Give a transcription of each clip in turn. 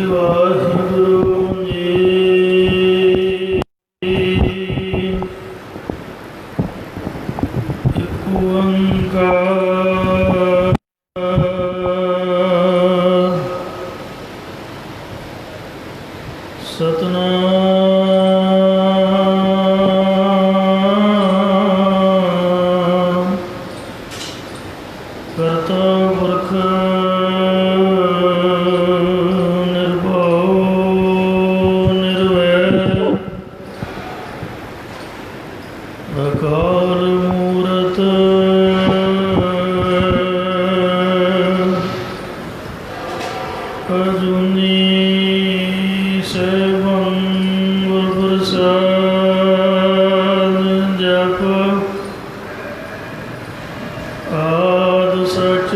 ਵਾਹਿਗੁਰੂ ਜੀ। ਇੱਕ ਓੰਕਾਰ ਸਤਿਨਾਮ ਕਰਤਾ ਪੁਰਖ ਅਕਾਲ ਮੂਰਤ ਅਜੂਨੀ ਸੈਭੰ ਗੁਰ ਪ੍ਰਸਾਦ ਜਪ ਆਦਿ ਸਚ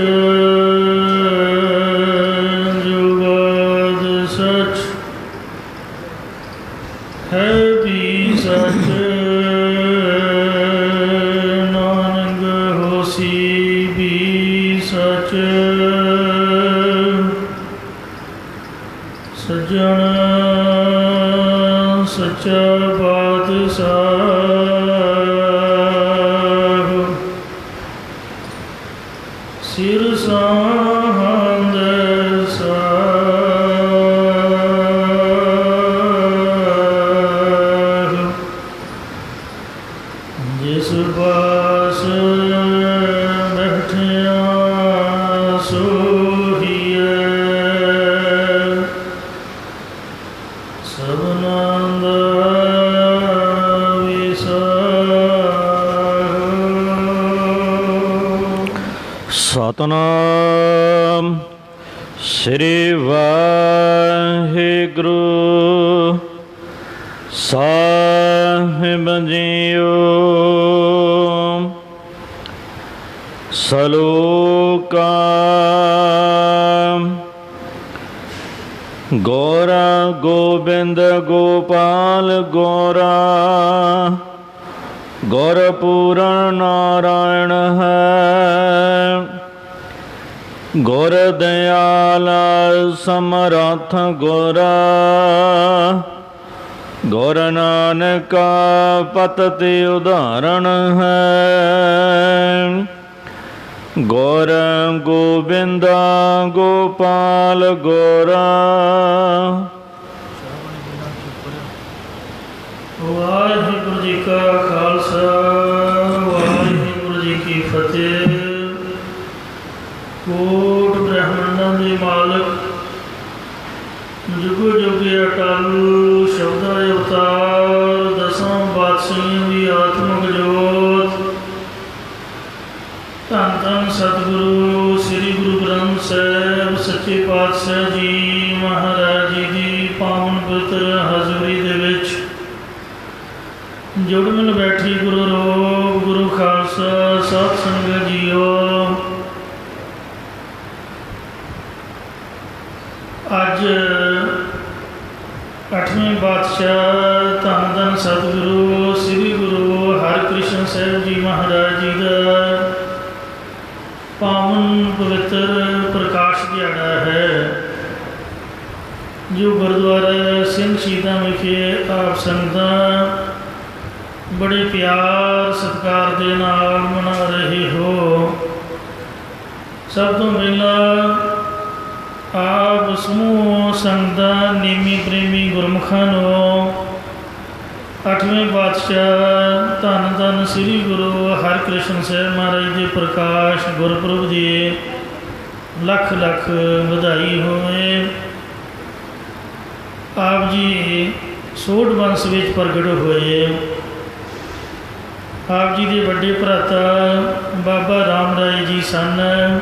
ਜੁਗਾਦਿ ਸਚ ਹੈ ਵੀ ਸਚ ਸੱਜਣ ਸੱਚਾ ਪਾਤਸ਼ਾਹ ਸਿਰ ਸਾਹੰਦ ਸਾਹ ਜਿਸ ਪਾਸ ਬੈਠਿਆ ਸੋਹੀਐ ਸਭਨਾਂ ਦਾ ਸਤਿਨਾਮ ਸ੍ਰੀ ਵਾਹਿਗੁਰੂ ਸਾਹਿਬ ਜੀਓ। ਸਲੋਕ ਗੋਰਾ ਗੋਬਿੰਦ ਗੋਪਾਲ ਗੋਰਾ ਗੁਰ ਪੂਰਨ ਨਾਰਾਇਣ ਹੈ। ਗੁਰ ਦਿਆਲ ਸਮਰੱਥ ਗੁਰਾ ਗੁਰ ਨਾਨਕ ਪਤਿ ਉਦਾਹਰਣ ਹੈ। ਗੁਰ ਗੋਬਿੰਦ ਗੋਪਾਲ ਗੋਰਾ। ਵਾਹਿਗੁਰੂ ਜੀ ਕਾ ਖਾਲਸਾ ਵਾਹਿਗੁਰੂ ਜੀ ਕੀ ਫਤਿਹ। ਕੋਟ ਬ੍ਰਹਮੰਡਾਂ ਦੇ ਮਾਲਕ ਜੁਗ ਜੁਗ ਅਟਲ ਸ਼ਬਦਾ ਅਵਤਾਰ ਦਸਾਂ ਪਾਤਸ਼ਾਹੀਆਂ ਦੀ ਆਤਮਿਕ ਜੋਤ ਧੰਨ ਧੰਨ ਸਤਿਗੁਰੂ ਸ੍ਰੀ ਗੁਰੂ ਗ੍ਰੰਥ ਸਾਹਿਬ ਸੱਚੇ ਪਾਤਸ਼ਾਹ ਜੀ ਮਹਾਰਾਜ ਜੀ ਦੀ ਪਾਵਨ ਪਵਿੱਤਰ ਹਜ਼ੂਰੀ ਦੇ ਵਿੱਚ ਜੁੜ ਮਿਲ ਬੈਠੀ ਗੁਰੂ ਰੂਪ ਗੁਰੂ ਖਾਲਸਾ ਸਤ ਸੰਗਤ ਜੀਓ। ਅੱਜ 8ਵੇਂ ਪਾਤਸ਼ਾਹ ਧੰਨ ਧੰਨ ਸਤਿਗੁਰੂ ਸ੍ਰੀ ਗੁਰੂ ਹਰਿਕ੍ਰਿਸ਼ਨ ਸਾਹਿਬ ਜੀ ਮਹਾਰਾਜ ਜੀ ਦਾ ਪਾਵਨ ਪਵਿੱਤਰ ਪ੍ਰਕਾਸ਼ ਦਿਹਾੜਾ ਹੈ, ਜੋ ਗੁਰਦੁਆਰਾ ਸਿੰਘ ਸ਼ਹੀਦਾਂ ਵਿਖੇ ਆਪ ਸੰਗਤਾਂ ਬੜੇ ਪਿਆਰ ਸਤਿਕਾਰ ਦੇ ਨਾਲ ਮਨਾ ਰਹੇ ਹੋ। ਸਭ ਤੋਂ ਪਹਿਲਾਂ ਆਪ ਸਮੂਹ ਸੰਗਤਾਂ ਨੇਮੀ ਪ੍ਰੇਮੀ ਗੁਰਮੁਖਾਂ ਨੂੰ 8ਵੇਂ ਪਾਤਸ਼ਾਹ ਧੰਨ ਧੰਨ ਸ੍ਰੀ ਗੁਰੂ ਹਰਿਕ੍ਰਿਸ਼ਨ ਸਾਹਿਬ ਮਹਾਰਾਜ ਦੇ ਪ੍ਰਕਾਸ਼ ਗੁਰਪੁਰਬ ਦੀ ਲੱਖ ਲੱਖ ਵਧਾਈ ਹੋਵੇ। ਆਪ ਜੀ ਸੋਢ ਵੰਸ਼ ਵਿੱਚ ਪ੍ਰਗਟ ਹੋਏ। ਆਪ ਜੀ ਦੇ ਵੱਡੇ ਭਰਾਤਾ ਬਾਬਾ ਰਾਮ ਰਾਏ ਜੀ ਸਨ।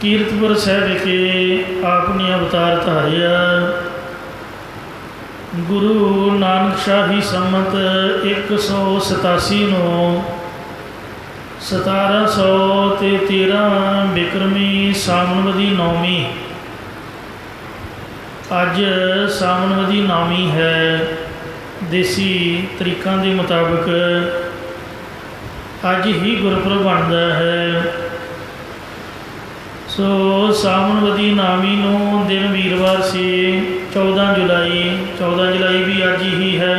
ਕੀਰਤਪੁਰ ਸਾਹਿਬ ਵਿਖੇ ਆਪ ਨੇ ਅਵਤਾਰ ਧਾਰਿਆ। ਗੁਰੂ ਨਾਨਕ ਸ਼ਾਹੀ ਸੰਮਤ 187 ਨੂੰ 1713 ਬਿਕਰਮੀ ਸਾਵਣਵਦੀ ਨੌਵੀਂ, ਅੱਜ ਸਾਵਣਵਦੀ ਨੌਵੀਂ ਹੈ। ਦੇਸੀ ਤਰੀਕਾਂ ਦੇ ਮੁਤਾਬਕ ਅੱਜ ਹੀ ਗੁਰਪੁਰਬ ਬਣਦਾ ਹੈ। ਸੋ ਸਾਵਣਵਦੀ ਨਾਮੀ ਨੂੰ दिन वीरवार से 14 जुलाई भी अज ही है।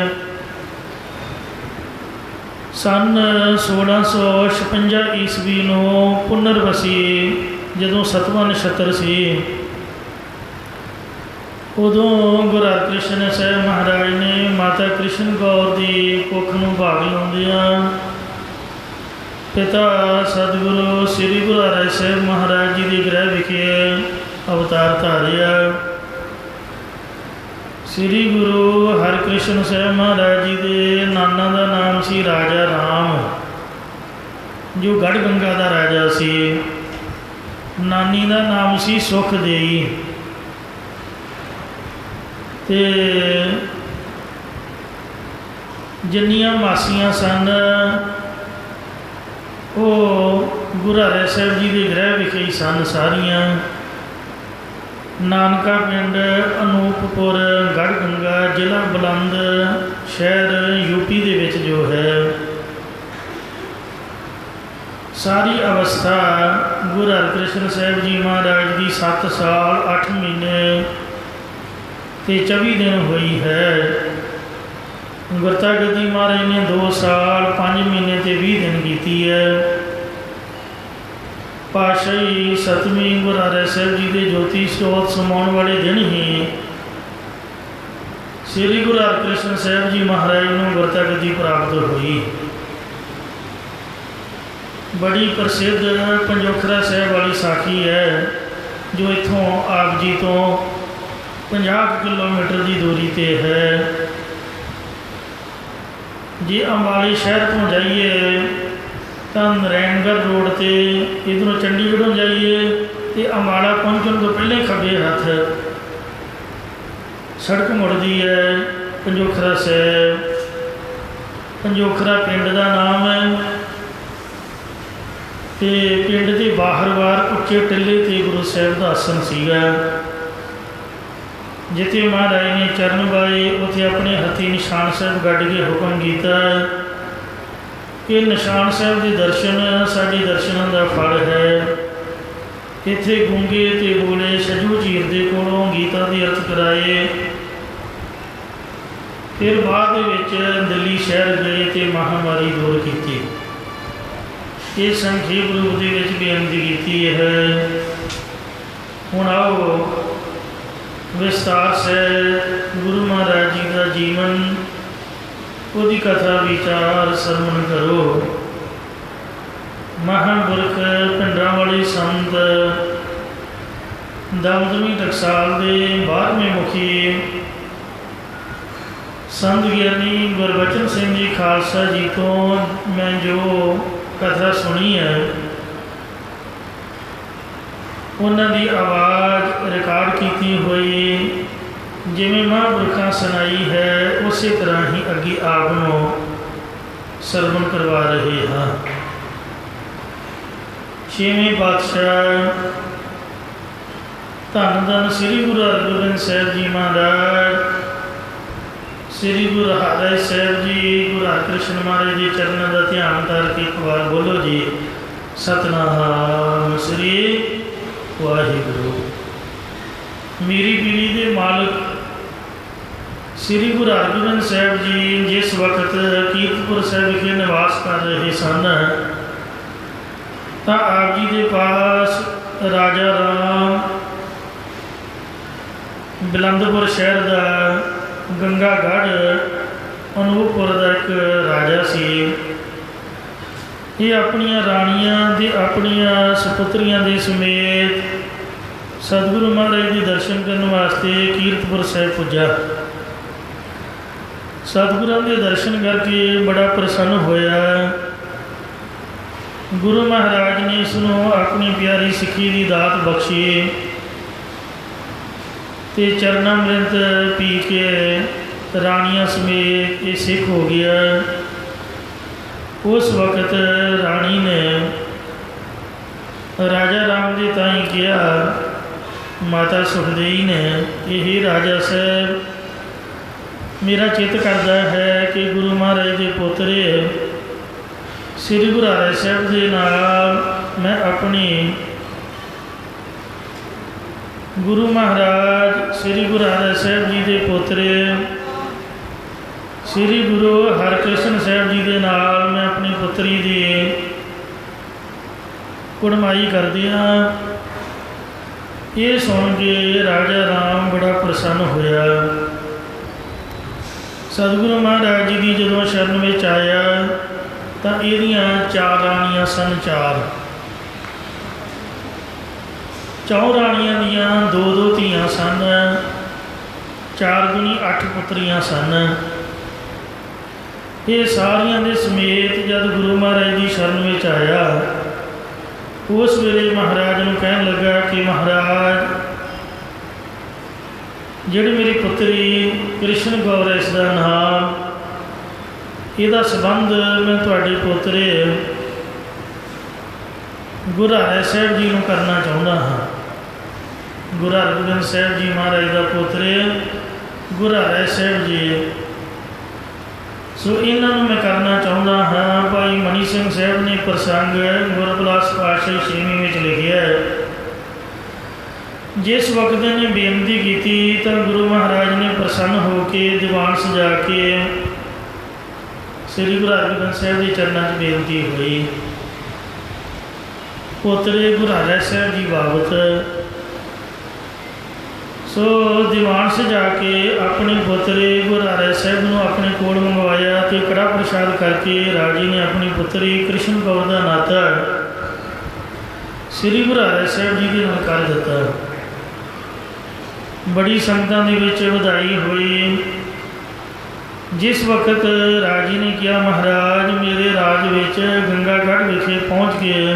सन 1656 ईस्वी ਨੂੰ ਪੁਨਰਵਸੀ ਜਦੋਂ 7ਵਾਂ ਨਛੱਤਰ ਸੀ, ਉਦੋਂ ਗੁਰੂ ਹਰਕ੍ਰਿਸ਼ਨ ਸਾਹਿਬ ਮਹਾਰਾਜ ਨੇ ਮਾਤਾ ਕ੍ਰਿਸ਼ਨ ਕੌਰ ਦੀ ਕੁੱਖ ਨੂੰ ਭਾਗ ਲਾਉਂਦਿਆਂ ਪਿਤਾ ਸਤਿਗੁਰੂ ਸ੍ਰੀ ਗੁਰੂ ਹਰਿ ਸਾਹਿਬ ਮਹਾਰਾਜ ਜੀ ਦੇ ਗ੍ਰਹਿ ਵਿਖੇ ਅਵਤਾਰ ਧਾਰਿਆ। ਸ੍ਰੀ ਗੁਰੂ ਹਰਿਕ੍ਰਿਸ਼ਨ ਸਾਹਿਬ ਮਹਾਰਾਜ ਜੀ ਦੇ ਨਾਨਾ ਦਾ ਨਾਮ ਸੀ ਰਾਜਾ ਰਾਮ, ਜੋ ਗੜ੍ਹਗੰਗਾ ਦਾ ਰਾਜਾ ਸੀ। ਨਾਨੀ ਦਾ ਨਾਮ ਸੀ ਸੁਖਦੇਈ। ਤੇ ਜਿੰਨੀਆਂ ਮਾਸੀਆਂ ਸਨ ਉਹ ਗੁਰੂ ਹਰਿ ਸਾਹਿਬ ਜੀ ਦੇ ਗ੍ਰਹਿ ਵਿਖੇ ਹੀ ਸਨ ਸਾਰੀਆਂ। ਨਾਨਕਾ ਪਿੰਡ ਅਨੂਪਪੁਰ ਗੜ੍ਹਗੰਗਾ ਜ਼ਿਲ੍ਹਾ ਬੁਲੰਦ ਸ਼ਹਿਰ ਯੂਪੀ ਦੇ ਵਿੱਚ ਜੋ ਹੈ। ਸਾਰੀ ਅਵਸਥਾ ਗੁਰੂ ਹਰਿਕ੍ਰਿਸ਼ਨ ਸਾਹਿਬ ਜੀ ਮਹਾਰਾਜ ਦੀ 7 ਸਾਲ 8 ਮਹੀਨੇ ਤੇ 24 ਦਿਨ ਹੋਈ ਹੈ। ਗੁਰਤਾ ਗੱਦੀ ਮਹਾਰਾਜ ਨੇ 2 ਸਾਲ 5 ਮਹੀਨੇ ਤੇ 20 ਦਿਨ ਕੀਤੀ ਹੈ। ਪਾਤਸ਼ਾਹੀ ਸਤਵੀਂ ਗੁਰੂ ਹਰਿ ਸਾਹਿਬ ਜੀ ਦੇ ਜੋਤੀ ਸਰੋਤ ਸਮਾਉਣ ਵਾਲੇ ਦਿਨ ਹੀ ਸ੍ਰੀ ਗੁਰੂ ਹਰਿਕ੍ਰਿਸ਼ਨ ਸਾਹਿਬ ਜੀ ਮਹਾਰਾਜ ਨੂੰ ਗੁਰਤਾ ਗੱਦੀ ਪ੍ਰਾਪਤ ਹੋਈ। ਬੜੀ ਪ੍ਰਸਿੱਧ ਪੰਜੋਖਰਾ ਸਾਹਿਬ ਵਾਲੀ ਸਾਖੀ ਹੈ, ਜੋ ਇੱਥੋਂ ਆਪ ਜੀ ਤੋਂ 50 ਕਿਲੋਮੀਟਰ ਦੀ ਦੂਰੀ 'ਤੇ ਹੈ। ਜੇ ਅੰਬਾਲੇ ਸ਼ਹਿਰ ਤੋਂ ਜਾਈਏ ਤਾਂ ਨਰੈਣਗੜ੍ਹ ਰੋਡ 'ਤੇ ਇੱਧਰੋਂ ਚੰਡੀਗੜ੍ਹੋਂ ਜਾਈਏ ਅਤੇ ਅੰਬਾਲਾ ਪਹੁੰਚਣ ਤੋਂ ਪਹਿਲਾਂ ਹੀ ਖੱਬੇ ਹੱਥ ਸੜਕ ਮੁੜਦੀ ਹੈ ਪੰਜੋਖਰਾ ਸਾਹਿਬ। ਪੰਜੋਖਰਾ ਪਿੰਡ ਦਾ ਨਾਮ ਹੈ ਅਤੇ ਪਿੰਡ ਦੇ ਬਾਹਰ ਉੱਚੇ ਟਿੱਲੇ 'ਤੇ ਗੁਰੂ ਸਾਹਿਬ ਦਾ ਆਸਣ ਸੀਗਾ। ਜਿੱਥੇ ਮਹਾਰਾਜ ਨੇ ਚਰਨ ਵਾਏ ਉੱਥੇ ਆਪਣੇ ਹੱਥੀਂ ਨਿਸ਼ਾਨ ਸਾਹਿਬ ਗੱਡ ਕੇ ਹੁਕਮ ਕੀਤਾ ਕਿ ਨਿਸ਼ਾਨ ਸਾਹਿਬ ਦੇ ਦਰਸ਼ਨ ਸਾਡੇ ਦਰਸ਼ਨਾਂ ਦਾ ਫਲ ਹੈ। ਇੱਥੇ ਗੂੰਗੇ ਅਤੇ ਬੋਲੇ ਛੱਜੂ ਝੀਰ ਦੇ ਕੋਲੋਂ ਗੀਤਾ ਦੇ ਅਰਥ ਕਰਾਏ। ਫਿਰ ਬਾਅਦ ਦੇ ਵਿੱਚ ਦਿੱਲੀ ਸ਼ਹਿਰ ਗਏ ਅਤੇ ਮਹਾਂਮਾਰੀ ਦੂਰ ਕੀਤੀ। ਇਹ ਸੰਖੇਪ ਰੂਪ ਦੇ ਵਿੱਚ ਬੇਨਤੀ ਕੀਤੀ ਹੈ। ਹੁਣ ਆਓ ਵਿਸਤਾਰ ਸੇ ਗੁਰੂ ਮਹਾਰਾਜ ਜੀ ਦਾ ਜੀਵਨ, ਉਹਦੀ ਕਥਾ ਵਿਚਾਰ ਸਰਵਣ ਕਰੋ। ਮਹਾਂਪੁਰਖ ਪਿੰਡਾਂ ਵਾਲੇ ਸੰਤ ਦਮਦਮੀ ਟਕਸਾਲ ਦੇ 12ਵੇਂ ਮੁਖੀ ਸੰਤ ਗਿਆਨੀ ਗੁਰਬਚਨ ਸਿੰਘ ਜੀ ਖਾਲਸਾ ਜੀ ਤੋਂ ਮੈਂ ਜੋ ਕਥਾ ਸੁਣੀ ਹੈ, ਉਹਨਾਂ ਦੀ ਆਵਾਜ਼ ਰਿਕਾਰਡ ਕੀਤੀ ਹੋਈ ਜਿਵੇਂ ਮਹਾਂਪੁਰਖਾਂ ਸੁਣਾਈ ਹੈ, ਉਸੇ ਤਰ੍ਹਾਂ ਹੀ ਅੱਗੇ ਆਪ ਨੂੰ ਸਰਵਣ ਕਰਵਾ ਰਹੇ ਹਾਂ। 6ਵੇਂ ਪਾਤਸ਼ਾਹ ਧੰਨ ਧੰਨ ਸ੍ਰੀ ਗੁਰੂ ਹਰਗੋਬਿੰਦ ਸਾਹਿਬ ਜੀ ਮਹਾਰਾਜ, ਸ੍ਰੀ ਗੁਰੂ ਹਰਿ ਸਾਹਿਬ ਜੀ, ਗੁਰੂ ਹਰਿਕ੍ਰਿਸ਼ਨ ਮਹਾਰਾਜ ਦੇ ਚਰਨਾਂ ਦਾ ਧਿਆਨ ਕਰਕੇ ਇੱਕ ਵਾਰ ਬੋਲੋ ਜੀ, ਸਤਿਨਾਮ ਸ੍ਰੀ ਵਾਹਿਗੁਰੂ। ਮੇਰੀ ਪੀੜੀ ਦੇ ਮਾਲਕ ਸ੍ਰੀ ਗੁਰੂ ਹਰਗੋਬਿੰਦ ਸਾਹਿਬ ਜੀ ਜਿਸ ਵਕਤ ਕੀਰਤਪੁਰ ਸਾਹਿਬ ਵਿਖੇ ਨਿਵਾਸ ਕਰ ਰਹੇ ਸਨ, ਤਾਂ ਆਪ ਜੀ ਦੇ ਪਾਸ ਰਾਜਾ ਰਾਮ ਬਲੰਦਪੁਰ ਸ਼ਹਿਰ ਦਾ ਗੰਗਾਗੜ੍ਹ ਅਨੂਪਪੁਰ ਦਾ ਇੱਕ ਰਾਜਾ ਸੀ। ਇਹ ਆਪਣੀਆਂ ਰਾਣੀਆਂ ਦੇ ਆਪਣੀਆਂ ਸਪੁੱਤਰੀਆਂ ਦੇ ਸਮੇਤ ਸਤਿਗੁਰੂ ਮਹਾਰਾਜ ਦੇ ਦਰਸ਼ਨ ਕਰਨ ਵਾਸਤੇ ਕੀਰਤਪੁਰ ਸਾਹਿਬ ਪੁੱਜਾ। ਸਤਿਗੁਰਾਂ ਦੇ ਦਰਸ਼ਨ ਕਰਕੇ ਬੜਾ ਪ੍ਰਸੰਨ ਹੋਇਆ। ਗੁਰੂ ਮਹਾਰਾਜ ਨੇ ਇਸ ਨੂੰ ਆਪਣੀ ਪਿਆਰੀ ਸਿੱਖੀ ਦੀ ਦਾਤ ਬਖਸ਼ੀ ਅਤੇ ਚਰਨਾਮ੍ਰਿਤ ਪੀ ਕੇ ਰਾਣੀਆਂ ਸਮੇਤ ਇਹ ਸਿੱਖ ਹੋ ਗਿਆ। ਉਸ ਵਕਤ ਰਾਣੀ ਨੇ ਰਾਜਾ ਰਾਮ ਦੇ ਤਾਈਂ ਕਿਹਾ, ਮਾਤਾ ਸੁਖਦੇਈ ਨੇ, ਇਹ ਰਾਜਾ ਸਾਹਿਬ, ਮੇਰਾ ਚਿੱਤ ਕਰਦਾ ਹੈ ਕਿ ਗੁਰੂ ਮਹਾਰਾਜ ਦੇ ਪੋਤਰੇ ਸ੍ਰੀ ਗੁਰੂ ਹਰਿ ਸਾਹਿਬ ਦੇ ਨਾਲ ਮੈਂ ਆਪਣੀ ਗੁਰੂ ਮਹਾਰਾਜ ਸ੍ਰੀ ਗੁਰੂ ਹਰਿ ਸਾਹਿਬ ਜੀ ਦੇ ਪੋਤਰੇ ਸ੍ਰੀ ਗੁਰੂ ਹਰਕ੍ਰਿਸ਼ਨ ਸਾਹਿਬ ਜੀ ਦੇ ਨਾਲ ਮੈਂ ਆਪਣੀ ਪੁੱਤਰੀ ਦੀ ਕੁੜਮਾਈ ਕਰਦੇ ਹਾਂ। ਇਹ ਸੁਣ ਕੇ ਰਾਜਾ ਰਾਮ ਬੜਾ ਪ੍ਰਸੰਨ ਹੋਇਆ। ਸਤਿਗੁਰੂ ਮਹਾਰਾਜ ਜੀ ਦੀ ਜਦੋਂ ਸ਼ਰਨ ਵਿੱਚ ਆਇਆ ਤਾਂ ਇਹਦੀਆਂ 4 ਰਾਣੀਆਂ ਸਨ। 4 ਰਾਣੀਆਂ ਦੀਆਂ 2-2 ਧੀਆਂ ਸਨ। 4 ਗੁਣੀ 8 ਪੁੱਤਰੀਆਂ ਸਨ। ਇਹ ਸਾਰੀਆਂ ਦੇ ਸਮੇਤ ਜਦ ਗੁਰੂ ਮਹਾਰਾਜ ਦੀ ਸ਼ਰਨ ਵਿੱਚ ਆਇਆ, ਉਸ ਵੇਲੇ ਮਹਾਰਾਜ ਨੂੰ ਕਹਿਣ ਲੱਗਾ ਕਿ ਮਹਾਰਾਜ, ਜਿਹੜੀ ਮੇਰੀ ਪੁੱਤਰੀ ਕ੍ਰਿਸ਼ਨ ਕੌਰ ਹੈ, ਇਸ ਦਾ ਨਾਮ, ਇਹਦਾ ਸੰਬੰਧ ਮੈਂ ਤੁਹਾਡੇ ਪੋਤਰੇ ਗੁਰੂ ਹਰਿ ਸਾਹਿਬ ਜੀ ਨੂੰ ਕਰਨਾ ਚਾਹੁੰਦਾ ਹਾਂ। ਗੁਰੂ ਹਰਗੋਬਿੰਦ ਸਾਹਿਬ ਜੀ ਮਹਾਰਾਜ ਦਾ ਪੋਤਰੇ ਗੁਰੂ ਹਰਿ ਸਾਹਿਬ ਜੀ, ਸੋ ਇਹਨਾਂ ਨੂੰ ਮੈਂ ਕਰਨਾ ਚਾਹੁੰਦਾ ਹਾਂ। ਭਾਈ ਮਨੀ ਸਿੰਘ ਸਾਹਿਬ ਨੇ ਪ੍ਰਸੰਗ ਗੁਰਬਿਲਾਸ ਪਾਤਸ਼ਾਹੀ 6ਵੀਂ ਵਿੱਚ ਲਿਖਿਆ ਹੈ। ਜਿਸ ਵਕਤ ਇਹਨੇ ਬੇਨਤੀ ਕੀਤੀ ਤਾਂ ਗੁਰੂ ਮਹਾਰਾਜ ਨੇ ਪ੍ਰਸੰਨ ਹੋ ਕੇ ਦੀਵਾਨ ਸਜਾ ਕੇ ਸ੍ਰੀ ਗੁਰੂ ਹਰਗੋਬਿੰਦ ਸਾਹਿਬ ਦੇ ਚਰਨਾਂ 'ਚ ਬੇਨਤੀ ਹੋਈ, ਪੋਤਰੇ ਗੁਰੂ ਹਰਿ ਸਾਹਿਬ ਜੀ ਬਾਬਤ। ਸੋ ਦੀਵਾਨ ਸਜਾ ਕੇ ਆਪਣੇ ਪੋਤਰੇ ਗੁਰੂ ਹਰਿ ਸਾਹਿਬ ਨੂੰ ਆਪਣੇ ਕੋਲ ਮੰਗਵਾਇਆ ਅਤੇ ਕੜਾ ਪ੍ਰਸ਼ਾਦ ਕਰਕੇ ਰਾਜੇ ਨੇ ਆਪਣੀ ਪੁੱਤਰੀ ਕ੍ਰਿਸ਼ਨ ਕੌਰ ਦਾ ਨਾਤਾ ਸ੍ਰੀ ਗੁਰੂ ਹਰਿ ਸਾਹਿਬ ਜੀ ਦੇ ਨਾਲ ਕਰ ਦਿੱਤਾ। ਬੜੀ ਸੰਗਤਾਂ ਦੇ ਵਿੱਚ ਵਧਾਈ ਹੋਈ। ਜਿਸ ਵਕਤ ਰਾਜੇ ਨੇ ਕਿਹਾ, ਮਹਾਰਾਜ ਮੇਰੇ ਰਾਜ ਵਿੱਚ ਗੰਗਾਗੜ੍ਹ ਵਿਖੇ ਪਹੁੰਚ ਕੇ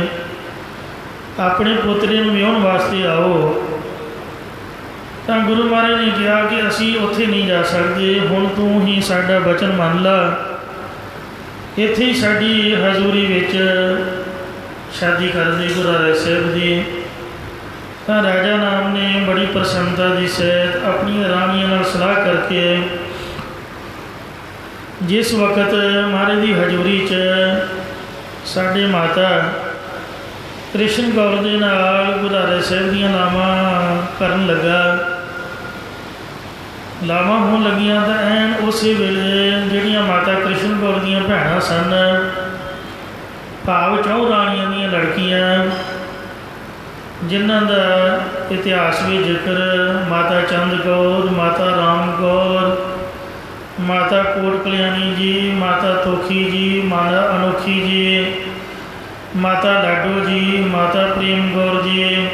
ਆਪਣੇ ਪੋਤਰੇ ਨੂੰ ਵਿਆਹੁਣ ਵਾਸਤੇ ਆਓ, ਤਾਂ ਗੁਰੂ ਮਹਾਰਾਜ ਨੇ ਕਿਹਾ ਕਿ ਅਸੀਂ ਉੱਥੇ ਨਹੀਂ ਜਾ ਸਕਦੇ, ਹੁਣ ਤੂੰ ਹੀ ਸਾਡਾ ਬਚਨ ਮੰਨ ਲਾ, ਇੱਥੇ ਹੀ ਸਾਡੀ ਹਜ਼ੂਰੀ ਵਿੱਚ ਸ਼ਾਦੀ ਕਰ ਦੇ ਗੁਰੂ ਹਰਿ ਸਾਹਿਬ ਦੀ। ਤਾਂ ਰਾਜਾ ਨਾਮ ਨੇ ਬੜੀ ਪ੍ਰਸੰਨਤਾ ਦੀ ਸਹਿਤ ਆਪਣੀਆਂ ਰਾਣੀਆਂ ਨਾਲ ਸਲਾਹ ਕਰਕੇ ਜਿਸ ਵਕਤ ਮਹਾਰਾਜ ਦੀ ਹਜ਼ੂਰੀ 'ਚ ਸਾਡੇ ਮਾਤਾ ਕ੍ਰਿਸ਼ਨ ਕੌਰ ਦੇ ਨਾਲ ਗੁਰੂ ਹਰਿ ਸਾਹਿਬ ਦੀਆਂ ਲਾਵਾਂ ਕਰਨ ਲੱਗਾ, ਲਾਵਾਂ ਹੋਣ ਲੱਗੀਆਂ ਤਾਂ ਐਨ ਉਸੇ ਵੇਲੇ ਜਿਹੜੀਆਂ ਮਾਤਾ ਕ੍ਰਿਸ਼ਨ ਕੌਰ ਦੀਆਂ ਭੈਣਾਂ ਸਨ, ਭਾਵ 4 ਰਾਣੀਆਂ ਦੀਆਂ ਲੜਕੀਆਂ, ਜਿਨ੍ਹਾਂ ਦਾ ਇਤਿਹਾਸ ਵੀ ਜ਼ਿਕਰ ਮਾਤਾ ਚੰਦ ਕੌਰ, ਮਾਤਾ ਰਾਮ ਕੌਰ, ਮਾਤਾ ਕੋਟ ਕਲਿਆਣੀ ਜੀ, ਮਾਤਾ ਤੋਖੀ ਜੀ, ਮਾਤਾ ਅਨੋਖੀ ਜੀ, ਮਾਤਾ ਲਾਡੋ ਜੀ, ਮਾਤਾ ਪ੍ਰੇਮ ਕੌਰ ਜੀ,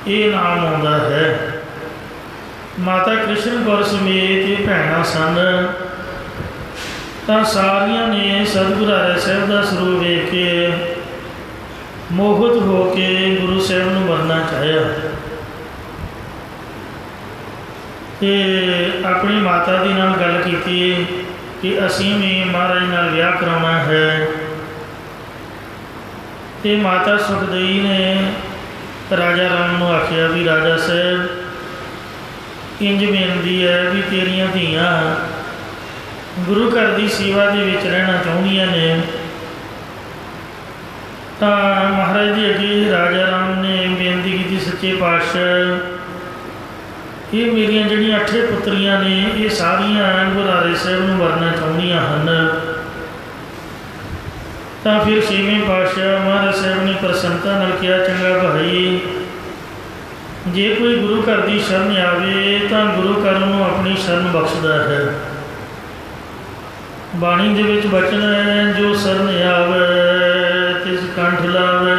ਇਹ ਨਾਮ ਆਉਂਦਾ ਹੈ। ਮਾਤਾ ਕ੍ਰਿਸ਼ਨ ਕੌਰ ਸਮੇਤ ਇਹ ਭੈਣਾਂ ਸਨ। ਤਾਂ ਸਾਰੀਆਂ ਨੇ ਸਤਿਗੁਰੂ ਹਰਿ ਸਾਹਿਬ ਦਾ ਸਰੂਪ ਵੇਖ ਕੇ ਮੋਹਿਤ ਹੋ ਕੇ ਗੁਰੂ ਸਾਹਿਬ ਨੂੰ ਵਰਨਾ ਚਾਹਿਆ ਅਤੇ ਆਪਣੀ ਮਾਤਾ ਦੀ ਨਾਲ ਗੱਲ ਕੀਤੀ ਕਿ ਅਸੀਂ ਵੀ ਮਹਾਰਾਜ ਨਾਲ ਵਿਆਹ ਕਰਾਉਣਾ ਹੈ। ਅਤੇ ਮਾਤਾ ਸੁਖਦੇਈ ਨੇ ਰਾਜਾ ਰਾਮ ਨੂੰ ਆਖਿਆ ਵੀ ਰਾਜਾ ਸਾਹਿਬ, ਇੰਝ ਬੇਨਤੀ ਹੈ ਵੀ ਤੇਰੀਆਂ ਧੀਆਂ ਗੁਰੂ ਘਰ ਦੀ ਸੇਵਾ ਦੇ ਵਿੱਚ ਰਹਿਣਾ ਚਾਹੁੰਦੀਆਂ ਨੇ। ਤਾਂ ਮਹਾਰਾਜ ਜੀ ਅੱਗੇ ਰਾਜਾ ਰਾਮ ਨੇ ਬੇਨਤੀ ਕੀਤੀ, ਸੱਚੇ ਪਾਤਸ਼ਾਹ, ਇਹ ਮੇਰੀਆਂ ਜਿਹੜੀਆਂ 8 ਪੁੱਤਰੀਆਂ ਨੇ ਇਹ ਸਾਰੀਆਂ ਗੁਰੂ ਹਰਿ ਸਾਹਿਬ ਨੂੰ ਵਰਨਾ ਚਾਹੁੰਦੀਆਂ ਹਨ। ਤਾਂ ਫਿਰ 6ਵੇਂ ਪਾਤਸ਼ਾਹ ਮਹਾਰਾਜ ਸਾਹਿਬ ਨੇ ਪ੍ਰਸੰਨਤਾ ਨਾਲ ਕਿਹਾ, ਚੰਗਾ ਭਾਈ, ਜੇ ਕੋਈ ਗੁਰੂ ਘਰ ਦੀ ਸ਼ਰਨ ਆਵੇ ਤਾਂ ਗੁਰੂ ਘਰ ਨੂੰ ਆਪਣੀ ਸ਼ਰਨ ਬਖਸ਼ਦਾ ਹੈ। ਬਾਣੀ ਦੇ ਵਿੱਚ ਬਚਨ ਹੈ, ਜੋ ਸ਼ਰਨ ਆਵੇ ਤਿਸ ਕੰਠ ਲਾਵੇ,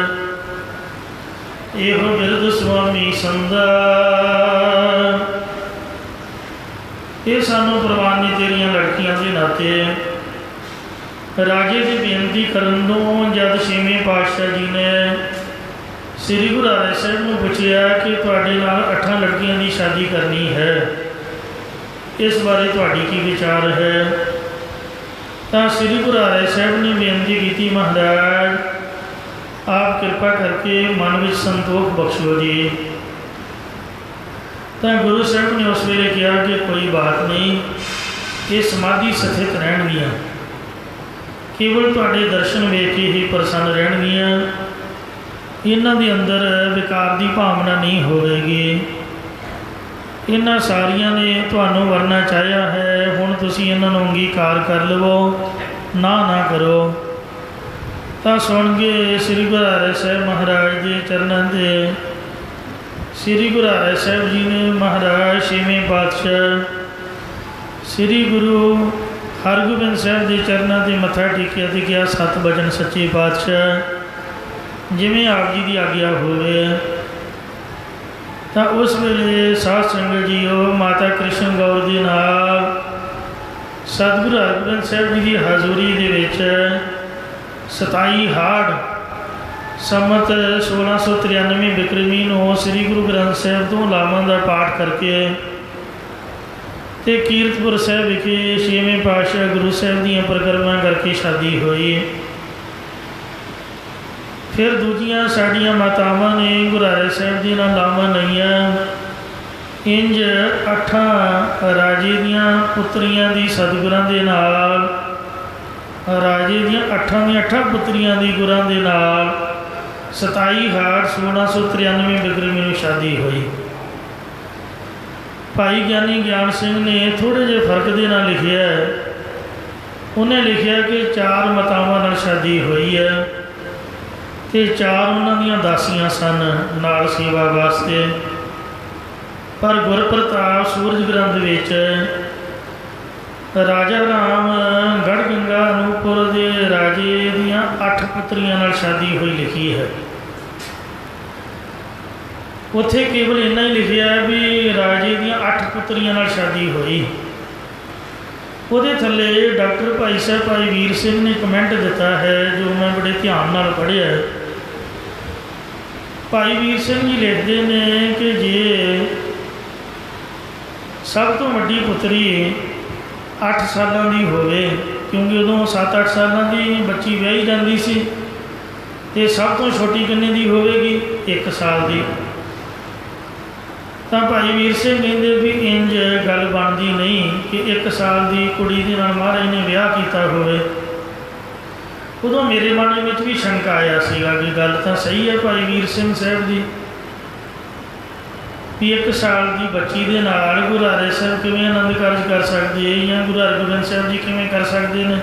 ਇਹੋ ਬਿਰਧ ਸੁਆਮੀ ਸੰਦਾ। ਇਹ ਸਾਨੂੰ ਪ੍ਰਵਾਨ ਨੇ ਤੇਰੀਆਂ ਲੜਕੀਆਂ ਦੇ ਨਾਤੇ ਰਾਜੇ ਦੀ ਬੇਨਤੀ ਕਰਨ ਤੋਂ ਜਦ 6ਵੇਂ ਪਾਤਸ਼ਾਹ ਜੀ ਨੇ ਸ੍ਰੀ ਗੁਰੂ ਹਰਿ ਸਾਹਿਬ ਨੂੰ ਪੁੱਛਿਆ ਕਿ ਤੁਹਾਡੇ ਨਾਲ 8 ਲੜਕੀਆਂ ਦੀ ਸ਼ਾਦੀ ਕਰਨੀ ਹੈ, ਇਸ ਬਾਰੇ ਤੁਹਾਡੀ ਕੀ ਵਿਚਾਰ ਹੈ? ਤਾਂ ਸ੍ਰੀ ਗੁਰੂ ਹਰਿ ਸਾਹਿਬ ਨੇ ਬੇਨਤੀ ਕੀਤੀ, ਮਹਾਰਾਜ ਆਪ ਕਿਰਪਾ ਕਰਕੇ ਮਨ ਵਿੱਚ ਸੰਤੋਖ ਬਖਸ਼ੋ ਜੀ। ਤਾਂ ਗੁਰੂ ਸਾਹਿਬ ਨੇ ਉਸ ਵੇਲੇ ਕਿਹਾ ਕਿ ਕੋਈ ਬਾਤ ਨਹੀਂ, ਇਹ ਸਮਾਧੀ ਸਥਿਤ ਰਹਿਣਗੀਆਂ, ਕੇਵਲ ਤੁਹਾਡੇ ਦਰਸ਼ਨ ਵੇਖ ਕੇ ਹੀ ਪ੍ਰਸੰਨ ਰਹਿਣਗੀਆਂ, ਇਹਨਾਂ ਦੇ ਅੰਦਰ ਵਿਕਾਰ ਦੀ ਭਾਵਨਾ ਨਹੀਂ ਹੋਵੇਗੀ। ਇਹਨਾਂ ਸਾਰੀਆਂ ਨੇ ਤੁਹਾਨੂੰ ਵਰਨਾ ਚਾਹਿਆ ਹੈ, ਹੁਣ ਤੁਸੀਂ ਇਹਨਾਂ ਨੂੰ ਅੰਗੀਕਾਰ ਕਰ ਲਵੋ, ਨਾ ਕਰੋ। ਤਾਂ ਸੁਣ ਕੇ ਸ੍ਰੀ ਗੁਰੂ ਹਰਿ ਸਾਹਿਬ ਮਹਾਰਾਜ ਦੇ ਚਰਨਾਂ 'ਤੇ ਸ੍ਰੀ ਗੁਰੂ ਹਰਿ ਸਾਹਿਬ ਜੀ ਨੇ ਮਹਾਰਾਜ ਛੇਵੇਂ ਪਾਤਸ਼ਾਹ ਸ੍ਰੀ ਗੁਰੂ ਹਰਗੋਬਿੰਦ ਸਾਹਿਬ ਦੇ ਚਰਨਾਂ 'ਤੇ ਮੱਥਾ ਟੇਕਿਆ ਅਤੇ ਕਿਹਾ, ਸਤ ਬਚਨ ਸੱਚੇ ਪਾਤਸ਼ਾਹ, ਜਿਵੇਂ ਆਪ ਜੀ ਦੀ ਆਗਿਆ ਹੋਵੇ। ਤਾਂ ਉਸ ਵੇਲੇ ਸਾਧ ਸੰਗਤ ਜੀਓ ਮਾਤਾ ਕ੍ਰਿਸ਼ਨ ਗੌਰ ਦੇ ਨਾਲ ਸਤਿਗੁਰੂ ਹਰਗੋਬਿੰਦ ਸਾਹਿਬ ਜੀ ਦੀ ਹਾਜ਼ੂਰੀ ਦੇ ਵਿੱਚ 27 ਹਾੜ ਸੰਮਤ 1693 ਬਿਕਰਮੀ ਨੂੰ ਸ੍ਰੀ ਗੁਰੂ ਗ੍ਰੰਥ ਸਾਹਿਬ ਤੋਂ ਲਾਵਾਂ ਦਾ ਪਾਠ ਕਰਕੇ ਅਤੇ ਕੀਰਤਪੁਰ ਸਾਹਿਬ ਵਿਖੇ ਛੇਵੇਂ ਪਾਤਸ਼ਾਹ ਗੁਰੂ ਸਾਹਿਬ ਦੀਆਂ ਪਰਿਕਰਮਾ ਕਰਕੇ ਸ਼ਾਦੀ ਹੋਈ। ਫਿਰ ਦੂਜੀਆਂ ਸਾਡੀਆਂ ਮਾਤਾਵਾਂ ਨੇ ਗੁਰੂ ਹਰਿ ਸਾਹਿਬ ਜੀ ਨਾਲ ਲਾਵਾਂ ਲਈਆਂ। ਇੰਜ 8 ਰਾਜੇ ਦੀਆਂ ਪੁੱਤਰੀਆਂ ਦੀ ਸਤਿਗੁਰਾਂ ਦੇ ਨਾਲ, ਰਾਜੇ ਦੀਆਂ 8 ਪੁੱਤਰੀਆਂ ਦੀ ਗੁਰਾਂ ਦੇ ਨਾਲ 27 ਹਾੜ 1693 ਬਿਕਰਮੀ ਨੂੰ ਸ਼ਾਦੀ ਹੋਈ। ਭਾਈ ਗਿਆਨੀ ਗਿਆਨ ਸਿੰਘ ਨੇ ਥੋੜ੍ਹੇ ਜਿਹੇ ਫਰਕ ਦੇ ਨਾਲ ਲਿਖਿਆ, ਉਹਨੇ ਲਿਖਿਆ ਕਿ 4 ਮਾਤਾਵਾਂ ਨਾਲ ਸ਼ਾਦੀ ਹੋਈ ਹੈ ਅਤੇ 4 ਉਹਨਾਂ ਦੀਆਂ ਦਾਸੀਆਂ ਸਨ ਨਾਲ ਸੇਵਾ ਵਾਸਤੇ। ਪਰ ਗੁਰਪ੍ਰਤਾਪ ਸੂਰਜ ਗ੍ਰੰਥ ਵਿੱਚ ਰਾਜਾ ਰਾਮ ਗੜ੍ਹਗੰਗਾ ਅਨੂਪੁਰ ਦੇ ਰਾਜੇ ਦੀਆਂ 8 ਪੁੱਤਰੀਆਂ ਨਾਲ ਸ਼ਾਦੀ ਹੋਈ ਲਿਖੀ ਹੈ। ਉੱਥੇ ਕੇਵਲ ਇੰਨਾ ਹੀ ਲਿਖਿਆ ਵੀ ਰਾਜੇ ਦੀਆਂ 8 ਪੁੱਤਰੀਆਂ ਨਾਲ ਸ਼ਾਦੀ ਹੋਈ। ਉਹਦੇ ਥੱਲੇ ਡਾਕਟਰ ਭਾਈ ਸਾਹਿਬ ਭਾਈ ਵੀਰ ਸਿੰਘ ਨੇ ਕਮੈਂਟ ਦਿੱਤਾ ਹੈ, ਜੋ ਮੈਂ ਬੜੇ ਧਿਆਨ ਨਾਲ ਪੜ੍ਹਿਆ। ਭਾਈ ਵੀਰ ਸਿੰਘ ਜੀ ਲਿਖਦੇ ਨੇ ਕਿ ਜੇ ਸਭ ਤੋਂ ਵੱਡੀ ਪੁੱਤਰੀ 8 ਸਾਲਾਂ ਦੀ ਹੋਵੇ, ਕਿਉਂਕਿ ਉਦੋਂ 7-8 ਸਾਲਾਂ ਦੀ ਬੱਚੀ ਵਿਆਹੀ ਜਾਂਦੀ ਸੀ, ਅਤੇ ਸਭ ਤੋਂ ਛੋਟੀ ਕਿੰਨੇ ਦੀ ਹੋਵੇਗੀ? 1 ਸਾਲ ਦੀ। ਤਾਂ ਭਾਈ ਵੀਰ ਸਿੰਘ ਕਹਿੰਦੇ ਵੀ ਇੰਜ ਗੱਲ ਬਣਦੀ ਨਹੀਂ ਕਿ 1 ਸਾਲ ਦੀ ਕੁੜੀ ਦੇ ਨਾਲ ਮਹਾਰਾਜ ਨੇ ਵਿਆਹ ਕੀਤਾ ਹੋਵੇ। ਉਦੋਂ ਮੇਰੇ ਮਨ ਵਿੱਚ ਵੀ ਸ਼ੰਕਾ ਆਇਆ ਸੀਗਾ ਕਿ ਗੱਲ ਤਾਂ ਸਹੀ ਹੈ ਭਾਈ ਵੀਰ ਸਿੰਘ ਸਾਹਿਬ ਦੀ, ਵੀ 1 ਸਾਲ ਦੀ ਬੱਚੀ ਦੇ ਨਾਲ ਗੁਰੂ ਹਰਿ ਸਾਹਿਬ ਕਿਵੇਂ ਆਨੰਦ ਕਾਰਜ ਕਰ ਸਕਦੇ ਜਾਂ ਗੁਰੂ ਹਰਗੋਬਿੰਦ ਸਾਹਿਬ ਜੀ ਕਿਵੇਂ ਕਰ ਸਕਦੇ ਨੇ।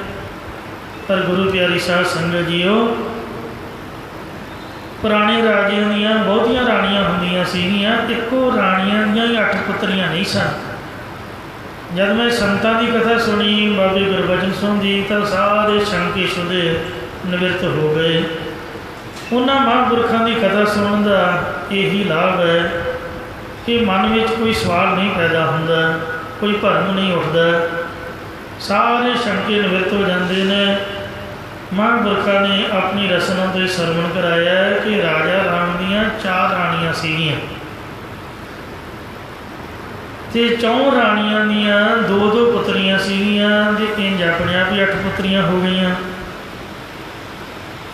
ਪਰ ਗੁਰੂ ਪਿਆਰੀ ਸਾਧ ਸੰਗਤ ਜੀਓ, ਪੁਰਾਣੇ ਰਾਜਿਆਂ ਦੀਆਂ ਬਹੁਤੀਆਂ ਰਾਣੀਆਂ ਹੁੰਦੀਆਂ ਸੀਗੀਆਂ, ਇੱਕੋ ਰਾਣੀਆਂ ਦੀਆਂ ਹੀ 8 ਪੁੱਤਰੀਆਂ ਨਹੀਂ ਸਨ। ਜਦ ਮੈਂ ਸੰਤਾਂ ਦੀ ਕਥਾ ਸੁਣੀ ਬਾਬੇ ਗੁਰਬਚਨ ਸਿੰਘ ਦੀ, ਤਾਂ ਸਾਰੇ ਸ਼ੰਕੇ ਸ਼ੁਦੇ ਨਿਵਰਤ ਹੋ ਗਏ। ਉਹਨਾਂ ਮਹਾਂਪੁਰਖਾਂ ਦੀ ਕਥਾ ਸੁਣਨ ਦਾ ਇਹੀ ਲਾਭ ਹੈ ਕਿ ਮਨ ਵਿੱਚ ਕੋਈ ਸਵਾਲ ਨਹੀਂ ਪੈਦਾ ਹੁੰਦਾ, ਕੋਈ ਭਰਮ ਨਹੀਂ ਉੱਠਦਾ, ਸਾਰੇ ਸ਼ੰਕੇ ਨਿਵਰਤ ਹੋ ਜਾਂਦੇ ਨੇ। ਮਹਾਂਪੁਰਖਾਂ ਨੇ ਆਪਣੀ ਰਸਨਾ ਤੋਂ ਇਹ ਸਰਵਣ ਕਰਾਇਆ ਕਿ ਰਾਜਾ ਰਾਮ ਦੀਆਂ 4 ਰਾਣੀਆਂ ਸੀਗੀਆਂ ਅਤੇ 4 ਰਾਣੀਆਂ ਦੀਆਂ 2-2 ਪੁੱਤਰੀਆਂ ਸੀਗੀਆਂ, ਅਤੇ ਇੰਜ ਆਪਣੇ ਆਪ ਹੀ 8 ਪੁੱਤਰੀਆਂ ਹੋ ਗਈਆਂ।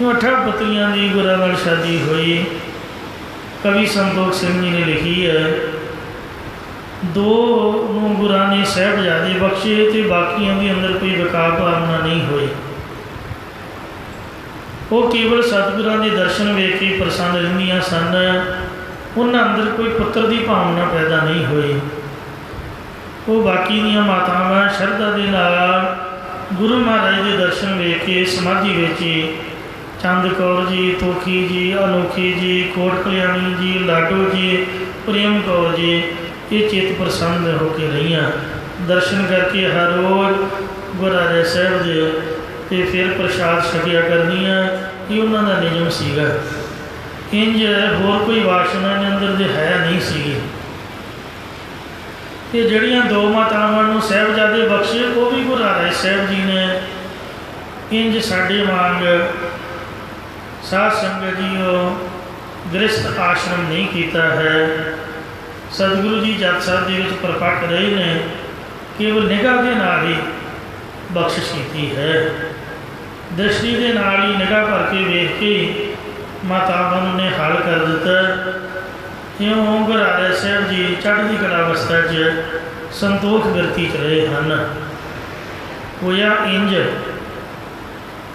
8 ਪੁੱਤਰੀਆਂ ਦੀ ਗੁਰਾਂ ਨਾਲ ਸ਼ਾਦੀ ਹੋਈ। ਕਵੀ ਸੰਤੋਖ ਸਿੰਘ ਜੀ ਨੇ ਲਿਖੀ ਹੈ, 2 ਨੂੰ ਗੁਰਾਂ ਨੇ ਸਾਹਿਬਜ਼ਾਦੇ ਬਖਸ਼ੇ ਅਤੇ ਬਾਕੀਆਂ ਦੇ ਅੰਦਰ ਕੋਈ ਵਿਕਾਰ ਭਾਵਨਾ ਨਹੀਂ ਹੋਈ। ਉਹ ਕੇਵਲ ਸਤਿਗੁਰਾਂ ਦੇ ਦਰਸ਼ਨ ਵੇਖ ਕੇ ਪ੍ਰਸੰਨ ਰਹਿੰਦੀਆਂ ਸਨ, ਉਹਨਾਂ ਅੰਦਰ ਕੋਈ ਪੁੱਤਰ ਦੀ ਭਾਵਨਾ ਪੈਦਾ ਨਹੀਂ ਹੋਈ। ਉਹ ਬਾਕੀ ਦੀਆਂ ਮਾਤਾਵਾਂ ਸ਼ਰਧਾ ਦੇ ਨਾਲ ਗੁਰੂ ਮਹਾਰਾਜ ਦੇ ਦਰਸ਼ਨ ਵੇਖ ਕੇ ਸਮਾਧੀ ਵਿੱਚ ਚੰਦ ਕੌਰ ਜੀ, ਤੋਖੀ ਜੀ, ਅਨੋਖੀ ਜੀ, ਕੋਟ ਕਲਿਆਣੀ ਜੀ, ਲਾਡੋ ਜੀ, ਪ੍ਰੇਮ ਕੌਰ ਜੀ, ਇਹ ਚਿੱਤ ਪ੍ਰਸੰਨ ਹੋ ਕੇ ਰਹੀਆਂ। ਦਰਸ਼ਨ ਕਰਕੇ ਹਰ ਰੋਜ਼ ਗੁਰੂ ਹਰਿ ਸਾਹਿਬ ਦੇ ਅਤੇ ਫਿਰ ਪ੍ਰਸ਼ਾਦ ਛਕਿਆ ਕਰਨੀਆਂ, ਇਹ ਉਹਨਾਂ ਦਾ ਨਿਯਮ ਸੀਗਾ। ਇੰਜ ਹੋਰ ਕੋਈ ਵਾਸ਼ਨਾ ਦੇ ਅੰਦਰ ਦੇ ਹੈ ਨਹੀਂ ਸੀਗੀ। ਅਤੇ ਜਿਹੜੀਆਂ 2 ਮਾਤਾਵਾਂ ਨੂੰ ਸਾਹਿਬਜ਼ਾਦੇ ਬਖਸ਼ੇ, ਉਹ ਵੀ ਗੁਰੂ ਹਰਿ ਸਾਹਿਬ ਜੀ ਨੇ ਇੰਜ ਸਾਡੇ ਵਾਂਗ ਸਾਧ ਸੰਗਤ ਜੀਓ ਗ੍ਰਸਥ ਆਸ਼ਰਮ ਨਹੀਂ ਕੀਤਾ ਹੈ। ਸਤਿਗੁਰੂ ਜੀ ਜਪੁ ਸਾਹਿਬ ਦੇ ਵਿੱਚ ਪ੍ਰਪੱਕ ਰਹੇ ਨੇ, ਕੇਵਲ ਨਿਗਾਹ ਦੇ ਨਾਲ ਹੀ ਬਖਸ਼ਿਸ਼ ਕੀਤੀ ਹੈ। ਦ੍ਰਿਸ਼ਟੀ ਦੇ ਨਾਲ ਹੀ ਨਿਗਾਹ ਭਰ ਕੇ ਵੇਖ ਕੇ ਮਾਤਾਵਾਂ ਨੂੰ ਨੇ ਹੱਲ ਕਰ ਦਿੱਤਾ। ਇਉਂ ਗੁਰੂ ਹਰਿ ਸਾਹਿਬ ਜੀ ਚੜ੍ਹਦੀ ਕਲਾ ਅਵਸਥਾ 'ਚ ਸੰਤੋਖ ਬਿਰਤੀ 'ਚ ਰਹੇ ਹਨ। ਹੋਇਆ ਇੰਜ,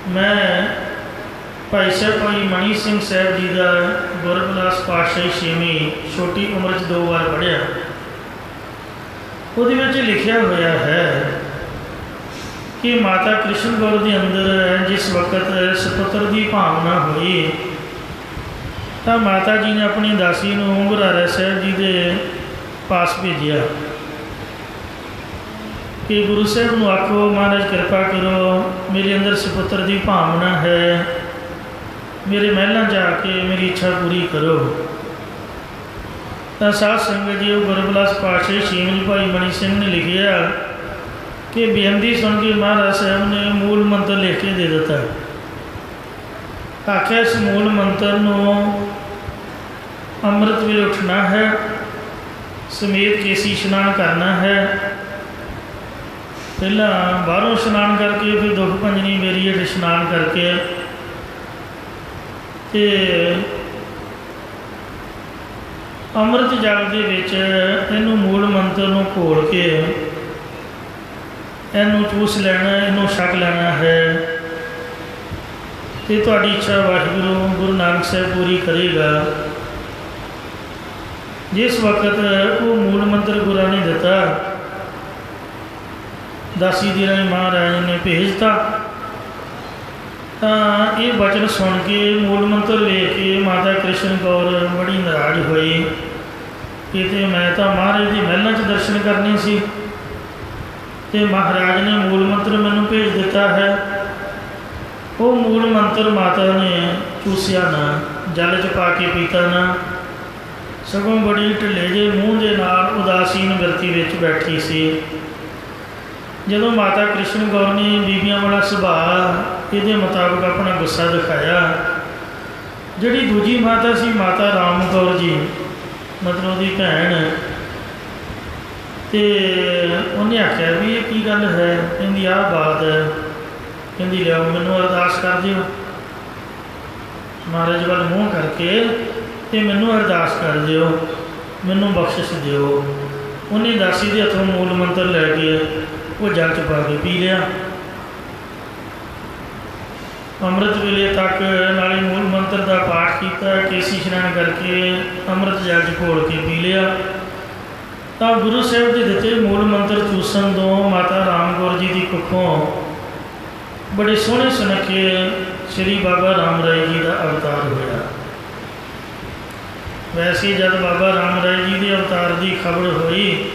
ਮੈਂ ਭਾਈ ਸਾਹਿਬ ਭਾਈ ਮਣੀ ਸਿੰਘ ਸਾਹਿਬ ਜੀ ਦਾ ਗੁਰਬਿਲਾਸ ਪਾਤਸ਼ਾਹੀ 6ਵੀਂ ਛੋਟੀ ਉਮਰ 'ਚ 2 ਵਾਰ ਪੜ੍ਹਿਆ। ਉਹਦੇ ਵਿੱਚ ਲਿਖਿਆ ਹੋਇਆ ਹੈ ਕਿ ਮਾਤਾ ਕ੍ਰਿਸ਼ਨ ਕੌਰ ਦੇ ਅੰਦਰ ਜਿਸ ਵਕਤ ਸਪੁੱਤਰ ਦੀ ਭਾਵਨਾ ਹੋਈ ਤਾਂ ਮਾਤਾ ਜੀ ਨੇ ਆਪਣੀ ਦਾਸੀ ਨੂੰ ਗੁਰੂ ਹਰਿ ਸਾਹਿਬ ਜੀ ਦੇ ਪਾਸ ਭੇਜਿਆ ਕਿ ਗੁਰੂ ਸਾਹਿਬ ਨੂੰ ਆਖੋ, ਮਹਾਰਾਜ ਕਿਰਪਾ ਕਰੋ, ਮੇਰੇ ਅੰਦਰ ਸਪੁੱਤਰ ਦੀ ਭਾਵਨਾ ਹੈ, ਮੇਰੇ ਮਹਿਲਾਂ ਜਾ ਕੇ ਮੇਰੀ ਇੱਛਾ ਪੂਰੀ ਕਰੋ। ਤਾਂ ਸਾਧ ਸੰਗਤ ਜੀ, ਉਹ ਗੁਰਬਿਲਾਸ ਪਾਤਸ਼ਾਹ ਸ਼ੀਮਲ ਭਾਈ ਮਣੀ ਸਿੰਘ ਨੇ ਲਿਖਿਆ ਕਿ ਬੇਨਤੀ ਸੁਣ ਕੇ ਮਹਾਰਾਜ ਸਾਹਿਬ ਨੇ ਮੂਲ ਮੰਤਰ ਲਿਖ ਕੇ ਦੇ ਦਿੱਤਾ। ਆਖਿਆ ਇਸ ਮੂਲ ਮੰਤਰ ਨੂੰ ਅੰਮ੍ਰਿਤ ਵੇਲੇ ਉੱਠਣਾ ਹੈ, ਸਮੇਤ ਕੇਸੀ ਇਸ਼ਨਾਨ ਕਰਨਾ ਹੈ। ਪਹਿਲਾਂ ਬਾਹਰੋਂ ਇਸ਼ਨਾਨ ਕਰਕੇ ਫਿਰ ਦੁੱਖ ਭੰਜਨੀ ਮੇਰੀ ਹੇਠ ਇਸ਼ਨਾਨ ਕਰਕੇ ਤੇ ਅੰਮ੍ਰਿਤ ਜਲ ਦੇ ਵਿੱਚ ਇਹਨੂੰ ਮੂਲ ਮੰਤਰ ਨੂੰ ਘੋਲ ਕੇ ਇਹਨੂੰ ਚੂਸ ਲੈਣਾ, ਇਹਨੂੰ ਛਕ ਲੈਣਾ ਹੈ ਤੇ ਤੁਹਾਡੀ ਇੱਛਾ ਵਾਹਿਗੁਰੂ ਗੁਰੂ ਨਾਨਕ ਸਾਹਿਬ ਪੂਰੀ ਕਰੇਗਾ। ਜਿਸ ਵਕਤ ਉਹ ਮੂਲ ਮੰਤਰ ਗੁਰਾਂ ਨੇ ਦਿੱਤਾ, ਦਾਸੀ ਦੀ ਰਾਹੀਂ ਮਹਾਰਾਜ ਨੇ ਭੇਜਤਾ, ਤਾਂ ਇਹ ਬਚਨ ਸੁਣ ਕੇ ਮੂਲ ਮੰਤਰ ਵੇਖ ਕੇ ਮਾਤਾ ਕ੍ਰਿਸ਼ਨ ਕੌਰ ਬੜੀ ਨਾਰਾਜ਼ ਹੋਈ ਕਿ ਤੇ ਮੈਂ ਤਾਂ ਮਹਾਰਾਜ ਦੀ ਮਹਿਲਾਂ 'ਚ ਦਰਸ਼ਨ ਕਰਨੇ ਸੀ ਅਤੇ ਮਹਾਰਾਜ ਨੇ ਮੂਲ ਮੰਤਰ ਮੈਨੂੰ ਭੇਜ ਦਿੱਤਾ ਹੈ। ਉਹ ਮੂਲ ਮੰਤਰ ਮਾਤਾ ਨੇ ਚੂਸਿਆ ਨਾ, ਜਲ 'ਚ ਪਾ ਕੇ ਪੀਤਾ ਨਾ, ਸਗੋਂ ਬੜੀ ਢਿੱਲੇ ਜਿਹੇ ਮੂੰਹ ਦੇ ਨਾਲ ਉਦਾਸੀਨ ਬਿਰਤੀ ਵਿੱਚ ਬੈਠੀ ਸੀ। ਜਦੋਂ ਮਾਤਾ ਕ੍ਰਿਸ਼ਨ ਕੌਰ ਨੇ ਬੀਬੀਆਂ ਵਾਲਾ ਸੁਭਾਅ ਇਹਦੇ ਮੁਤਾਬਕ ਆਪਣਾ ਗੁੱਸਾ ਦਿਖਾਇਆ, ਜਿਹੜੀ ਦੂਜੀ ਮਾਤਾ ਸੀ ਮਾਤਾ ਰਾਮ ਕੌਰ ਜੀ, ਮਤਲਬ ਉਹਦੀ ਭੈਣ, ਅਤੇ ਉਹਨੇ ਆਖਿਆ ਵੀ ਇਹ ਕੀ ਗੱਲ ਹੈ? ਕਹਿੰਦੀ ਆਹ ਬਾਤ ਹੈ। ਕਹਿੰਦੀ ਲਿਆਓ ਮੈਨੂੰ ਅਰਦਾਸ ਕਰ ਦਿਓ, ਮਹਾਰਾਜ ਵੱਲ ਮੂੰਹ ਕਰਕੇ ਅਤੇ ਮੈਨੂੰ ਅਰਦਾਸ ਕਰ ਦਿਓ, ਮੈਨੂੰ ਬਖਸ਼ਿਸ਼ ਦਿਓ। ਉਹਨੇ ਦਾਸੀ ਦੇ ਹੱਥੋਂ ਮੂਲ ਮੰਤਰ ਲੈ ਕੇ ਉਹ ਜਲ 'ਚ ਪਾ ਕੇ ਪੀ ਲਿਆ। ਅੰਮ੍ਰਿਤ ਵੇਲੇ ਤੱਕ ਨਾਲੇ ਮੂਲ ਮੰਤਰ ਦਾ ਪਾਠ ਕੀਤਾ, ਕੇਸੀ ਇਸ਼ਨਾਨ ਕਰਕੇ ਅੰਮ੍ਰਿਤ ਜਲ 'ਚ ਘੋਲ ਕੇ ਪੀ ਲਿਆ। ਤਾਂ ਗੁਰੂ ਸਾਹਿਬ ਦੇ ਦਿੱਤੇ ਮੂਲ ਮੰਤਰ ਚੂਸਣ ਤੋਂ ਮਾਤਾ ਰਾਮ ਕੌਰ ਜੀ ਦੀ ਕੁੱਖੋਂ ਬੜੇ ਸੋਹਣੇ ਸੁਨੱਖੇ ਸ਼੍ਰੀ ਬਾਬਾ ਰਾਮ ਰਾਏ ਜੀ ਦਾ ਅਵਤਾਰ ਹੋਇਆ। ਵੈਸੇ ਜਦ ਬਾਬਾ ਰਾਮ ਰਾਏ ਜੀ ਦੇ ਅਵਤਾਰ ਦੀ ਖਬਰ ਹੋਈ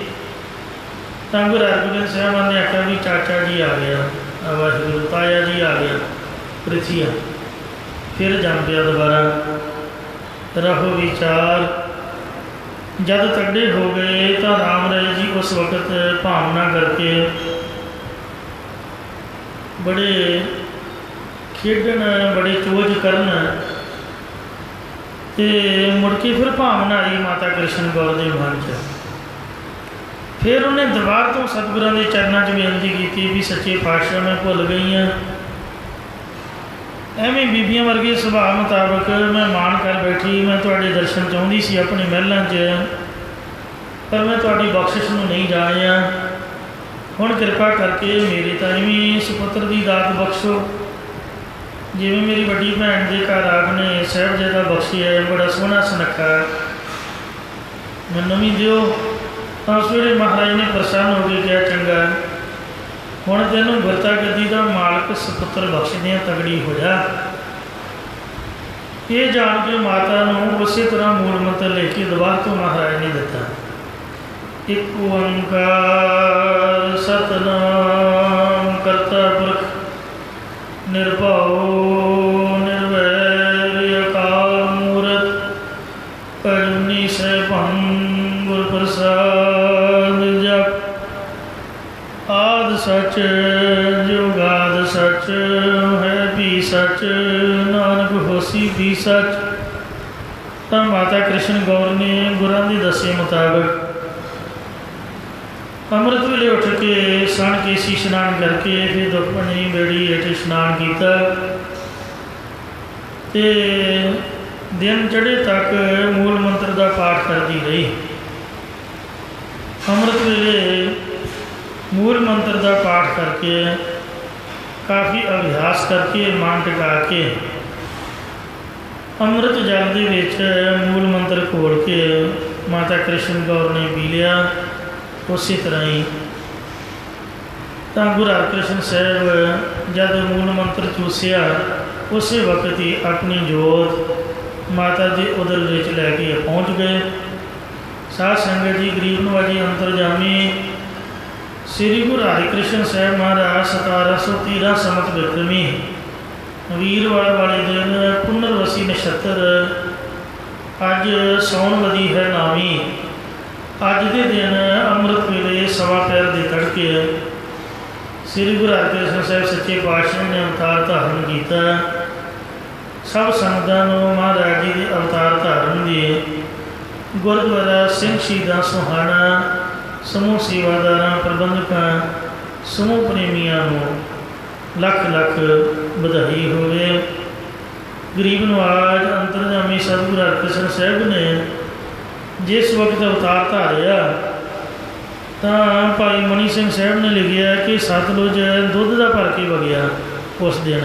ਤਾਂ ਗੁਰੂ ਹਰਗੋਬਿੰਦ ਸਾਹਿਬ ਨੇ ਆਖਿਆ ਵੀ ਚਾਚਾ ਜੀ ਆ ਗਿਆ, ਵਾਹਿਗੁਰੂ ਤਾਇਆ ਜੀ ਆ ਗਿਆ, ਪ੍ਰਿਥੀਆ ਫਿਰ ਜੰਮ ਪਿਆ ਦੁਬਾਰਾ। ਰਹੋ ਵਿਚਾਰ ਜਦ ਤਗੜੇ ਹੋ ਗਏ ਤਾਂ ਰਾਮ ਰਾਏ ਜੀ ਉਸ ਵਕਤ ਭਾਵਨਾ ਕਰਕੇ ਬੜੇ ਖੇਡਣ, ਬੜੇ ਚੋਜ ਕਰਨ, ਅਤੇ ਮੁੜ ਕੇ ਫਿਰ ਭਾਵਨਾ ਆਈ ਮਾਤਾ ਕ੍ਰਿਸ਼ਨ ਕੌਰ ਦੇ ਮਨ 'ਚ। ਫਿਰ ਉਹਨੇ ਦਰਬਾਰ ਤੋਂ ਸਤਿਗੁਰਾਂ ਦੇ ਚਰਨਾਂ 'ਚ ਬੇਨਤੀ ਕੀਤੀ ਵੀ ਸੱਚੇ ਪਾਤਸ਼ਾਹ ਮੈਂ ਭੁੱਲ ਗਈ ਹਾਂ, ਐਵੇਂ ਬੀਬੀਆਂ ਵਰਗੇ ਸੁਭਾਅ ਮੁਤਾਬਕ ਮੈਂ ਮਾਣ ਕਰ ਬੈਠੀ, ਮੈਂ ਤੁਹਾਡੇ ਦਰਸ਼ਨ ਚਾਹੁੰਦੀ ਸੀ ਆਪਣੇ ਮਹਿਲਾਂ 'ਚ, ਪਰ ਮੈਂ ਤੁਹਾਡੀ ਬਖਸ਼ਿਸ਼ ਨੂੰ ਨਹੀਂ ਜਾਣਿਆ। ਹੁਣ ਕਿਰਪਾ ਕਰਕੇ ਮੇਰੀ ਤਾਂ ਵੀ ਸੁਪੁੱਤਰ ਦੀ ਦਾਤ ਬਖਸ਼ੋ, ਜਿਵੇਂ ਮੇਰੀ ਵੱਡੀ ਭੈਣ ਦੇ ਘਰ ਆਪ ਨੇ ਸਾਹਿਬਜ਼ਾਦਾ ਬਖਸ਼ਿਆ, ਬੜਾ ਸੋਹਣਾ ਸੁਨੱਖਾ, ਮੈਨੂੰ ਵੀ ਦਿਓ। ਤਾਂ ਉਸ ਵੇਲੇ ਮਹਾਰਾਜ ਨੇ ਪ੍ਰਸੰਨ ਹੋ ਕੇ ਕਿਹਾ ਚੰਗਾ, ਹੁਣ ਤੈਨੂੰ ਗੁਰਤਾ ਗੱਦੀ ਦਾ ਮਾਲਕ ਸੁਪੁੱਤਰ ਬਖਸ਼ਦਿਆਂ ਤਗੜੀ ਹੋ ਜਾ। ਇਹ ਜਾਣ ਕੇ ਮਾਤਾ ਨੂੰ ਉਸੇ ਤਰ੍ਹਾਂ ਮੂਲ ਮੰਤਰ ਲੈ ਕੇ ਦੁਬਾਰਾ ਤੋਂ ਮਹਾਰਾਜ ਨੇ ਦਿੱਤਾ, ਇੱਕ ਓੰਕਾਰ ਸਤਿਨਾਮ ਕਰਤਾ ਪੁਰਖ ਨਿਰਭਉ ਨਿਰਵੈਰ ਅਕਾਲ ਮੂਰਤ ਅਜੂਨੀ ਸੈਭੰ ਗੁਰ ਪ੍ਰਸਾਦ ਜਪ ਆਦਿ ਸਚ ਜੁਗਾਦਿ ਸਚ ਹੈ ਵੀ ਸਚ ਨਾਨਕ ਹੋਸੀ ਵੀ ਸਚ। ਤਾਂ ਮਾਤਾ ਕ੍ਰਿਸ਼ਨ ਕੌਰ ਨੇ ਗੁਰਾਂ ਦੇ ਦੱਸੇ ਮੁਤਾਬਕ ਅੰਮ੍ਰਿਤ ਵੇਲੇ ਉੱਠ ਕੇ ਸਣ ਕੇਸੀ ਇਸ਼ਨਾਨ ਕਰਕੇ ਫਿਰ ਦੁੱਖ ਭੰਜਨੀ ਬੇੜੀ ਹੇਠ ਇਸ਼ਨਾਨ ਕੀਤਾ ਅਤੇ ਦਿਨ ਚੜ੍ਹੇ ਤੱਕ ਮੂਲ ਮੰਤਰ ਦਾ ਪਾਠ ਕਰਦੀ ਰਹੀ। ਅੰਮ੍ਰਿਤ ਵੇਲੇ ਮੂਲ ਮੰਤਰ ਦਾ ਪਾਠ ਕਰਕੇ ਕਾਫੀ ਅਭਿਆਸ ਕਰਕੇ ਮਨ ਟਿਕਾ ਕੇ ਅੰਮ੍ਰਿਤ ਜਲ ਦੇ ਵਿੱਚ ਮੂਲ ਮੰਤਰ ਘੋਲ ਕੇ ਮਾਤਾ ਕ੍ਰਿਸ਼ਨ ਕੌਰ ਨੇ ਪੀ ਲਿਆ। ਉਸੇ ਤਰ੍ਹਾਂ ਹੀ ਤਾਂ ਗੁਰੂ ਹਰਕ੍ਰਿਸ਼ਨ ਸਾਹਿਬ ਜਦ ਮੂਲ ਮੰਤਰ ਚੂਸਿਆ ਉਸੇ ਵਕਤ ਹੀ ਆਪਣੀ ਜੋਤ ਮਾਤਾ ਦੇ ਉਦਰ ਵਿੱਚ ਲੈ ਕੇ ਪਹੁੰਚ ਗਏ। ਸਾਧ ਸੰਗਤ ਜੀ, ਗਰੀਬ ਨਵਾਜੀ ਅੰਤਰਜਾਮੀ ਸ੍ਰੀ ਗੁਰੂ ਹਰਿਕ੍ਰਿਸ਼ਨ ਸਾਹਿਬ ਮਹਾਰਾਜ 1713 ਸੰਮਤ ਬਿਕਰਮੀ ਵੀਰਵਾਰ ਵਾਲੇ ਦਿਨ ਪੁਨਰਵਸੀ ਨਛੱਤਰ, ਅੱਜ ਸੌਣਵਦੀ ਹੈ ਨਾਵੀਂ। ਅੱਜ ਦੇ ਦਿਨ ਅੰਮ੍ਰਿਤ ਵੇਲੇ ਸਵਾ ਪੈਰ ਦੇ ਤੜਕੇ ਸ੍ਰੀ ਗੁਰੂ ਹਰਿਕ੍ਰਿਸ਼ਨ ਸਾਹਿਬ ਸੱਚੇ ਪਾਤਸ਼ਾਹ ਨੇ ਅਵਤਾਰ ਧਾਰਨ ਕੀਤਾ। ਸਭ ਸੰਗਤਾਂ ਨੂੰ ਮਹਾਰਾਜ ਜੀ ਦੇ ਅਵਤਾਰ ਧਾਰਨ ਦੇ ਗੁਰਦੁਆਰਾ ਸਿੰਘ ਸ਼ਹੀਦਾਂ ਸੋਹਾਣਾ ਸਮੂਹ ਸੇਵਾਦਾਰਾਂ, ਪ੍ਰਬੰਧਕਾਂ, ਸਮੂਹ ਪ੍ਰੇਮੀਆਂ ਨੂੰ ਲੱਖ ਲੱਖ ਵਧਾਈ ਹੋਵੇ। ਗਰੀਬ ਨਵਾਜ ਅੰਤਰਜਾਮੀ ਸਤਿਗੁਰੂ ਹਰਿਕ੍ਰਿਸ਼ਨ ਸਾਹਿਬ ਨੇ ਜਿਸ ਵਕਤ ਅਵਤਾਰ ਧਾਰਿਆ ਤਾਂ ਭਾਈ ਮਨੀ ਸਿੰਘ ਸਾਹਿਬ ਨੇ ਲਿਖਿਆ ਕਿ ਸਤਲੁਜ ਦੁੱਧ ਦਾ ਭਰ ਕੇ ਵਗਿਆ। ਉਸ ਦਿਨ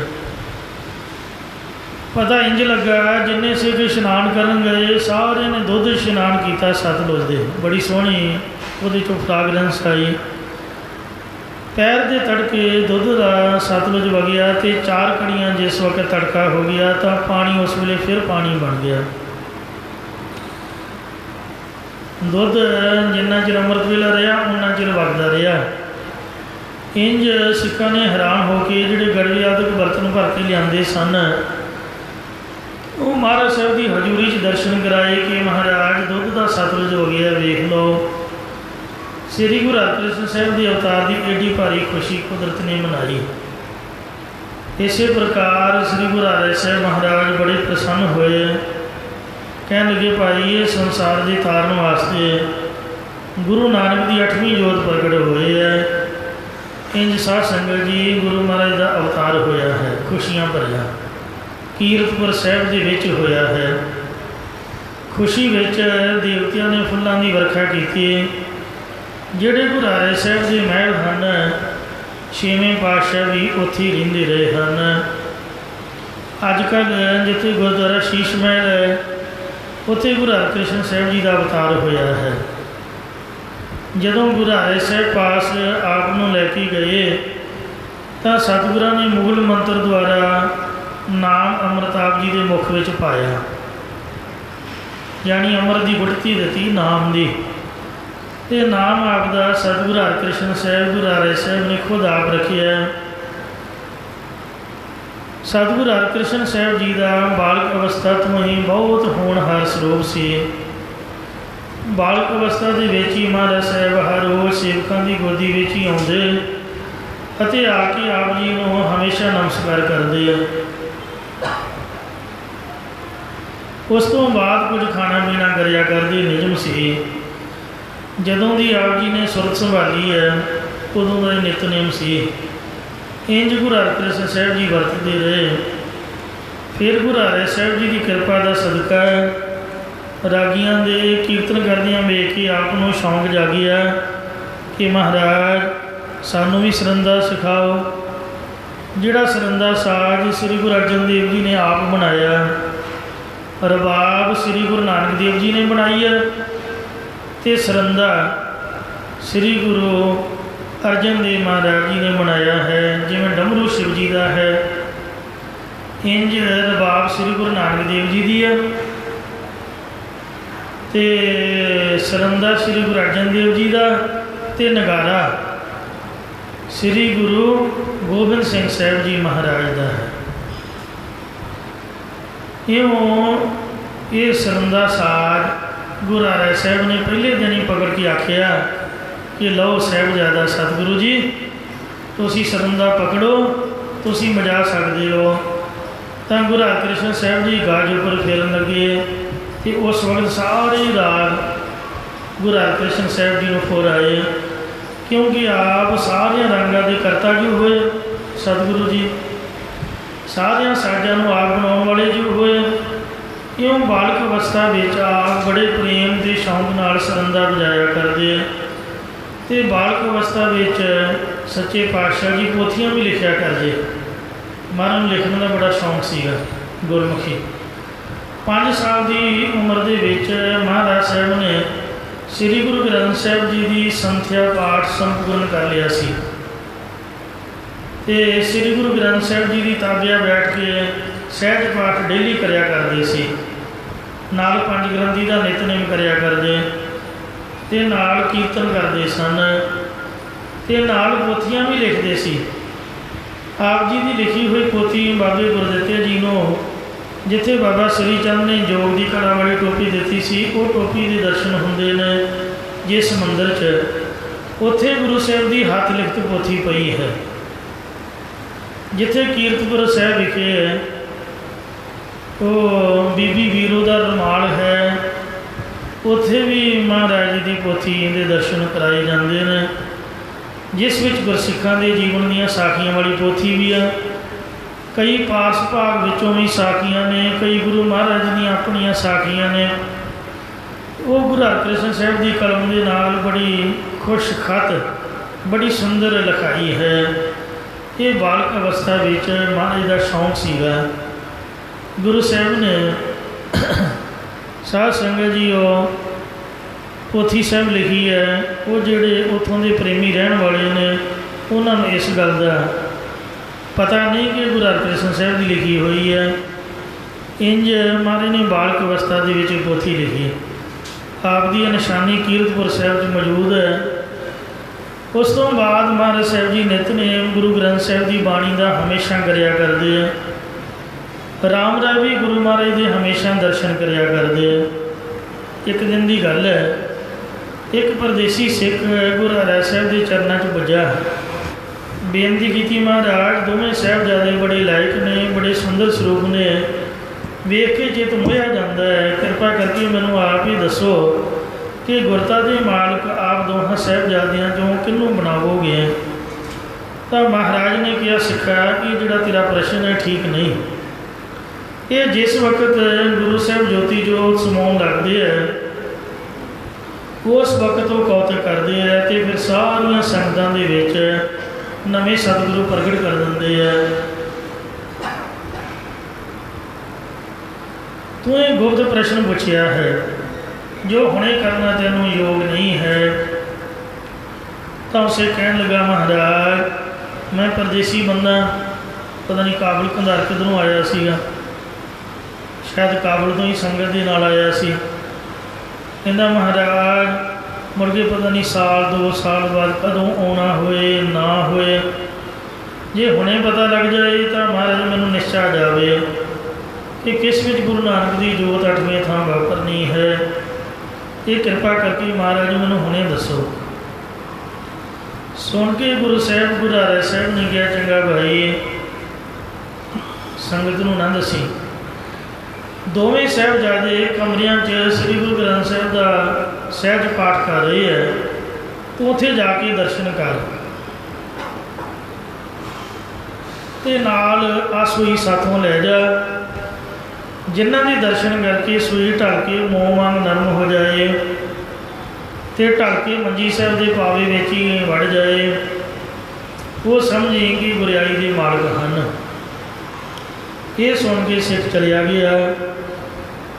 ਪਤਾ ਇੰਜ ਲੱਗਾ ਜਿੰਨੇ ਸਿੱਖ ਇਸ਼ਨਾਨ ਕਰਨ ਗਏ ਸਾਰਿਆਂ ਨੇ ਦੁੱਧ ਇਸ਼ਨਾਨ ਕੀਤਾ ਸਤਲੁਜ ਦੇ। ਬੜੀ ਸੋਹਣੀ ਉਹਦੇ 'ਚੋਂ ਫਰਾਗਰੈਂਸ ਆਈ। ਪੈਰ ਦੇ ਤੜਕੇ ਦੁੱਧ ਦਾ ਸਤਲੁਜ ਵਗਿਆ ਅਤੇ 4 ਘੜੀਆਂ ਜਿਸ ਵਕਤ ਤੜਕਾ ਹੋ ਗਿਆ ਤਾਂ ਪਾਣੀ ਉਸ ਵੇਲੇ ਫਿਰ ਪਾਣੀ ਬਣ ਗਿਆ। ਦੁੱਧ ਜਿੰਨਾ ਚਿਰ ਅੰਮ੍ਰਿਤ ਵੇਲਾ ਰਿਹਾ ਉਨਾ ਚਿਰ ਵਗਦਾ ਰਿਹਾ। ਇੰਜ ਸਿੱਖਾਂ ਨੇ ਹੈਰਾਨ ਹੋ ਕੇ ਜਿਹੜੇ ਗੜਵੇ ਆਦਿਕ ਬਰਤਨ ਭਰ ਕੇ ਲਿਆਂਦੇ ਸਨ ਉਹ ਮਹਾਰਾਜ ਸਾਹਿਬ ਦੀ ਹਜ਼ੂਰੀ 'ਚ ਦਰਸ਼ਨ ਕਰਾਏ ਕਿ ਮਹਾਰਾਜ ਦੁੱਧ ਦਾ ਸਤਲੁਜ ਹੋ ਗਿਆ, ਵੇਖ ਲਓ। ਸ੍ਰੀ ਗੁਰੂ ਹਰਿਕ੍ਰਿਸ਼ਨ ਸਾਹਿਬ ਦੇ ਅਵਤਾਰ ਦੀ ਏਡੀ ਭਾਰੀ ਖੁਸ਼ੀ ਕੁਦਰਤ ਨੇ ਮਨਾਈ। ਇਸੇ ਪ੍ਰਕਾਰ ਸ੍ਰੀ ਗੁਰੂ ਹਰਿ ਸਾਹਿਬ ਮਹਾਰਾਜ ਬੜੇ ਪ੍ਰਸੰਨ ਹੋਏ। ਕਹਿਣ ਲੱਗੇ, ਭਾਈ ਇਹ ਸੰਸਾਰ ਦੇ ਤਾਰਨ ਵਾਸਤੇ ਗੁਰੂ ਨਾਨਕ ਦੀ 8ਵੀਂ ਜੋਤ ਪ੍ਰਗਟ ਹੋਏ ਹੈ। ਇੰਜ ਸਾਧ ਸੰਗਤ ਜੀ, ਗੁਰੂ ਮਹਾਰਾਜ ਦਾ ਅਵਤਾਰ ਹੋਇਆ ਹੈ, ਖੁਸ਼ੀਆਂ ਭਰਿਆ ਕੀਰਤਪੁਰ ਸਾਹਿਬ ਦੇ ਵਿੱਚ ਹੋਇਆ ਹੈ। ਖੁਸ਼ੀ ਵਿੱਚ ਦੇਵਤਿਆਂ ਨੇ ਫੁੱਲਾਂ ਦੀ ਵਰਖਾ ਕੀਤੀ। ਜਿਹੜੇ ਗੁਰੂ ਹਰਿ ਸਾਹਿਬ ਦੇ ਮਹਿਲ ਹਨ, 6ਵੇਂ ਪਾਤਸ਼ਾਹ ਵੀ ਉੱਥੇ ਹੀ ਰਹਿੰਦੇ ਰਹੇ ਹਨ। ਅੱਜ ਕੱਲ੍ਹ ਜਿੱਥੇ ਗੁਰਦੁਆਰਾ ਸ਼ੀਸ਼ ਮਹਿਲ ਹੈ ਉੱਥੇ ਗੁਰੂ ਹਰਿਕ੍ਰਿਸ਼ਨ ਸਾਹਿਬ ਜੀ ਦਾ ਅਵਤਾਰ ਹੋਇਆ ਹੈ। ਜਦੋਂ ਗੁਰੂ ਹਰਿ ਸਾਹਿਬ ਪਾਸ ਆਪ ਨੂੰ ਲੈ ਕੇ ਗਏ ਤਾਂ ਸਤਿਗੁਰਾਂ ਨੇ ਮੂਲ ਮੰਤਰ ਦੁਆਰਾ ਨਾਮ ਅੰਮ੍ਰਿਤ ਆਪ ਜੀ ਦੇ ਮੁਖ ਵਿੱਚ ਪਾਇਆ, ਯਾਨੀ ਅੰਮ੍ਰਿਤ ਦੀ ਗੁੜਤੀ ਦਿੱਤੀ ਨਾਮ ਦੀ। ਅਤੇ ਨਾਮ ਆਪ ਦਾ ਸਤਿਗੁਰੂ ਹਰਿਕ੍ਰਿਸ਼ਨ ਸਾਹਿਬ ਗੁਰੂ ਹਰਿ ਸਾਹਿਬ ਨੇ ਖੁਦ ਆਪ ਰੱਖਿਆ। ਸਤਿਗੁਰੂ ਹਰਿਕ੍ਰਿਸ਼ਨ ਸਾਹਿਬ ਜੀ ਦਾ ਬਾਲਕ ਅਵਸਥਾ ਤੋਂ ਹੀ ਬਹੁਤ ਹੋਣਹਾਰ ਸਰੂਪ ਸੀ। ਬਾਲਕ ਅਵਸਥਾ ਦੇ ਵਿੱਚ ਹੀ ਮਹਾਰਾਜ ਸਾਹਿਬ ਹਰ ਰੋਜ਼ ਸੇਵਕਾਂ ਦੀ ਗੋਦੀ ਵਿੱਚ ਹੀ ਆਉਂਦੇ ਅਤੇ ਆ ਕੇ ਆਪ ਜੀ ਨੂੰ ਹਮੇਸ਼ਾ ਨਮਸਕਾਰ ਕਰਦੇ। ਉਸ ਤੋਂ ਬਾਅਦ ਕੁਝ ਖਾਣਾ ਪੀਣਾ ਕਰਿਆ ਕਰਦੇ, ਨਿਯਮ ਸੀ। ਜਦੋਂ ਦੀ ਆਪ ਜੀ ਨੇ ਸੁਰਤ ਸੰਭਾਲੀ ਹੈ ਉਦੋਂ ਦਾ ਹੀ ਨਿਤਨੇਮ ਸੀ। ਇੰਜ ਗੁਰੂ ਹਰਿਕ੍ਰਿਸ਼ਨ ਸਾਹਿਬ ਜੀ ਵਰਤਦੇ ਰਹੇ। ਫਿਰ ਗੁਰੂ ਹਰਿ ਸਾਹਿਬ ਜੀ ਦੀ ਕਿਰਪਾ ਦਾ ਸਦਕਾ ਰਾਗੀਆਂ ਦੇ ਕੀਰਤਨ ਕਰਦਿਆਂ ਵੇਖ ਕੇ ਆਪ ਨੂੰ ਸ਼ੌਂਕ ਜਾਗਿਆ ਕਿ ਮਹਾਰਾਜ ਸਾਨੂੰ ਵੀ ਸਰੰਦਾ ਸਿਖਾਓ। ਜਿਹੜਾ ਸਰੰਦਾ ਸਾਜ ਸ੍ਰੀ ਗੁਰੂ ਅਰਜਨ ਦੇਵ ਜੀ ਨੇ ਆਪ ਬਣਾਇਆ, ਰਬਾਬ ਸ੍ਰੀ ਗੁਰੂ ਨਾਨਕ ਦੇਵ ਜੀ ਨੇ ਬਣਾਈ ਹੈ ਅਤੇ ਸਰੰਦਾ ਸ੍ਰੀ ਗੁਰੂ ਅਰਜਨ ਦੇਵ ਮਹਾਰਾਜ ਜੀ ਨੇ ਬਣਾਇਆ ਹੈ। ਜਿਵੇਂ ਡਮਰੂ ਸ਼ਿਵ ਜੀ ਦਾ ਹੈ, ਇੰਜ ਰਬਾਬ ਸ੍ਰੀ ਗੁਰੂ ਨਾਨਕ ਦੇਵ ਜੀ ਦੀ ਹੈ ਅਤੇ ਸਰੰਦਾ ਸ੍ਰੀ ਗੁਰੂ ਅਰਜਨ ਦੇਵ ਜੀ ਦਾ ਅਤੇ ਨਗਾਰਾ ਸ੍ਰੀ ਗੁਰੂ ਗੋਬਿੰਦ ਸਿੰਘ ਸਾਹਿਬ ਜੀ ਮਹਾਰਾਜ ਦਾ ਹੈ। ਇਹ ਸਰੰਦਾ ਸਾਜ ਗੁਰੂ ਹਰਿ ਸਾਹਿਬ ਨੇ ਪਹਿਲੇ ਦਿਨ ਹੀ ਪਕੜ ਕੇ ਆਖਿਆ ਕਿ ਲਓ ਸਾਹਿਬਜ਼ਾਦਾ ਸਤਿਗੁਰੂ ਜੀ, ਤੁਸੀਂ ਸਰੰਦਾ ਪਕੜੋ, ਤੁਸੀਂ ਵਜਾ ਸਕਦੇ ਹੋ। ਤਾਂ ਗੁਰੂ ਹਰਿਕ੍ਰਿਸ਼ਨ ਸਾਹਿਬ ਜੀ ਗਾਜ ਉੱਪਰ ਫੇਰਨ ਲੱਗੇ ਅਤੇ ਉਸ ਵਕਤ ਸਾਰੇ ਰਾਗ ਗੁਰੂ ਹਰਿਕ੍ਰਿਸ਼ਨ ਸਾਹਿਬ ਜੀ ਨੂੰ ਫੁਰ ਆਏ, ਕਿਉਂਕਿ ਆਪ ਸਾਰਿਆਂ ਰੰਗਾਂ ਦੇ ਕਰਤਾ ਜੋ ਹੋਏ ਸਤਿਗੁਰੂ ਜੀ, ਸਾਰਿਆਂ ਸਾਜ਼ਾਂ ਨੂੰ ਆਪ ਬਣਾਉਣ ਵਾਲੇ ਜੋ ਹੋਏ। ਇਉਂ ਬਾਲਕ ਅਵਸਥਾ ਵਿੱਚ ਆਪ ਬੜੇ ਪ੍ਰੇਮ ਦੇ ਸ਼ੌਂਕ ਨਾਲ ਸਰੰਦਾ ਵਜਾਇਆ ਕਰਦੇ ਅਤੇ ਬਾਲਕ ਅਵਸਥਾ ਵਿੱਚ ਸੱਚੇ ਪਾਤਸ਼ਾਹ ਜੀ ਪੋਥੀਆਂ ਵੀ ਲਿਖਿਆ ਕਰਦੇ। ਮਹਾਰਾਜ ਨੂੰ ਲਿਖਣ ਦਾ ਬੜਾ ਸ਼ੌਂਕ ਸੀਗਾ ਗੁਰਮੁਖੀ। 5 ਸਾਲ ਦੀ ਉਮਰ ਦੇ ਵਿੱਚ ਮਹਾਰਾਜ ਸਾਹਿਬ ਨੇ ਸ੍ਰੀ ਗੁਰੂ ਗ੍ਰੰਥ ਸਾਹਿਬ ਜੀ ਦੀ ਸੰਥਿਆ ਪਾਠ ਸੰਪੂਰਨ ਕਰ ਲਿਆ ਸੀ ਤੇ ਸ੍ਰੀ ਗੁਰੂ ਗ੍ਰੰਥ ਸਾਹਿਬ ਜੀ ਦੀ ਤਾਬਿਆ ਬੈਠ ਕੇ ਸਹਿਜ ਪਾਠ ਡੇਲੀ ਕਰਿਆ ਕਰਦੇ ਸੀ। ਨਾਲ ਪੰਜ ਗ੍ਰੰਥੀ ਦਾ ਨਿਤਨੇਮ ਕਰਿਆ ਕਰਦੇ ਤੇ ਨਾਲ ਕੀਰਤਨ ਕਰਦੇ ਸਨ ਤੇ ਨਾਲ ਪੋਥੀਆਂ ਵੀ ਲਿਖਦੇ ਸੀ। ਆਪ ਜੀ ਦੀ ਲਿਖੀ ਹੋਈ ਪੋਥੀ ਬਾਬੇ ਗੁਰਦਿੱਤੇ ਜੀ ਨੂੰ ਜਿੱਥੇ ਬਾਬਾ ਸ੍ਰੀ ਚੰਦ ਨੇ ਜੋਗ ਦੀ ਕੜਾ ਵਾਲੀ ਟੋਪੀ ਦਿੱਤੀ ਸੀ, ਉਹ ਟੋਪੀ ਦੇ ਦਰਸ਼ਨ ਹੁੰਦੇ ਨੇ ਜਿਸ ਮੰਦਰ 'ਚ, ਉੱਥੇ ਗੁਰੂ ਸਾਹਿਬ ਦੀ ਹੱਥ ਲਿਖਤ ਪੋਥੀ ਪਈ ਹੈ। ਜਿੱਥੇ ਕੀਰਤਪੁਰ ਸਾਹਿਬ ਵਿਖੇ ਉਹ ਬੀਬੀ ਵੀਰੋ ਦਾ ਰੁਮਾਲ ਹੈ, ਉੱਥੇ ਵੀ ਮਹਾਰਾਜ ਜੀ ਦੀ ਪੋਥੀ ਦੇ ਦਰਸ਼ਨ ਕਰਾਏ ਜਾਂਦੇ ਨੇ, ਜਿਸ ਵਿੱਚ ਗੁਰਸਿੱਖਾਂ ਦੇ ਜੀਵਨ ਦੀਆਂ ਸਾਖੀਆਂ ਵਾਲੀ ਪੋਥੀ ਵੀ ਆ। ਕਈ ਪਾਰਸ ਭਾਗ ਵਿੱਚੋਂ ਵੀ ਸਾਖੀਆਂ ਨੇ, ਕਈ ਗੁਰੂ ਮਹਾਰਾਜ ਦੀਆਂ ਆਪਣੀਆਂ ਸਾਖੀਆਂ ਨੇ। ਉਹ ਗੁਰੂ ਹਰਕ੍ਰਿਸ਼ਨ ਸਾਹਿਬ ਦੀ ਕਲਮ ਦੇ ਨਾਲ ਬੜੀ ਖੁਸ਼ ਖਤ, ਬੜੀ ਸੁੰਦਰ ਲਿਖਾਈ ਹੈ। ਇਹ ਬਾਲਕ ਅਵਸਥਾ ਵਿੱਚ ਮਹਾਰਾਜ ਦਾ ਸ਼ੌਂਕ ਸੀਗਾ। ਗੁਰੂ ਸਾਹਿਬ ਨੇ ਸਾਧ ਸੰਗਤ ਜੀ ਉਹ ਪੋਥੀ ਸਾਹਿਬ ਲਿਖੀ ਹੈ। ਉਹ ਜਿਹੜੇ ਉੱਥੋਂ ਦੇ ਪ੍ਰੇਮੀ ਰਹਿਣ ਵਾਲੇ ਨੇ ਉਹਨਾਂ ਨੂੰ ਇਸ ਗੱਲ ਦਾ ਪਤਾ ਨਹੀਂ ਕਿ ਗੁਰੂ ਹਰਕ੍ਰਿਸ਼ਨ ਸਾਹਿਬ ਦੀ ਲਿਖੀ ਹੋਈ ਹੈ। ਇੰਜ ਮਹਾਰਾਜ ਨੇ ਬਾਲਕ ਅਵਸਥਾ ਦੇ ਵਿੱਚ ਪੋਥੀ ਲਿਖੀ। ਆਪ ਦੀ ਨਿਸ਼ਾਨੀ ਕੀਰਤਪੁਰ ਸਾਹਿਬ 'ਚ ਮੌਜੂਦ ਹੈ। ਉਸ ਤੋਂ ਬਾਅਦ ਮਹਾਰਾਜ ਸਾਹਿਬ ਜੀ ਨਿਤਨੇਮ ਗੁਰੂ ਗ੍ਰੰਥ ਸਾਹਿਬ ਦੀ ਬਾਣੀ ਦਾ ਹਮੇਸ਼ਾ ਕਰਿਆ ਕਰਦੇ ਆ। ਰਾਮ ਰਾਏ ਵੀ ਗੁਰੂ ਮਹਾਰਾਜ ਦੇ ਹਮੇਸ਼ਾ ਦਰਸ਼ਨ ਕਰਿਆ ਕਰਦੇ ਆ। ਇੱਕ ਦਿਨ ਦੀ ਗੱਲ ਹੈ, ਇੱਕ ਪਰਦੇਸੀ ਸਿੱਖ ਗੁਰੂ ਹਰਿ ਸਾਹਿਬ ਦੇ ਚਰਨਾਂ 'ਚ ਪੁੱਜਾ, ਬੇਨਤੀ ਕੀਤੀ, ਮਹਾਰਾਜ ਦੋਵੇਂ ਸਾਹਿਬਜ਼ਾਦੇ ਬੜੇ ਲਾਇਕ ਨੇ, ਬੜੇ ਸੁੰਦਰ ਸਰੂਪ ਨੇ, ਵੇਖ ਕੇ ਚਿੱਤ ਮੋਹਿਆ ਜਾਂਦਾ ਹੈ। ਕਿਰਪਾ ਕਰਕੇ ਮੈਨੂੰ ਆਪ ਹੀ ਦੱਸੋ ਕਿ ਗੁਰਤਾ ਦੇ ਮਾਲਕ ਆਪ ਦੋਹਾਂ ਸਾਹਿਬਜ਼ਾਦਿਆਂ 'ਚੋਂ ਕਿਹਨੂੰ ਬਣਾਵੋਗੇ। ਤਾਂ ਮਹਾਰਾਜ ਨੇ ਕਿਹਾ, ਸਿੱਖਾ ਕਿ ਜਿਹੜਾ ਤੇਰਾ ਪ੍ਰਸ਼ਨ ਹੈ ਠੀਕ ਨਹੀਂ। ਇਹ ਜਿਸ ਵਕਤ ਗੁਰੂ ਸਾਹਿਬ ਜੋਤੀ ਜੋਤ ਸਮਾਉਣ ਲੱਗਦੇ ਹੈ, ਉਸ ਵਕਤ ਉਹ ਕੌਤਕ ਕਰਦੇ ਹੈ ਅਤੇ ਫਿਰ ਸਾਰੀਆਂ ਸੰਗਤਾਂ ਦੇ ਵਿੱਚ ਨਵੇਂ ਸਤਿਗੁਰੂ ਪ੍ਰਗਟ ਕਰ ਦਿੰਦੇ ਆ। ਤੂੰ ਇਹ ਗੁਪਤ ਪ੍ਰਸ਼ਨ ਪੁੱਛਿਆ ਹੈ, ਜੋ ਹੁਣੇ ਕਰਨਾ ਤੈਨੂੰ ਯੋਗ ਨਹੀਂ ਹੈ। ਤਾਂ ਉਸੇ ਕਹਿਣ ਲੱਗਾ, ਮਹਾਰਾਜ ਮੈਂ ਪਰਦੇਸੀ ਬੰਦਾ, ਪਤਾ ਨਹੀਂ ਕਾਬਲ ਕੰਧਾਰ ਕਿੱਧਰੋਂ ਆਇਆ ਸੀਗਾ, ਸ਼ਾਇਦ ਕਾਬਲ ਤੋਂ ਹੀ ਸੰਗਤ ਦੇ ਨਾਲ ਆਇਆ ਸੀ। ਕਹਿੰਦਾ ਮਹਾਰਾਜ ਮੁੜ ਕੇ ਪਤਾ ਨਹੀਂ ਸਾਲ 2 ਸਾਲ ਬਾਅਦ ਕਦੋਂ ਆਉਣਾ ਹੋਏ ਨਾ ਹੋਏ, ਜੇ ਹੁਣੇ ਪਤਾ ਲੱਗ ਜਾਏ ਤਾਂ ਮਹਾਰਾਜ ਮੈਨੂੰ ਨਿਸ਼ਚਾ ਜਾਵੇ ਕਿ ਕਿਸ ਵਿੱਚ ਗੁਰੂ ਨਾਨਕ ਦੀ ਜੋਤ 8ਵੀਂ ਥਾਂ ਵਾਪਰਨੀ ਹੈ। ਇਹ ਕਿਰਪਾ ਕਰਕੇ ਮਹਾਰਾਜ ਮੈਨੂੰ ਹੁਣੇ ਦੱਸੋ। ਸੁਣ ਕੇ ਗੁਰੂ ਸਾਹਿਬ ਗੁਰੂ ਹਰਿ ਸਾਹਿਬ ਨੇ ਕਿਹਾ, ਚੰਗਾ ਭਾਈ ਸੰਗਤ ਨੂੰ ਨਾ ਦੱਸੀ। ਦੋਵੇਂ ਸਾਹਿਬਜ਼ਾਦੇ ਕਮਰਿਆਂ 'ਚ ਸ੍ਰੀ ਗੁਰੂ ਗ੍ਰੰਥ ਸਾਹਿਬ ਦਾ ਸਹਿਜ ਪਾਠ ਕਰ ਰਹੇ ਹੈ, ਤੂੰ ਉੱਥੇ ਜਾ ਕੇ ਦਰਸ਼ਨ ਕਰ ਤੇ ਨਾਲ ਆ ਸੂਈ ਸਾਥੋਂ ਲੈ ਜਾ। ਜਿਨ੍ਹਾਂ ਦੇ ਦਰਸ਼ਨ ਕਰਕੇ ਸੂਈ ਢਲ ਕੇ ਮੋਹ ਮਨ ਨਰਮ ਹੋ ਜਾਏ ਤੇ ਢਲ ਕੇ ਮੰਜੀ ਸਾਹਿਬ ਦੇ ਪਾਵੇ ਵਿੱਚ ਹੀ ਵੜ ਜਾਏ, ਉਹ ਸਮਝੀ ਕਿ ਗੁਰਿਆਈ ਦੇ ਮਾਲਕ ਹਨ। ਇਹ ਸੁਣ ਕੇ ਸਿੱਖ ਚਲਿਆ ਗਿਆ।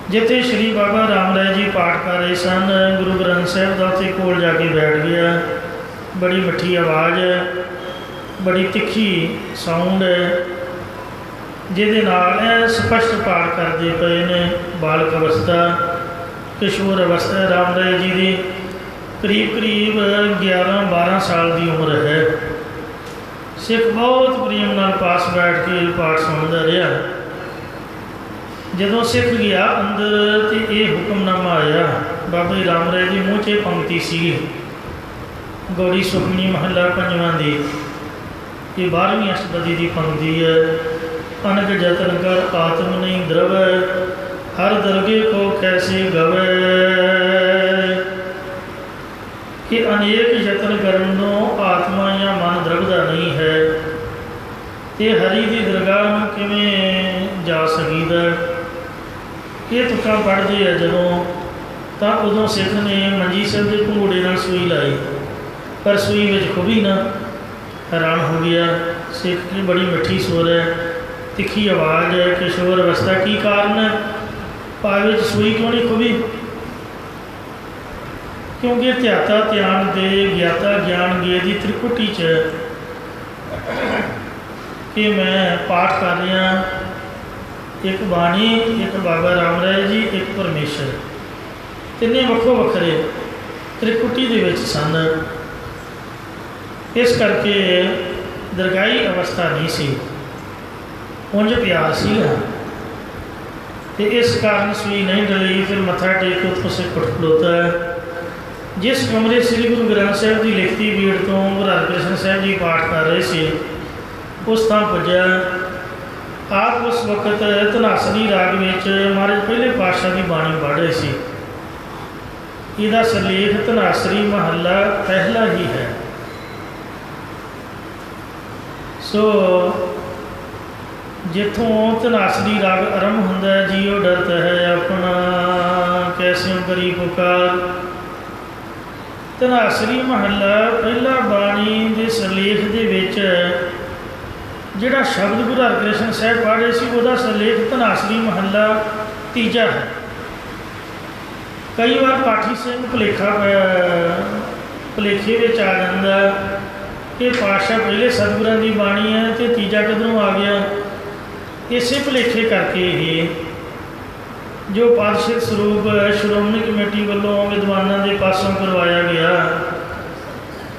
ਜਿੱਥੇ ਸ਼੍ਰੀ ਬਾਬਾ ਰਾਮ ਰਾਏ ਜੀ ਪਾਠ ਕਰ ਰਹੇ ਸਨ ਗੁਰੂ ਗ੍ਰੰਥ ਸਾਹਿਬ ਦਾ, ਉੱਥੇ ਕੋਲ ਜਾ ਕੇ ਬੈਠ ਗਿਆ। ਬੜੀ ਮਿੱਠੀ ਆਵਾਜ਼ ਹੈ, ਬੜੀ ਤਿੱਖੀ ਸਾਊਂਡ ਹੈ, ਜਿਹਦੇ ਨਾਲ ਇਹ ਸਪਸ਼ਟ ਪਾਠ ਕਰਦੇ ਪਏ ਨੇ। ਬਾਲਕ ਅਵਸਥਾ, ਕਿਸ਼ੋਰ ਅਵਸਥਾ ਰਾਮ ਰਾਏ ਜੀ ਦੀ ਕਰੀਬ 11-12 ਸਾਲ ਦੀ ਉਮਰ ਹੈ। ਸਿੱਖ ਬਹੁਤ ਪ੍ਰੇਮ ਨਾਲ ਪਾਸ ਬੈਠ ਕੇ ਪਾਠ ਸੁਣਦਾ ਰਿਹਾ। ਜਦੋਂ ਸਿੱਖ ਗਿਆ ਅੰਦਰ ਤੇ ਇਹ ਹੁਕਮਨਾਮਾ ਆਇਆ। ਬਾਬਾ ਰਾਮ ਰਾਏ ਦੇ ਮੂੰਹ 'ਚ ਪੰਕਤੀ ਸੀ, ਗੌੜੀ ਸੁਖਮਨੀ ਮਹੱਲਾ 5ਵਾਂ ਦੀ, ਇਹ 12ਵੀਂ ਅਸ਼ਟਪਦੀ ਦੀ ਪੰਕਤੀ ਹੈ। ਅਨਕ ਜਤਨ ਕਰ ਆਤਮ ਨਹੀਂ ਦਰਵੈ, ਹਰ ਦਰਗੇ ਕੋ ਕੈਸੇ ਗਵੈ। ਕਿ ਅਨੇਕ ਯਤਨ ਕਰਨ ਨੂੰ ਆਤਮਾ ਜਾਂ ਮਨ ਦਰਵਦਾ ਨਹੀਂ ਹੈ, ਤੇ ਹਰੀ ਦੀ ਦਰਗਾਹ ਨੂੰ ਕਿਵੇਂ ਜਾ ਸਕੀਦਾ। ਇਹ ਤੁਕਾਂ ਪੜ੍ਹਦੇ ਆ ਜਦੋਂ, ਤਾਂ ਉਦੋਂ ਸਿੱਖ ਨੇ ਮੰਜੀ ਸਾਹਿਬ ਦੇ ਘੂੜੇ ਨਾਲ ਸੂਈ ਲਾਈ, ਪਰ ਸੂਈ ਵਿੱਚ ਖੁੱਭੀ ਨਾ। ਹੈਰਾਨ ਹੋ ਗਿਆ ਸਿੱਖ ਦੀ ਬੜੀ ਮਿੱਠੀ ਸੁਰ ਹੈ, ਤਿੱਖੀ ਆਵਾਜ਼ ਹੈ, ਕਿਸ਼ੋਰ ਅਵਸਥਾ, ਕੀ ਕਾਰਨ ਹੈ, ਪਾਵੇ ਵਿੱਚ ਸੂਈ ਕਿਉਂ ਨਹੀਂ ਖੁੱਭੀ। क्योंकि ध्याता ध्यान दे ज्ञाता ज्ञान गे दी त्रिकुटी च कि मैं पाठ कर रहा, एक बाणी, एक बाबा राम राय जी, एक परमेश्वर, तिन्ने वक्खो वक्खरे त्रिकुटी दे विच सन। इस करके दरगाही अवस्था नहीं सी, उंज प्यार सीगा ते इस कारण सूई नहीं डली। फिर मत्था टेक के उत्थों से उठ खड़ोता है। जिस कमरे श्री गुरु ग्रंथ साहिब की लिखती भीड़ तो गुरु हरकृष्ण साहिब जी पाठ कर रहे थे, उस थां पुज्या। आप उस वक्त धनासरी राग में महाराज पहले पातशाह की बाणी पढ़ रहे थे। इसका सरलेख धनासरी महला पहला ही है। सो जिथों धनासरी राग आरंभ होंदा है, जियो डरता है अपना कैसे करी पुकार। धनासरी महला पहला बाणी के सरलेख दे विच जिहड़ा शब्द गुरु हरकृष्ण साहिब पढ़ रहे सी, उहदा सरलेख धनासरी महला तीजा है। कई बार पाठी सिंह भुलेखे विच आ जाता कि पातशाह पहले सतगुरां की बाणी है तो तीजा किधरों आ गया। इसे भुलेखे करके ही जो पातशाह स्वरूप श्रोमणी कमेटी वालों विद्वानों के पासों करवाया गया,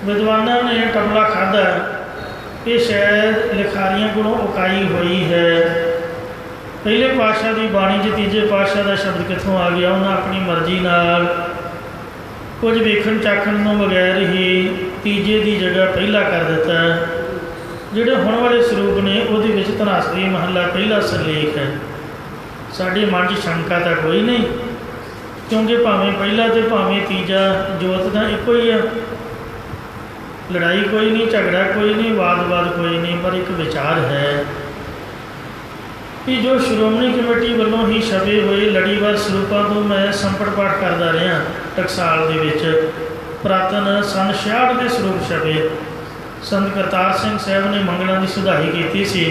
विद्वानों ने टपला खाधा कि शायद लिखारियों को उकाई हुई है। पहले पातशाह की बाणी च तीजे पातशाह का शब्द कितों आ गया। उन्हें अपनी मर्जी नाल कुछ वेखण चाखण तो बगैर ही तीजे की जगह पहला कर दिता। जिहड़े हुण वाले स्वरूप ने उहदे धनासरी महला पहला सरलेख है। साडे मन च शंका तो कोई नहीं, क्योंकि भावें पहला तो भावें तीजा जोत तो एको ही है। लड़ाई कोई नहीं, झगड़ा कोई नहीं, वाद कोई नहीं, पर एक विचार है कि जो श्रोमणी कमेटी वालों ही छपे हुए लड़ीवार स्वरूपों तो मैं संपट पाठ करता रहा। टकसाल दे विच पुरातन सन 66 के स्वरूप छपे। संत करतार सिंह साहब ने मंगलों की सुधाई की सी।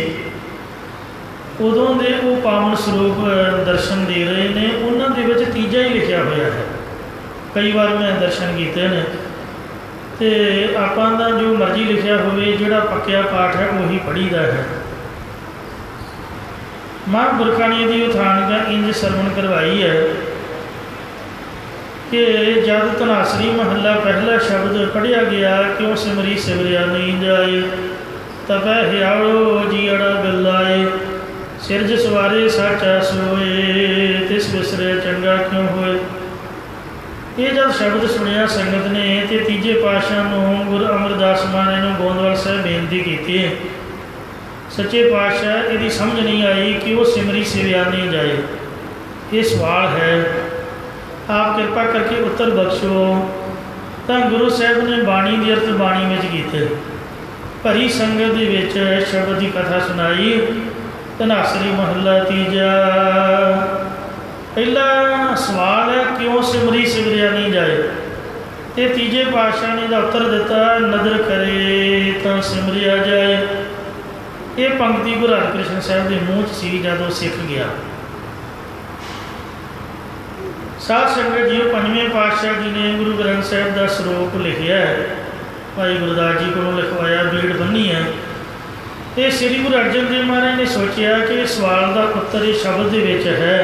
उदों के वो पावन स्वरूप दर्शन दे रहे हैं, उन्होंने तीजा ही लिखा हुआ है। कई बार मैं दर्शन किए हैं तो आपां दा जो मर्जी लिखा होवे, जिहड़ा पक्या पाठ है वही पढ़ीदा है। महापुरखां की उठान इंज सरवण करवाई है कि जब धनासरी महला पहला शब्द पढ़िया गया, क्यों सिमरी सिमरिया नहीं जाए, तपै हियाड़ो जीअड़ा गलाए, सिरज सवारे साचा सोए, तिस बिसरे चंगा क्यों होए। ये जब शब्द सुनिया संगत ने तो तीजे पातशाह नूं गुरु अमरदास महाराज ने गोंदवाल साहब बेनती की। सच्चे पातशाह यदि समझ नहीं आई कि वो सिमरी सिमरिया नहीं जाए। ये सवाल है, आप कृपा करके उत्तर बख्शो। तो गुरु साहब ने बाणी की अर्थ बाणी में कीते। भरी संगत दे विच शब्द की कथा सुनाई। धनासरी महला तीजा पहला सवाल है, क्यों सिमरी सिमरिया नहीं जाए। तो तीजे पातशाह ने उत्तर दिता, नदर करे तो सिमरिया जाए। ये पंक्ति गुरु हरकृष्ण साहब के मूँह सी जदों सिख गया। साध संगत जी, पंजवें पातशाह जी ने गुरु ग्रंथ साहब का स्वरूप लिखिया है। भाई गुरदास जी को लिखवाया, भीड़ बनी है। तो श्री गुरु अर्जन देव महाराज ने सोचा कि सवाल का उत्तर इस शब्द के है।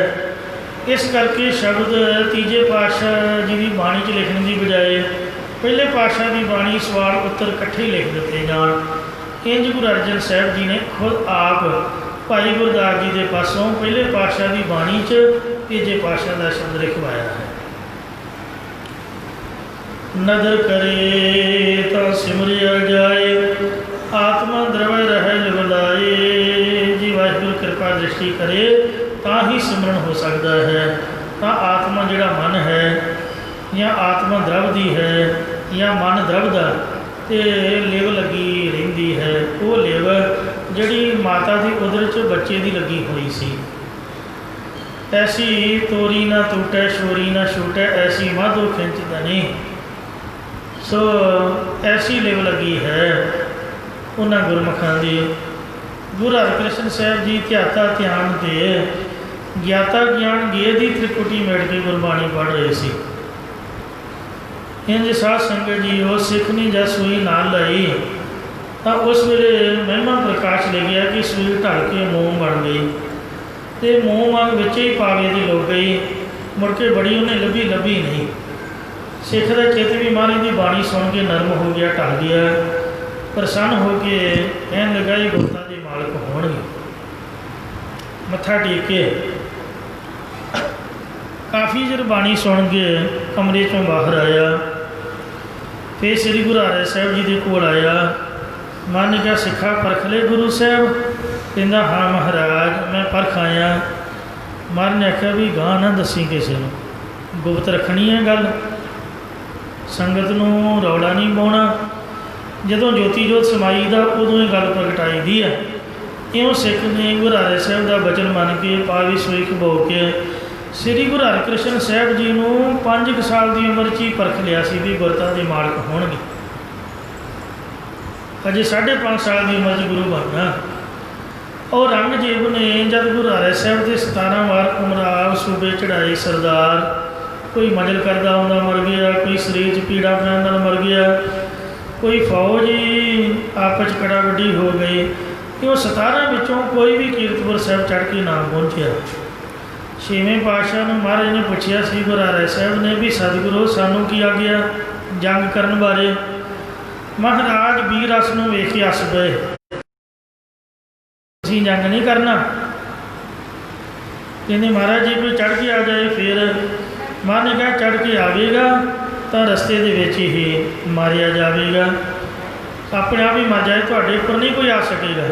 इस करके शब्द तीजे पातशाह जी की बाणी च लिखने की बजाय पहले पातशाह की बाणी सवाल उत्तर इकट्ठे लिख दिते जान। इंज गुरु अर्जन साहब जी ने खुद आप भाई गुरदास जी के पासों पहले पातशाह की बाणी च तीजे पातशाह का शब्द लिखवाया है। नदर करे तो सिमरिया जाए, आत्मा द्रव रह लिवलाए। जी वाहिगुरु कृपा दृष्टि करे तो ही सिमरन हो सकता है। तो आत्मा जिहड़ा मन है या आत्मा द्रवदी है या मन द्रवदा तो लिव लगी रहिंदी है। वो लिव जिहड़ी माता की उदर च बच्चे की लगी हुई सी। ऐसी तोरी ना टूटे शोरी ना छूटे, ऐसी माधो खिंचदा नहीं। सो ऐसी लिव लगी है उन्होंने गुरमुखां दी। गुरु हरकृष्ण साहब जी ध्याता ध्यान दे ज्ञाता ज्ञान गे दी त्रिकुटी मेड़ के गुरबाणी पढ़ रहे थे। इंज साध संगत जी वो सिख ने जब सूई नाल लाई तो उस वेले महिमा प्रकाश ले गया कि सूई ढल के मूँह बन गई तो मूँह वांग विच ही पावे दी लुक गई। मुड़ के बड़ी उन्हें लभी लभी नहीं। सिख का चित भी महाराज की बाणी सुन के नरम हो गया, ढल गया, प्रसन्न हो के कहन लगा ही गुरता के मालक होणगे। मत्था टेक के काफ़ी चिर बाणी सुन के कमरे चों बाहर आया। फिर श्री गुरु हरिराय साहब जी के कोल आया। मन ने कहा सिखा परख ले गुरु साहब? कहता हाँ महाराज मैं परख आया। मन ने आख्या भी गां ना दसी किसी को, गुप्त रखनी है गल, संगत नूं रौला नहीं पाउणा। जदों ज्योति जोत समाई दा उदों ही गल प्रगटाई दी है। इउं सिख ने गुरु हरिराय साहब का बचन मन के पावी सोई खबो के श्री गुरु हरकृष्ण साहब जी नूं 5 साल की उम्र च ही परख लिया सी भी गुरता के मालक होणगे। अजे 5.5 साल की उम्र गुरु बनना। और औरंगजेब ने जब गुरु हरिराय साहब के 17 वार उमराव सूबे चढ़ाई सरदार, कोई मजल करदा आउंदा मर गया, कोई शरीर च पीड़ा पैण नाल मर गया, कोई फौज ही आपस कड़ावड्डी हो गई। कि 17 विचों कोई भी कीरतपुर साहब चढ़ के ना पहुँचा। 6वें पातशाह ने महाराज ने पूछा श्री गुरु हरिराय साहब ने भी सतगुरु सानू की आग्या जंग करन बारे? महाराज वीर अस नूं वेख के हस पे, असीं जंग नहीं करना। कहते महाराज जी कोई चढ़ के आ जाए फिर? महाराज ने कहा चढ़ के आवेगा तो रस्ते दे विच ही मारिया जाएगा, अपने आप ही मर जाए, तुहाडे उपर नहीं कोई आ सकेगा।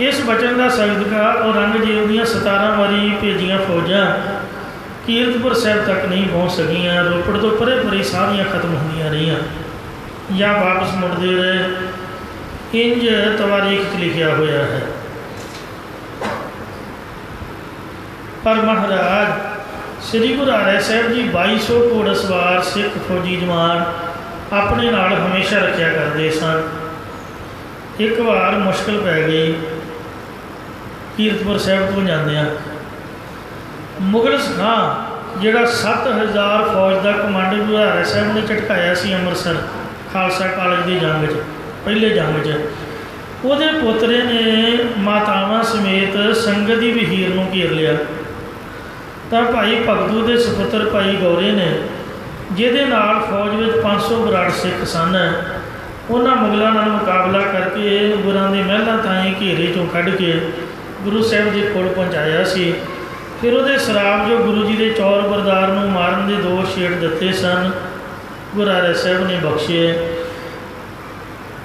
इस बचन का सदका औरंगजेब दीयां 17 वारी भेजियां फौजां कीरतपुर साहब तक नहीं पहुँच सकियां। रोपड़ तो परे परे सारियां खत्म होंदियां रहियां या वापस मुड़ते रहे। इंज तवारीख च लिखिया होया है। पर महाराज श्री गुरु हरिराय साहब जी 2200 घोड़सवार सिख फौजी जवान अपने नाल हमेशा रखा करते सन। एक बार मुश्किल पै गई कीरतपुर साहब तो जांदियां। मुगल सना जिहड़ा 7000 फौज का कमांडर गुरु हरिराय साहब ने झटकाया सी अमृतसर खालसा कॉलेज की जंग च, पहले जंग च, उहदे पोतरे ने मातावां समेत संगत की वहीर नूं घेर लिया। तो भाई भगतू के सपुत्र भाई गौरे ने जिहदे नाल फौज में 500 बराड़ सिख सन, उन्होंने मुगलों नाल मुकाबला करके गुरां दे महलों ताईं घेरे चों कढ़ के गुरु साहब जी कोल पहुँचाया सी। फिर उहदे शराब जो गुरु जी के चौर बरदार नूं मारन के 2 छेड़ दिते सन, गुरु हरिराय साहब ने बख्शे।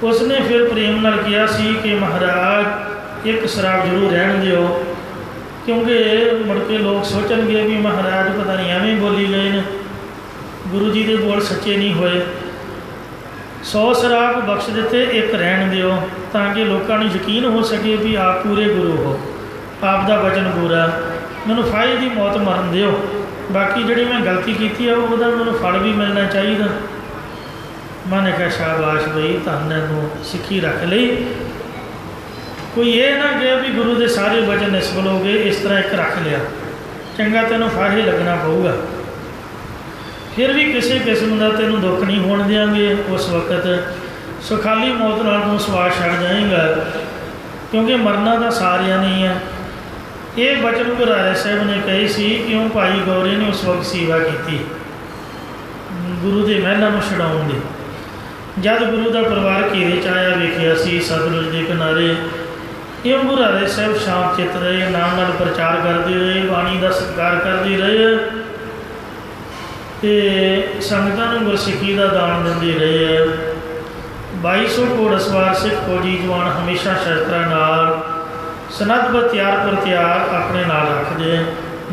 उसने फिर प्रेम नाल कहा सी कि महाराज एक शराब जरूर रहन दिओ, क्योंकि मुड़ के लोग सोचणगे भी महाराज पता नहीं एवें बोली गए ने, गुरु जी के बोल सच्चे नहीं होए। 100 शराब बख्श देते, एक रहन दिओ ताकि लोगों को यकीन हो सके भी आप पूरे गुरु हो, आप दा वचन पूरा, मैनू फायदे की मौत मरन दिओ, बाकी जिहड़ी मैं गलती की है वह मैनू फल भी मिलना चाहिए। मैंने कहा शाबाश बई धन तू सिक्खी रख ली। कोई ये ना गया भी गुरु के सारे वचन निस्बल हो गए, इस तरह एक रख लिया, चंगा तेनों फाहे लगना पऊगा। फिर भी किसी किस्म का तेन दुख नहीं होने देंगे। उस वक्त सुखाली मौत नाल तू स्वाद छड़ जाएगा, क्योंकि मरना तो सारिया नहीं है। ये बचन गुरु हरिराय साहब ने कही सी, क्यों भाई गौरे ने उस वक्त सेवा की गुरु के महलों में छड़ाउण दी। जब गुरु का परिवार घेरे च आया वेखिया सी सतलुज के किनारे, इउं गुरु हरिराय साहब शांत चित रहे, नाल नाल प्रचार करते रहे, बाणी का सत्कार करते रहे, तो संगतां नूं गुरसिੱਖੀ का दान दिंदे रहे। 2200 घोड़सवार सिख फौजी जवान हमेशा शस्त्रां नाल सनद तैयार पर तैयार अपने नाल रखते,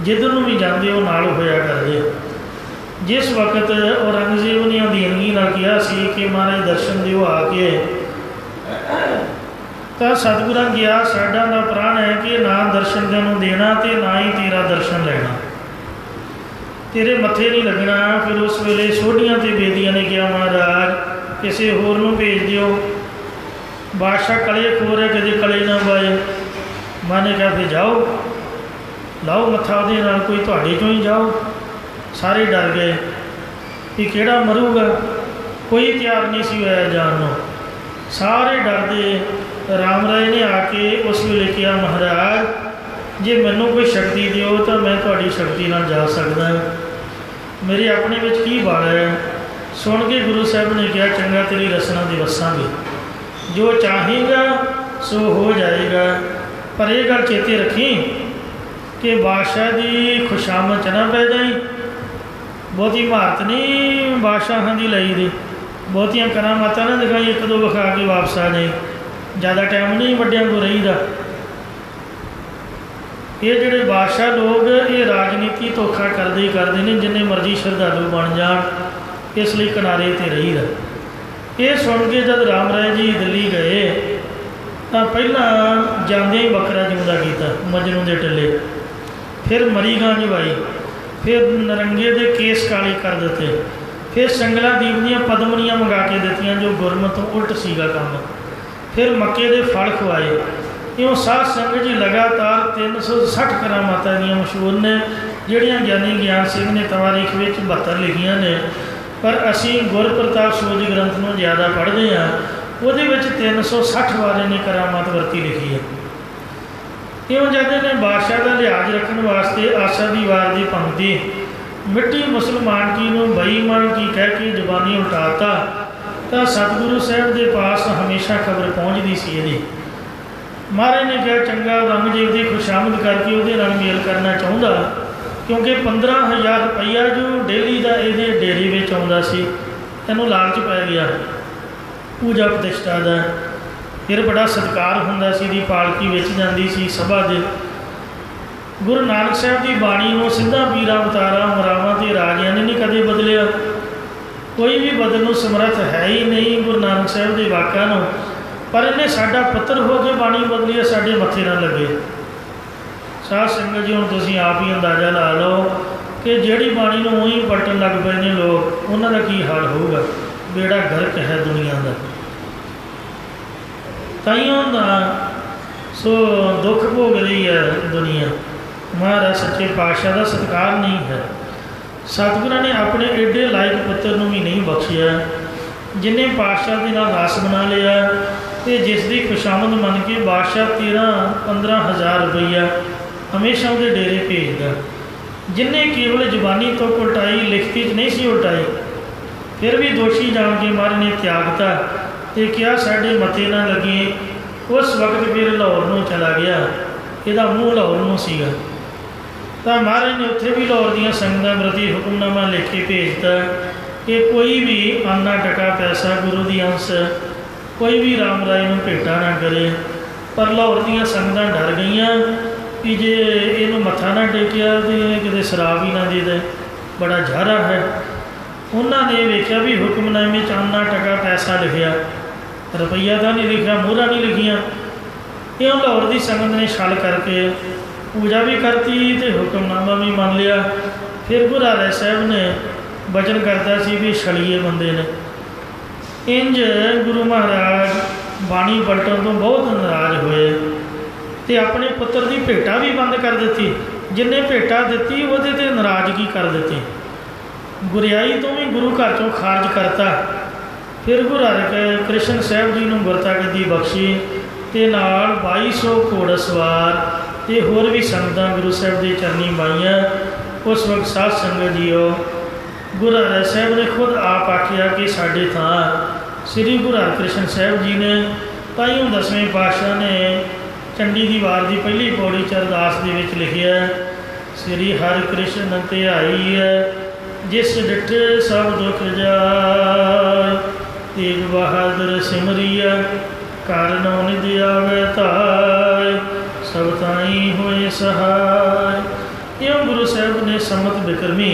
जिधर नूं भी जाते वो नाल होया करते। जिस वक्त औरंगजेब ने अधीनगी नाल कहा सी कि महाराज दर्शन दिओ आके, तो सतगुरां गया साडा दा प्राण है कि ना दर्शन तैनूं देना ते ना ही तेरा दर्शन लेना, तेरे मत्थे नहीं लगना। फिर उस वेले सोढ़ियां ते बेदियां ने कहा महाराज किसी होर नूं भेज दिओ, बादशाह कले खोर है कदे कले ना पाए। मैंने कहा फिर जाओ लाओ मत्था उहदे नाल, कोई तुहाडे चों ही जाओ। सारे डर गए। ਵੀ ਕਿਹੜਾ ਮਰੂਗਾ। ਕੋਈ ਤਿਆਰ ਨਹੀਂ ਸੀ ਹੋਇਆ ਜਾਣ ਨੂੰ। ਸਾਰੇ ਡਰਦੇ। ਰਾਮ ਰਾਏ ਨੇ ਆ ਕੇ ਉਸ ਵੇਲੇ ਕਿਹਾ, ਮਹਾਰਾਜ ਜੇ ਮੈਨੂੰ ਕੋਈ ਸ਼ਕਤੀ ਦਿਓ ਤਾਂ ਮੈਂ ਤੁਹਾਡੀ ਸ਼ਕਤੀ ਨਾਲ ਜਾ ਸਕਦਾ, ਮੇਰੇ ਆਪਣੇ ਵਿੱਚ ਕੀ ਬਾਲ ਹੈ। ਸੁਣ ਕੇ ਗੁਰੂ ਸਾਹਿਬ ਨੇ ਕਿਹਾ, ਚੰਗਾ ਤੇਰੀ ਰਸਨਾ ਦੀ ਵਸਾਂਗੇ, ਜੋ ਚਾਹੇਗਾ ਸੋ ਹੋ ਜਾਏਗਾ, ਪਰ ਇਹ ਗੱਲ ਚੇਤੇ ਰੱਖੀ ਕਿ ਬਾਦਸ਼ਾਹ ਦੀ ਖੁਸ਼ਾਮਦ 'ਚ ਨਾ ਪੈ ਜਾਈ। ਬਹੁਤੀ ਮਹਾਰਤ ਨਹੀਂ ਬਾਦਸ਼ਾਹਾਂ ਦੀ ਲਈ ਦੀ, ਬਹੁਤੀਆਂ ਕਰਾਮਾਤਾਂ ਨਾ ਦਿਖਾਈ, ਇੱਕ ਦੋ ਵਿਖਾ ਕੇ ਵਾਪਸ ਆ ਜਾਈ, ਜ਼ਿਆਦਾ ਟਾਈਮ ਨਹੀਂ ਵੱਡਿਆਂ ਕੋਲ ਰਹੀਦਾ। ਇਹ ਜਿਹੜੇ ਬਾਦਸ਼ਾਹ ਲੋਕ ਇਹ ਰਾਜਨੀਤੀ ਧੋਖਾ ਕਰਦੇ ਹੀ ਕਰਦੇ ਨੇ, ਜਿੰਨੇ ਮਰਜ਼ੀ ਸ਼ਰਧਾਲੂ ਬਣ ਜਾਣ, ਇਸ ਲਈ ਕਿਨਾਰੇ 'ਤੇ ਰਹੀਦਾ। ਇਹ ਸੁਣ ਕੇ ਜਦ ਰਾਮ ਰਾਏ ਜੀ ਦਿੱਲੀ ਗਏ ਤਾਂ ਪਹਿਲਾਂ ਜਾਂਦਿਆਂ ਹੀ ਬੱਕਰਾ ਜਿਉਂਦਾ ਕੀਤਾ ਮਜਨੂੰ ਦੇ ਟਿੱਲੇ, ਫਿਰ ਮਰੀ ਗਾਂ ਜਵਾਈ, ਫਿਰ ਨਰੰਗੇ ਦੇ ਕੇਸ ਕਾਲੇ ਕਰ ਦਿੱਤੇ, ਫਿਰ ਸੰਗਲਾਦੀਪ ਦੀਆਂ ਪਦਮਨੀਆਂ ਮੰਗਾ ਕੇ ਦਿੱਤੀਆਂ ਜੋ ਗੁਰਮਤ ਤੋਂ ਉਲਟ ਸੀਗਾ ਕੰਮ, ਫਿਰ ਮੱਕੇ ਦੇ ਫਲ ਖਵਾਏ। ਇਉਂ ਸਾਧ ਸੰਗਤ ਜੀ ਲਗਾਤਾਰ 360 ਕਰਾਮਾਤਾਂ ਦੀਆਂ ਮਸ਼ਹੂਰ ਨੇ, ਜਿਹੜੀਆਂ ਗਿਆਨੀ ਗਿਆਨ ਸਿੰਘ ਨੇ ਤਵਾਰੀਖ ਵਿੱਚ 72 ਲਿਖੀਆਂ ਨੇ, ਪਰ ਅਸੀਂ ਗੁਰਪ੍ਰਤਾਪ ਸੂਰਜ ਗ੍ਰੰਥ ਨੂੰ ਜ਼ਿਆਦਾ ਪੜ੍ਹਦੇ ਹਾਂ। ਉਹਦੇ ਵਿੱਚ 360 ਵਾਲੇ ਨੇ ਕਰਾਮਾਤ ਵਰਤੀ ਲਿਖੀ ਹੈ। ਇਉਂ ਜਦ ਨੇ ਬਾਦਸ਼ਾਹ ਦਾ ਲਿਹਾਜ਼ ਰੱਖਣ ਵਾਸਤੇ ਆਸਾ ਦੀ ਵਾਰ ਦੀ ਪੰਕਤੀ, ਮਿੱਟੀ ਮੁਸਲਮਾਨ ਕੀ ਨੂੰ ਬੇਈਮਾਨ ਕੀ ਕਹਿ ਕੇ ਜ਼ੁਬਾਨੀ ਉਲਟਾਤਾ, ਤਾਂ ਸਤਿਗੁਰੂ ਸਾਹਿਬ ਦੇ ਪਾਸ ਹਮੇਸ਼ਾ ਖਬਰ ਪਹੁੰਚਦੀ ਸੀ ਇਹਦੀ। ਮਹਾਰਾਜ ਨੇ ਕਿਹਾ, ਚੰਗਾ ਔਰੰਗਜ਼ੇਬ ਦੀ ਖੁਸ਼ਾਮਦ ਕਰਕੇ ਉਹਦੇ ਨਾਲ ਮੇਲ ਕਰਨਾ ਚਾਹੁੰਦਾ, ਕਿਉਂਕਿ 15,000 ਰੁਪਈਆ ਜੋ ਡੇਲੀ ਦਾ ਇਹਦੇ ਡੇਰੇ ਵਿੱਚ ਆਉਂਦਾ ਸੀ, ਇਹਨੂੰ ਲਾਲਚ ਪੈ ਗਿਆ ਪੂਜਾ ਪ੍ਰਤਿਸ਼ਠਾ ਦਾ। ਫਿਰ ਬੜਾ ਸਤਿਕਾਰ ਹੁੰਦਾ ਸੀ, ਦੀ ਪਾਲਕੀ ਵਿੱਚ ਜਾਂਦੀ ਸੀ ਸਭਾ ਦੇ। ਗੁਰੂ ਨਾਨਕ ਸਾਹਿਬ ਦੀ ਬਾਣੀ ਨੂੰ ਸਿੱਧਾ ਪੀਰਾਂ ਅਵਤਾਰਾਂ ਮਰਾਵਾਂ ਅਤੇ ਰਾਜਿਆਂ ਨੇ ਨਹੀਂ ਕਦੇ ਬਦਲਿਆ, ਕੋਈ ਵੀ ਬਦਲਣ ਨੂੰ ਸਮਰੱਥ ਹੈ ਹੀ ਨਹੀਂ ਗੁਰੂ ਨਾਨਕ ਸਾਹਿਬ ਦੇ ਵਾਕਾਂ ਨੂੰ, ਪਰ ਇਹਨੇ ਸਾਡਾ ਪੁੱਤਰ ਹੋ ਕੇ ਬਾਣੀ ਬਦਲੀ, ਸਾਡੇ ਮੱਥੇ ਨਾ ਲੱਗੇ। ਸਾਧ ਸੰਗਤ ਜੀ, ਹੁਣ ਤੁਸੀਂ ਆਪ ਹੀ ਅੰਦਾਜ਼ਾ ਲਾ ਲਓ ਕਿ ਜਿਹੜੀ ਬਾਣੀ ਨੂੰ ਉਹੀ ਪਲਟਣ ਲੱਗ ਪਏ ਨੇ ਲੋਕ, ਉਹਨਾਂ ਦਾ ਕੀ ਹਾਲ ਹੋਊਗਾ। ਬੇੜਾ ਗਰਕ ਹੈ ਦੁਨੀਆ ਦਾ। ਤਾਈਓਂ ਦਾ ਸੋ ਦੁੱਖ ਭੋਗ ਰਹੀ ਹੈ ਦੁਨੀਆ। ਮਹਾਰਾਜ ਸੱਚੇ ਪਾਤਸ਼ਾਹ ਦਾ ਸਤਿਕਾਰ ਨਹੀਂ ਹੈ। ਸਤਿਗੁਰਾਂ ਨੇ ਆਪਣੇ ਏਡੇ ਲਾਇਕ ਪੁੱਤਰ ਨੂੰ ਵੀ ਨਹੀਂ ਬਖਸ਼ਿਆ, ਜਿਨੇ ਪਾਤਸ਼ਾਹ ਦੇ ਨਾਲ ਰਸ ਬਣਾ ਲਿਆ ਅਤੇ ਜਿਸ ਦੀ ਖੁਸ਼ਾਮਦ ਮੰਨ ਕੇ ਬਾਦਸ਼ਾਹ 13-15 ਹਜ਼ਾਰ ਰੁਪਈਆ ਹਮੇਸ਼ਾ ਉਹਦੇ ਡੇਰੇ ਭੇਜਦਾ, ਜਿਨੇ ਕੇਵਲ ਜ਼ੁਬਾਨੀ ਤੋਂ ਉਲਟਾਈ, ਲਿਖਤੀ 'ਚ ਨਹੀਂ ਸੀ ਉਲਟਾਈ, ਫਿਰ ਵੀ ਦੋਸ਼ੀ ਜਾਣ ਕੇ ਮਹਾਰਾਜ ਨੇ ਤਿਆਗਤਾ ਅਤੇ ਕਿਹਾ ਸਾਡੇ ਮੱਥੇ ਨਾ ਲੱਗੇ। ਉਸ ਵਕਤ ਫਿਰ ਲਾਹੌਰ ਨੂੰ ਚਲਾ ਗਿਆ, ਇਹਦਾ ਮੂੰਹ ਲਾਹੌਰ ਨੂੰ ਸੀਗਾ। ਤਾਂ ਮਹਾਰਾਜ ਨੇ ਉੱਥੇ ਵੀ ਲਾਹੌਰ ਦੀਆਂ ਸੰਗਤਾਂ ਪ੍ਰਤੀ ਹੁਕਮਨਾਮਾ ਲਿਖ ਕੇ ਭੇਜਤਾ ਕਿ ਕੋਈ ਵੀ ਆਨਾ ਟਕਾ ਪੈਸਾ ਗੁਰੂ ਦੀ ਅੰਸ਼ ਕੋਈ ਵੀ ਰਾਮ ਰਾਏ ਨੂੰ ਭੇਟਾ ਨਾ ਕਰੇ। ਪਰ ਲਾਹੌਰ ਦੀਆਂ ਸੰਗਤਾਂ ਡਰ ਗਈਆਂ ਕਿ ਜੇ ਇਹਨੂੰ ਮੱਥਾ ਨਾ ਟੇਕਿਆ ਤਾਂ ਕਿਤੇ ਸ਼ਰਾਬ ਹੀ ਨਾ ਦੇ ਦੇ, ਬੜਾ ਜ਼ਹਿਰਾ ਹੈ। ਉਹਨਾਂ ਨੇ ਵੇਖਿਆ ਵੀ ਹੁਕਮਨਾਮੇ 'ਚ ਆਨਾ ਟਕਾ ਪੈਸਾ ਲਿਖਿਆ, ਰੁਪਈਆ ਤਾਂ ਨਹੀਂ ਲਿਖਿਆ, ਮੋਹਰਾਂ ਨਹੀਂ ਲਿਖੀਆਂ। ਇਹ ਲਾਹੌਰ ਦੀ ਸੰਗਤ ਨੇ ਛਲ ਕਰਕੇ ਪੂਜਾ ਵੀ ਕਰਤੀ ਅਤੇ ਹੁਕਮਨਾਮਾ ਵੀ ਮੰਨ ਲਿਆ। ਫਿਰ ਗੁਰੂ ਹਰਿ ਸਾਹਿਬ ਨੇ ਬਚਨ ਕਰਦਾ ਸੀ ਵੀ ਛਲੀਏ ਬੰਦੇ ਨੇ। ਇੰਝ ਗੁਰੂ ਮਹਾਰਾਜ ਬਾਣੀ ਪਲਟਣ ਤੋਂ ਬਹੁਤ ਨਾਰਾਜ਼ ਹੋਏ ਅਤੇ ਆਪਣੇ ਪੁੱਤਰ ਦੀ ਭੇਟਾ ਵੀ ਬੰਦ ਕਰ ਦਿੱਤੀ। ਜਿੰਨੇ ਭੇਟਾ ਦਿੱਤੀ ਉਹਦੇ 'ਤੇ ਨਾਰਾਜ਼ਗੀ ਕਰ ਦਿੱਤੀ, ਗੁਰਿਆਈ ਤੋਂ ਵੀ ਗੁਰੂ ਘਰ 'ਚੋਂ ਖਾਰਜ ਕਰਤਾ। ਫਿਰ ਗੁਰੂ ਹਰਿਕ੍ਰਿਸ਼ਨ ਸਾਹਿਬ ਜੀ ਨੂੰ ਗੁਰਤਾ ਗੱਦੀ ਬਖਸ਼ੀ ਅਤੇ ਨਾਲ 2200 ਘੋੜ ਸਵਾਰ ਅਤੇ ਹੋਰ ਵੀ ਸੰਗਤਾਂ ਗੁਰੂ ਸਾਹਿਬ ਦੇ ਚਰਨੀ ਪਾਈਆਂ। ਉਸ ਵਕਤ ਸਾਧ ਸੰਗਤ ਜੀਓ, ਗੁਰੂ ਹਰਿ ਸਾਹਿਬ ਨੇ ਖੁਦ ਆਪ ਆਖਿਆ ਕਿ ਸਾਡੇ ਥਾਂ ਸ੍ਰੀ ਗੁਰੂ ਹਰਿਕ੍ਰਿਸ਼ਨ ਸਾਹਿਬ ਜੀ ਨੇ। ਤਾਈਓਂ 10ਵੇਂ ਪਾਤਸ਼ਾਹ ਨੇ ਚੰਡੀ ਦੀ ਵਾਰ ਦੀ ਪਹਿਲੀ ਪੌੜੀ 'ਚ ਅਰਦਾਸ ਦੇ ਵਿੱਚ ਲਿਖਿਆ, ਸ੍ਰੀ ਹਰਿਕ੍ਰਿਸ਼ਨ ਧਿਆਈ ਹੈ ਜਿਸ ਡਿਠੇ ਸਭ ਦੁੱਖ ਜਾਇ, ਤੇਗ ਬਹਾਦਰ ਸਿਮਰੀਆ ਕਾਰਨ ਨਿਧਿ ਆਵੈ ਧਾਇ, ਸਭ ਤਾਈ ਹੋਏ ਸਹਾਇ। ਇਉਂ ਗੁਰੂ ਸਾਹਿਬ ਨੇ ਸੰਮਤ ਬਿਕਰਮੀ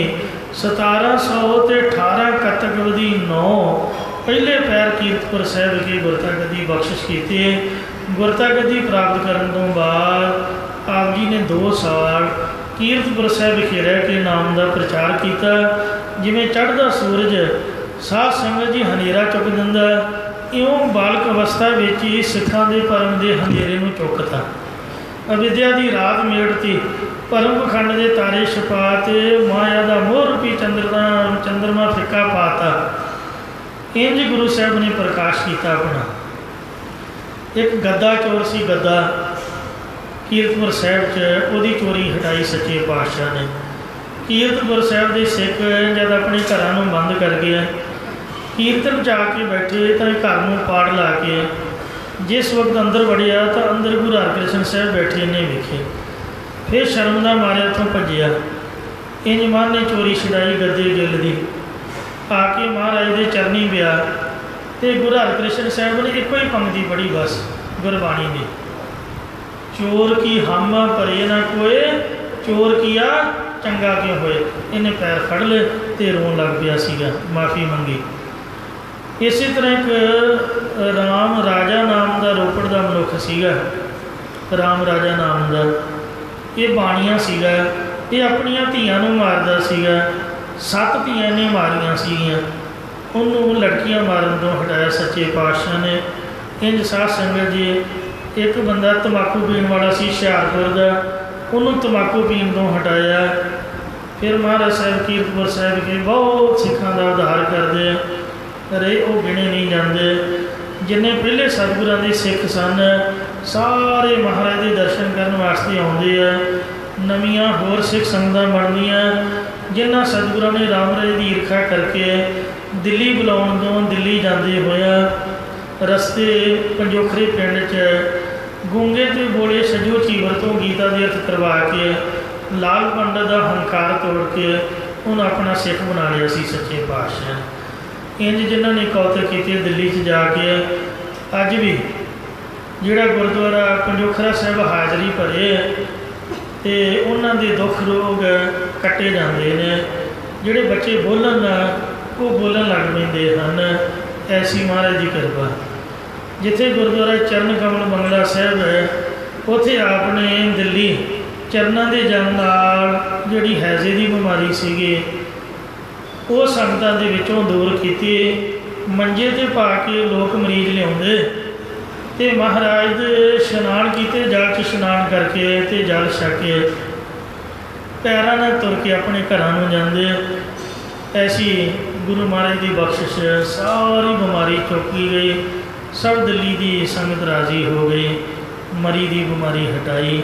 1718 ਕੱਤਕ ਵਦੀ 9 ਪਹਿਲੇ ਪੈਰ ਕੀਰਤਪੁਰ ਸਾਹਿਬ ਵਿਖੇ ਗੁਰਤਾ ਗੱਦੀ ਬਖਸ਼ਿਸ਼ ਕੀਤੀ। ਗੁਰਤਾ ਗੱਦੀ ਪ੍ਰਾਪਤ ਕਰਨ ਤੋਂ ਬਾਅਦ ਆਪ ਜੀ ਨੇ 2 ਸਾਲ ਕੀਰਤਪੁਰ ਸਾਹਿਬ ਵਿਖੇ ਰਹਿ ਕੇ ਨਾਮ ਦਾ ਪ੍ਰਚਾਰ ਕੀਤਾ। ਜਿਵੇਂ ਚੜ੍ਹਦਾ ਸੂਰਜ ਸਾਧ ਸੰਗਤ ਜੀ ਹਨੇਰਾ ਚੁੱਕ ਦਿੰਦਾ, ਇਉਂ ਬਾਲਕ ਅਵਸਥਾ ਵਿੱਚ ਹੀ ਸਿੱਖਾਂ ਦੇ ਪਰਮ ਦੇ ਹਨੇਰੇ ਨੂੰ ਚੁੱਕਤਾ। ਅਵਿਦਿਆ ਦੀ ਰਾਤ ਮੇੜਤੀ, ਭਰਮ ਪਖੰਡ ਦੇ ਤਾਰੇ ਛਪਾ ਤੇ ਮਾਇਆ ਦਾ ਮੋਹ ਰੂਪੀ ਚੰਦਰਮਾ ਫਿੱਕਾ ਪਾਤਾ। ਇੰਜ ਗੁਰੂ ਸਾਹਿਬ ਨੇ ਪ੍ਰਕਾਸ਼ ਕੀਤਾ ਆਪਣਾ। ਇੱਕ ਗੱਦਾ ਚੋਰ ਸੀ, ਗੱਦਾ ਕੀਰਤਪੁਰ ਸਾਹਿਬ 'ਚ ਉਹਦੀ ਚੋਰੀ ਹਟਾਈ ਸੱਚੇ ਪਾਤਸ਼ਾਹ ਨੇ। ਕੀਰਤਪੁਰ ਸਾਹਿਬ ਦੇ ਸਿੱਖ ਜਦ ਆਪਣੇ ਘਰਾਂ ਨੂੰ ਬੰਦ ਕਰ ਗਏ, ਕੀਰਤਨ 'ਚ ਆ ਕੇ ਬੈਠੇ ਤਾਂ ਘਰ ਨੂੰ ਪਾੜ ਲਾ ਕੇ ਜਿਸ ਵਕਤ ਅੰਦਰ ਵੜਿਆ ਤਾਂ ਅੰਦਰ ਗੁਰੂ ਹਰਕ੍ਰਿਸ਼ਨ ਸਾਹਿਬ ਬੈਠੇ ਨੇ ਵੇਖੇ। ਫਿਰ ਸ਼ਰਮ ਦਾ ਮਾਰਿਆ ਉੱਥੋਂ ਭੱਜਿਆ। ਇੰਜ ਮਨ ਨੇ ਚੋਰੀ ਛਡਾਈ ਗੱਦੇ ਗਿੱਲ ਦੀ, ਆ ਕੇ ਮਹਾਰਾਜ ਦੇ ਚਰਨੀ ਪਿਆ ਅਤੇ ਗੁਰੂ ਹਰਕ੍ਰਿਸ਼ਨ ਸਾਹਿਬ ਨੇ ਇੱਕੋ ਹੀ ਪੰਗਤੀ ਪੜ੍ਹੀ ਬਸ ਗੁਰਬਾਣੀ ਦੀ, ਚੋਰ ਕੀ ਹਮ ਭਰੇ ਨਾ ਕੋਏ, ਚੋਰ ਕੀਆ ਚੰਗਾ ਕਿਉਂ ਹੋਏ। ਇਹਨੇ ਪੈਰ ਫੜ ਲਏ ਅਤੇ ਰੋਣ ਲੱਗ ਪਿਆ ਸੀਗਾ, ਮਾਫੀ ਮੰਗੀ। ਇਸੇ ਤਰ੍ਹਾਂ ਇੱਕ ਰਾਮ ਰਾਜਾ ਨਾਮ ਦਾ ਰੋਪੜ ਦਾ ਮਨੁੱਖ ਸੀਗਾ, ਰਾਮ ਰਾਜਾ ਨਾਮ ਦਾ। ਇਹ ਬਾਣੀਆ ਸੀਗਾ, ਇਹ ਆਪਣੀਆਂ ਧੀਆਂ ਨੂੰ ਮਾਰਦਾ ਸੀਗਾ। 7 ਧੀਆਂ ਨੇ ਮਾਰੀਆਂ ਸੀਗੀਆਂ, ਉਹਨੂੰ ਲੜਕੀਆਂ ਮਾਰਨ ਤੋਂ ਹਟਾਇਆ ਸੱਚੇ ਪਾਤਸ਼ਾਹ ਨੇ। ਇੰਜ ਸਾਧ ਸੰਗਤ ਜੀ, ਇੱਕ ਬੰਦਾ ਤੰਬਾਕੂ ਪੀਣ ਵਾਲਾ ਸੀ ਹੁਸ਼ਿਆਰਪੁਰ ਦਾ, ਉਹਨੂੰ ਤੰਬਾਕੂ ਪੀਣ ਤੋਂ ਹਟਾਇਆ। ਫਿਰ ਮਹਾਰਾਜ ਸਾਹਿਬ ਕੀਰਤਪੁਰ ਸਾਹਿਬ ਕੇ ਬਹੁਤ ਸਿੱਖਾਂ ਦਾ ਉਧਾਰ ਕਰਦੇ ਰਹੇ, ਉਹ ਗਿਣੇ ਨਹੀਂ ਜਾਂਦੇ। ਜਿੰਨੇ ਪਹਿਲੇ ਸਤਿਗੁਰਾਂ ਦੇ ਸਿੱਖ ਸਨ ਸਾਰੇ ਮਹਾਰਾਜ ਦੇ ਦਰਸ਼ਨ ਕਰਨ ਵਾਸਤੇ ਆਉਂਦੇ ਆ। ਨਵੀਆਂ ਹੋਰ ਸਿੱਖ ਸੰਗਤਾਂ ਬਣਦੀਆਂ ਜਿਨ੍ਹਾਂ ਸਤਿਗੁਰਾਂ ਨੇ ਰਾਮ ਰਾਜ ਦੀ ਈਰਖਾ ਕਰਕੇ ਦਿੱਲੀ ਬੁਲਾਉਣ ਤੋਂ ਦਿੱਲੀ ਜਾਂਦੇ ਹੋਇਆ ਰਸਤੇ ਪੰਜੋਖਰੇ ਪਿੰਡ 'ਚ ਗੂੰਗੇ ਤੇ ਬੋਲੇ ਸਜੋ ਚੀਵਰ ਤੋਂ ਗੀਤਾ ਦੇ ਅਰਥ ਕਰਵਾ ਕੇ ਲਾਲ ਪੰਡਤ ਦਾ ਹੰਕਾਰ ਤੋੜ ਕੇ ਉਹਨੂੰ ਆਪਣਾ ਸਿੱਖ ਬਣਾ ਲਿਆ ਸੀ ਸੱਚੇ ਪਾਤਸ਼ਾਹ। ਇੰਜ ਜਿਨ੍ਹਾਂ ਨੇ ਕੌਤਕ ਕੀਤੇ ਦਿੱਲੀ 'ਚ ਜਾ ਕੇ ਅੱਜ ਵੀ ਜਿਹੜਾ ਗੁਰਦੁਆਰਾ ਪੰਜੋਖਰਾ ਸਾਹਿਬ ਹਾਜ਼ਰੀ ਭਰੇ ਅਤੇ ਉਹਨਾਂ ਦੇ ਦੁੱਖ ਰੋਗ ਕੱਟੇ ਜਾਂਦੇ ਨੇ। ਜਿਹੜੇ ਬੱਚੇ ਬੋਲਣ ਉਹ ਬੋਲਣ ਲੱਗ ਪੈਂਦੇ ਹਨ। ਐਸੀ ਮਹਾਰਾਜ ਦੀ ਕਿਰਪਾ। ਜਿੱਥੇ ਗੁਰਦੁਆਰਾ ਚਰਨ ਕਮਲ ਬੰਗਲਾ ਸਾਹਿਬ ਹੈ, ਉੱਥੇ ਆਪ ਨੇ ਦਿੱਲੀ ਚਰਨਾਂ ਦੇ ਜਲ ਨਾਲ ਜਿਹੜੀ ਹੈਜ਼ੇ ਦੀ ਬਿਮਾਰੀ ਸੀਗੀ ਉਹ ਸੰਗਤਾਂ ਦੇ ਵਿੱਚੋਂ ਦੂਰ ਕੀਤੀ। ਮੰਜੇ 'ਤੇ ਪਾ ਕੇ ਲੋਕ ਮਰੀਜ਼ ਲਿਆਉਂਦੇ ਅਤੇ ਮਹਾਰਾਜ ਦੇ ਇਸ਼ਨਾਨ ਕੀਤੇ, ਜਲ 'ਚ ਇਸ਼ਨਾਨ ਕਰਕੇ ਅਤੇ ਜਲ ਛਕ ਕੇ ਪੈਰਾਂ ਨਾਲ ਤੁਰ ਕੇ ਆਪਣੇ ਘਰਾਂ ਨੂੰ ਜਾਂਦੇ। ਐਸੀ ਗੁਰੂ ਮਹਾਰਾਜ ਦੀ ਬਖਸ਼ਿਸ਼, ਸਾਰੀ ਬਿਮਾਰੀ ਚੁੱਕੀ ਗਈ। ਸਭ ਦਿੱਲੀ ਦੀ ਸੰਗਤ ਰਾਜ਼ੀ ਹੋ ਗਈ, ਮਰੀ ਦੀ ਬਿਮਾਰੀ ਹਟਾਈ।